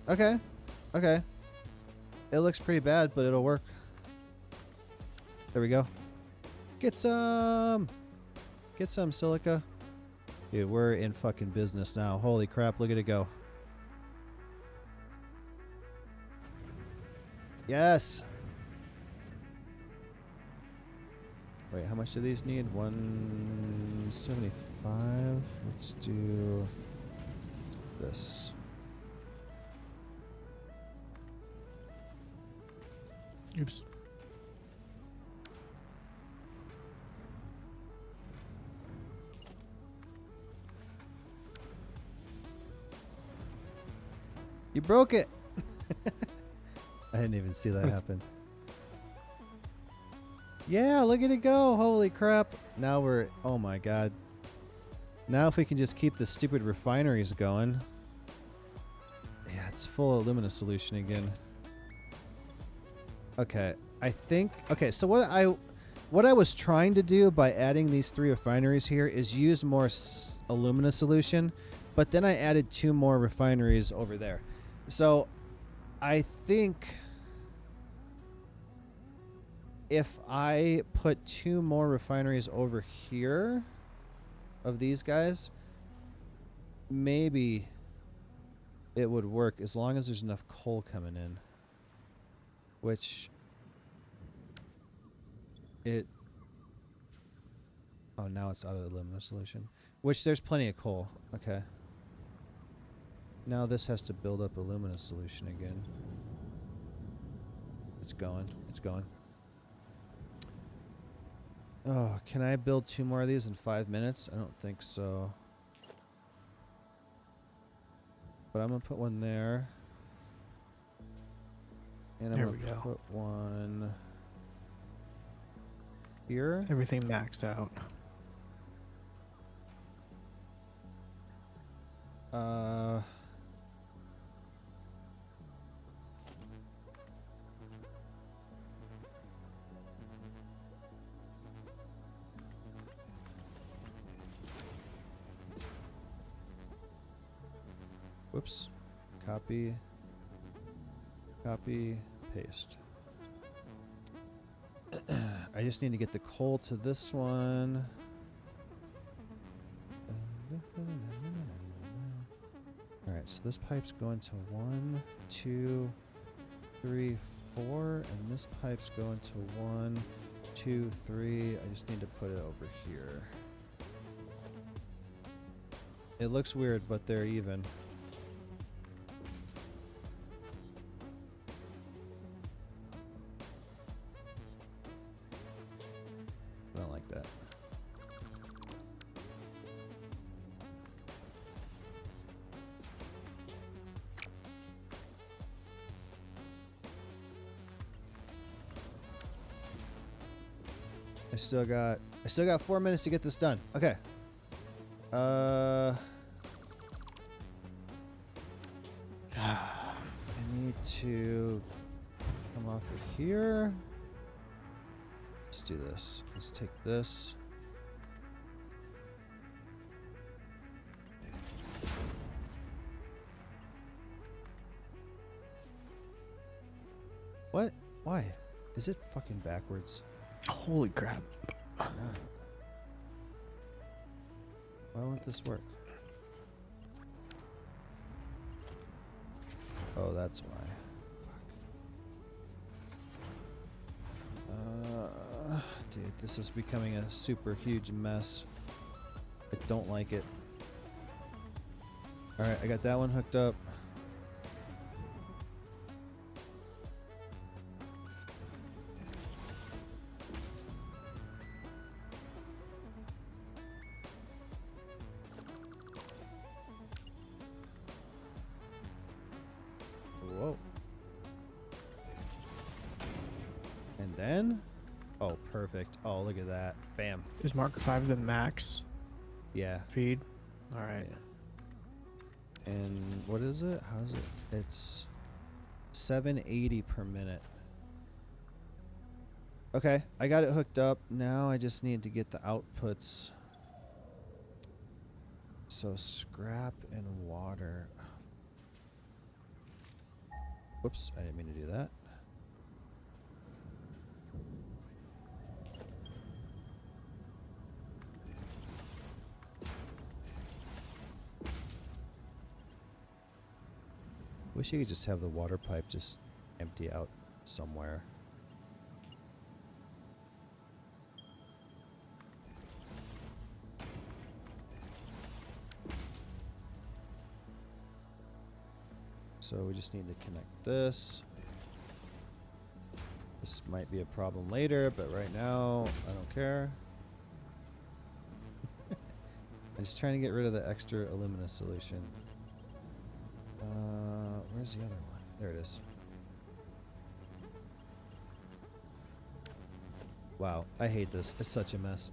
Okay, okay. It looks pretty bad, but it'll work. There we go. Get some silica. Dude, we're in fucking business now. Holy crap, look at it go. Yes. Wait, how much do these need? 175. Let's do this. Oops. You broke it. I didn't even see that happen. Yeah, look at it go. Holy crap. Now we're... Oh my god. Now if we can just keep the stupid refineries going. Yeah, it's full of alumina solution again. Okay. I think... Okay, so what I was trying to do by adding these 3 refineries here is use more alumina solution. But then I added 2 more refineries over there. So I think... if I put 2 more refineries over here of these guys, maybe it would work as long as there's enough coal coming in. Which it... Oh, now it's out of the alumina solution. Which there's plenty of coal. Okay. Now this has to build up alumina solution again. It's going. It's going. Oh, can I build 2 more of these in 5 minutes? I don't think so. But I'm going to put one there. And I'm going to put one here. Everything maxed out. Whoops. Copy. Copy, paste. I just need to get the coal to this one. Alright, so this pipe's going to 1, 2, 3, 4, and this pipe's going to 1, 2, 3. I just need to put it over here. It looks weird, but they're even. I don't like that. I still got 4 minutes to get this done. Okay. I need to come off of here. Let's do this. Let's take this. What? Why? Is it fucking backwards? Holy crap. It's not. Why won't this work? Oh, that's why. Fuck. Dude, this is becoming a super huge mess. I don't like it. Alright, I got that one hooked up. Whoa. And then? Oh, perfect. Oh, look at that. Bam. Is Mark 5 the max Yeah. speed? Alright. And what is it? How's it? It's 780 per minute. Okay, I got it hooked up. Now I just need to get the outputs. So scrap and water. Whoops, I didn't mean to do that. Wish you could just have the water pipe just empty out somewhere. So we just need to connect this. This might be a problem later, but right now I don't care. I'm just trying to get rid of the extra alumina solution. Where's the other one? There it is. Wow, I hate this. It's such a mess.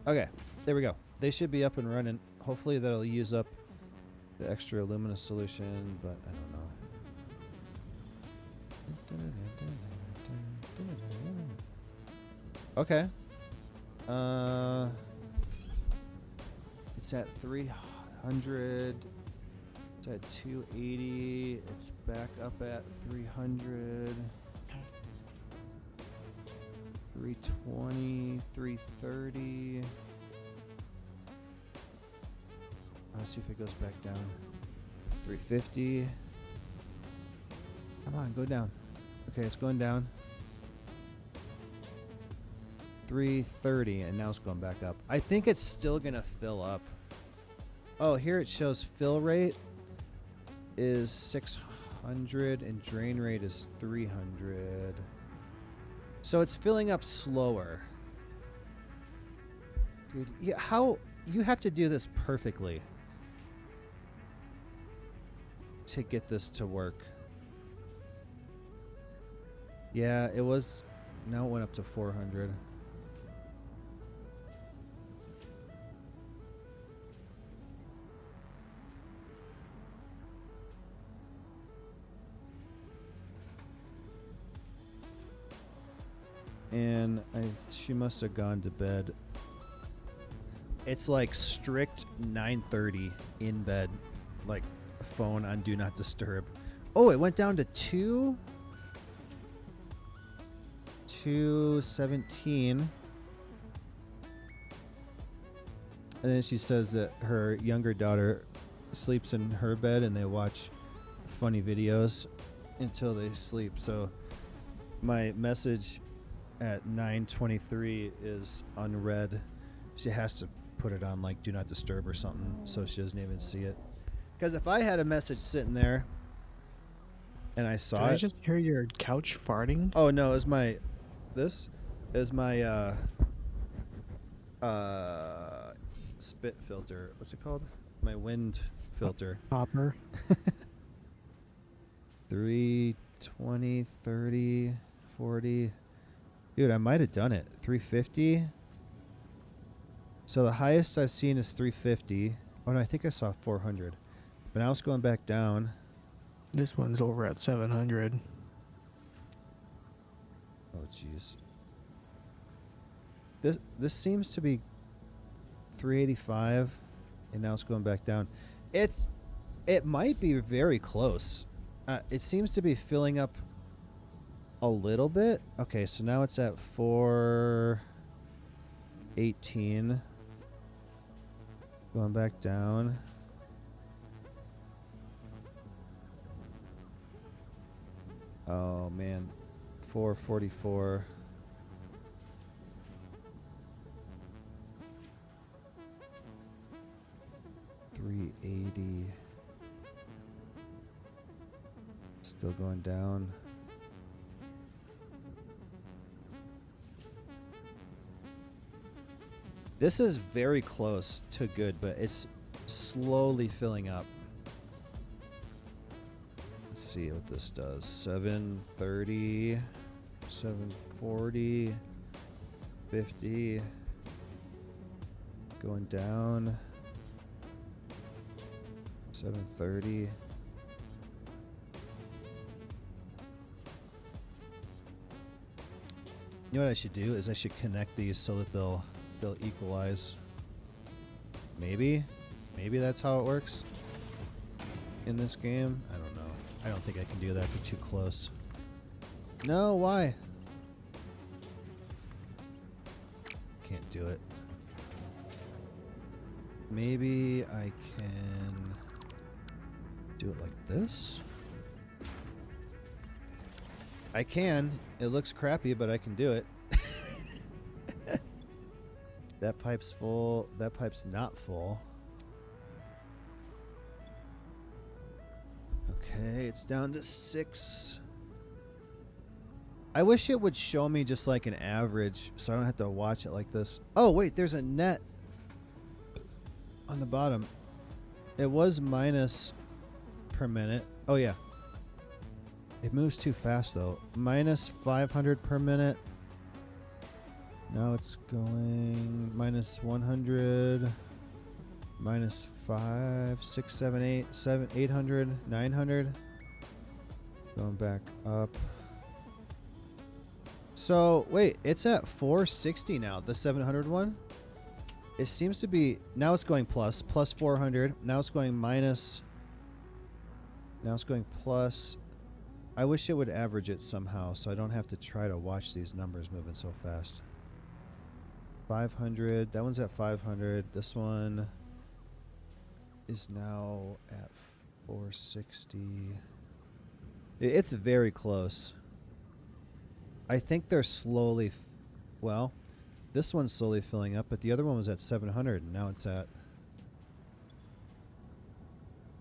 Okay, there we go. They should be up and running. Hopefully that'll use up the extra alumina solution, but I don't know. Okay. It's at 300. It's at 280. It's back up at 300. 320, 330. Let's see if it goes back down. 350. Come on, go down. Okay, it's going down. 330, and now it's going back up. I think it's still gonna fill up. Oh, here it shows fill rate is 600 and drain rate is 300. So it's filling up slower. Dude, how you have to do this perfectly to get this to work. Yeah, it was. Now it went up to 400. And she must have gone to bed It's like strict 9:30 in bed, like phone on do not disturb. Oh, it went down to 2:17. And then she says that her younger daughter sleeps in her bed and they watch funny videos until they sleep. So my message at 9:23 is unread. She has to put it on like do not disturb or something so she doesn't even see it. Because if I had a message sitting there and I saw Did I it. just hear your couch farting? Oh no, it was my spit filter. What's it called? My wind filter. Hopper. 3, 20, 30, 40. Dude, I might have done it. 350. So the highest I've seen is 350. Oh no, I think I saw 400. But now it's going back down. This one's over at 700. Oh jeez. This seems to be 385, and now it's going back down. It might be very close. It seems to be filling up a little bit. Okay, so now it's at 418. Going back down. Oh man, 444. $380. Still going down. This is very close to good, but it's slowly filling up. Let's see what this does. 730, 740, 50. Going down. 730. You know what I should do is I should connect these so that they'll equalize. Maybe that's how it works in this game. I don't know. I don't think I can do that. They're too close. No, why? Can't do it. Maybe I can do it like this. I can. It looks crappy, but I can do it. That pipe's full. That pipe's not full. Okay, it's down to 6. I wish it would show me just like an average so I don't have to watch it like this. Oh, wait, there's a net on the bottom. It was minus per minute. Oh, yeah. It moves too fast, though. Minus 500 per minute. Now it's going minus 100. Minus 5, 6, 7, 8, 7, 800, 900. Going back up. So, wait, it's at 460 now, the 700 one. It seems to be, now it's going plus 400. Now it's going minus. Now it's going plus. I wish it would average it somehow so I don't have to try to watch these numbers moving so fast. 500. That one's at 500. This one is now at 460. It's very close. I think they're slowly, well, this one's slowly filling up, but the other one was at 700 and now it's at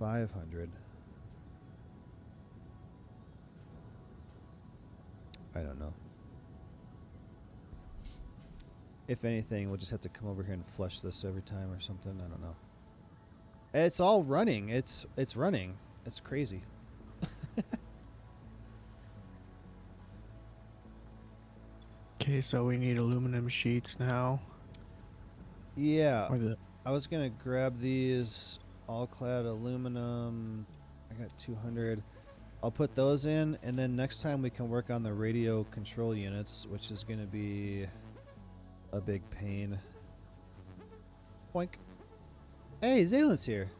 500. I don't know. If anything, we'll just have to come over here and flush this every time or something. I don't know. It's all running. It's running. It's crazy. Okay, so we need aluminum sheets now. Yeah. Or the I was going to grab these Alclad aluminum. I got 200. I'll put those in, and then next time we can work on the radio control units, which is going to be a big pain. Boink. Hey, Zaylen's here.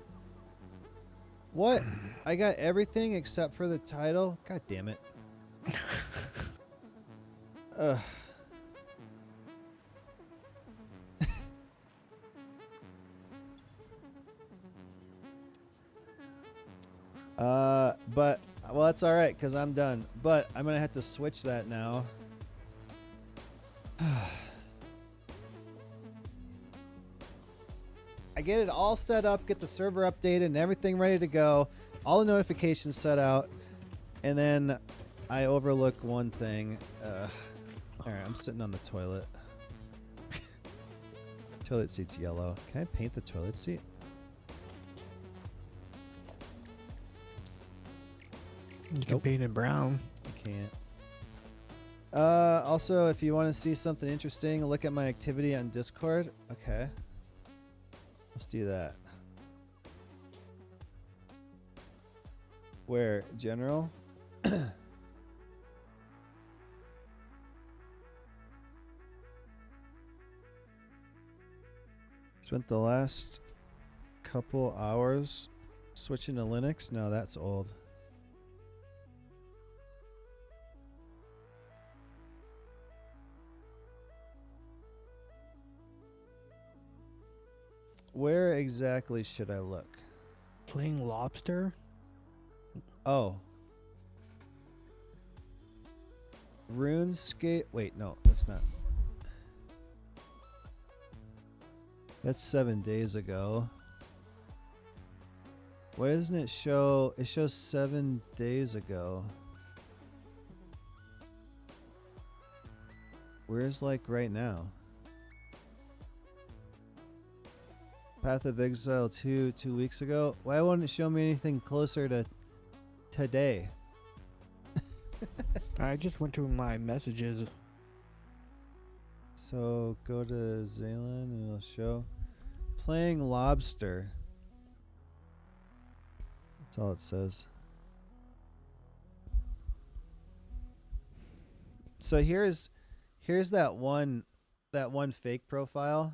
What? I got everything except for the title? God damn it. Ugh. But, well, that's alright, because I'm done. But I'm going to have to switch that now. I get it all set up, get the server updated and everything ready to go. All the notifications set out. And then I overlook one thing. Alright, I'm sitting on the toilet. Toilet seat's yellow. Can I paint the toilet seat? You can paint it brown. I can't. Also, if you want to see something interesting, look at my activity on Discord. Okay. Let's do that. Where? General? Spent the last couple hours switching to Linux. No, that's old. Where exactly should I look? Playing lobster? Oh. RuneScape. Wait, no, that's not. That's 7 days ago. Why doesn't it show? It shows 7 days ago. Where's like right now? Path of Exile 2 weeks ago. Why wouldn't it show me anything closer to today? I just went to my messages. So go to Zaylen and it'll show playing lobster. That's all it says. So here's that one fake profile.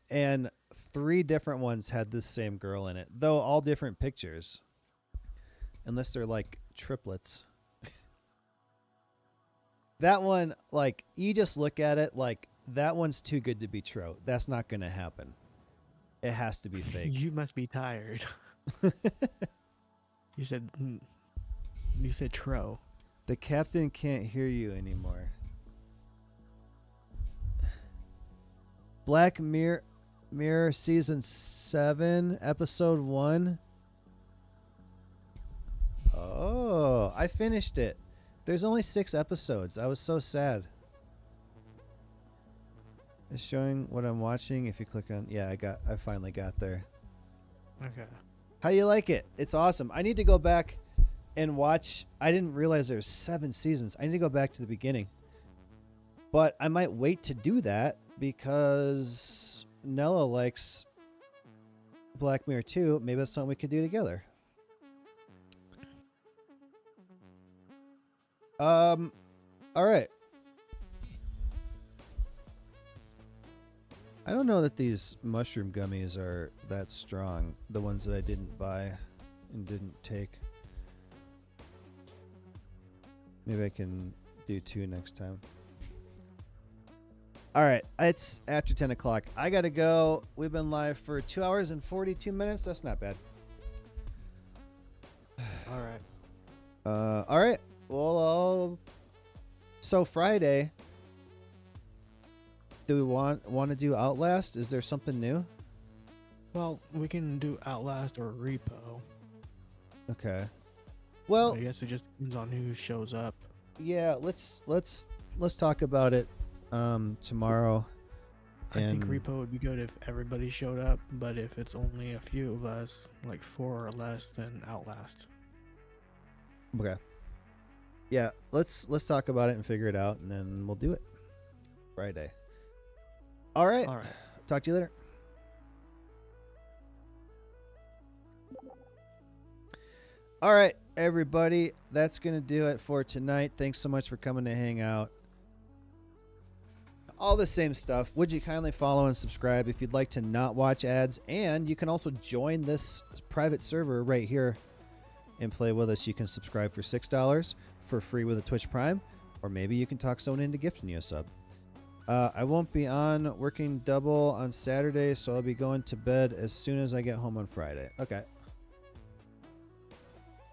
And 3 different ones had this same girl in it, though all different pictures. Unless they're like triplets. That one, like, you just look at it like that one's too good to be true. That's not going to happen. It has to be fake. You must be tired. You said tro. The captain can't hear you anymore. Black Mirror season 7 episode 1. Oh, I finished it. There's only 6 episodes. I was so sad. It's showing what I'm watching. If you click on, yeah, I finally got there. Okay. How do you like it? It's awesome. I need to go back and watch. I didn't realize there's 7 seasons. I need to go back to the beginning. But I might wait to do that because Nella likes Black Mirror 2. Maybe that's something we could do together. All right. I don't know that these mushroom gummies are that strong. The ones that I didn't buy and didn't take. Maybe I can do 2 next time. All right. It's after 10 o'clock. I got to go. We've been live for 2 hours and 42 minutes. That's not bad. All right. All right. Well, so Friday, do we want to do Outlast? Is there something new? Well, we can do Outlast or Repo. Okay. Well, I guess it just depends on who shows up. yeah, let's talk about it tomorrow. I think Repo would be good if everybody showed up, but if it's only a few of us, like 4 or less, then Outlast. Okay. Yeah, let's talk about it and figure it out, and then we'll do it Friday. All right. All right. Talk to you later. All right, everybody. That's going to do it for tonight. Thanks so much for coming to hang out. all the same stuff. Would you kindly follow and subscribe if you'd like to not watch ads? And you can also join this private server right here and play with us. You can subscribe for $6 for free with a Twitch Prime, or maybe you can talk someone into gifting you a sub. I won't be on working double on Saturday, so I'll be going to bed as soon as I get home on Friday. Okay.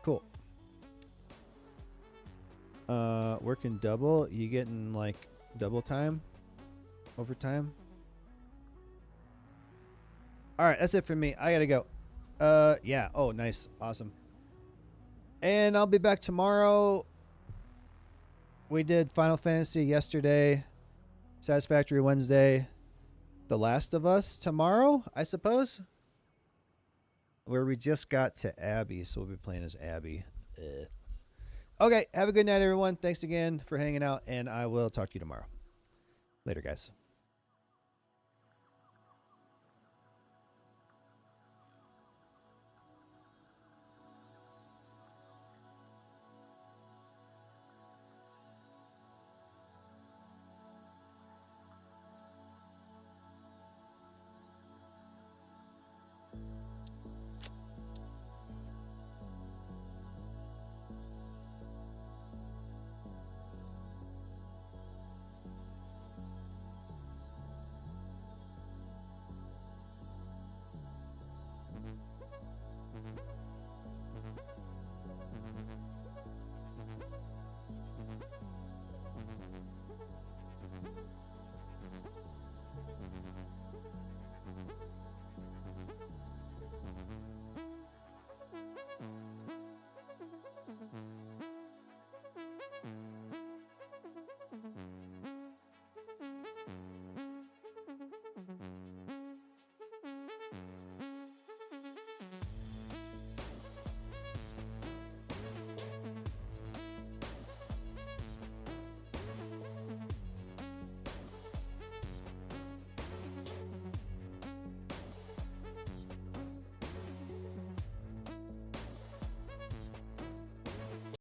Cool. Working double, you getting like double time? Overtime? Alright, that's it for me. I gotta go. Yeah. Oh, nice. Awesome. And I'll be back tomorrow. We did Final Fantasy yesterday. Satisfactory Wednesday. The Last of Us tomorrow, I suppose. Where we just got to Abby, so we'll be playing as Abby. Okay, have a good night, everyone. Thanks again for hanging out, and I will talk to you tomorrow. Later, guys.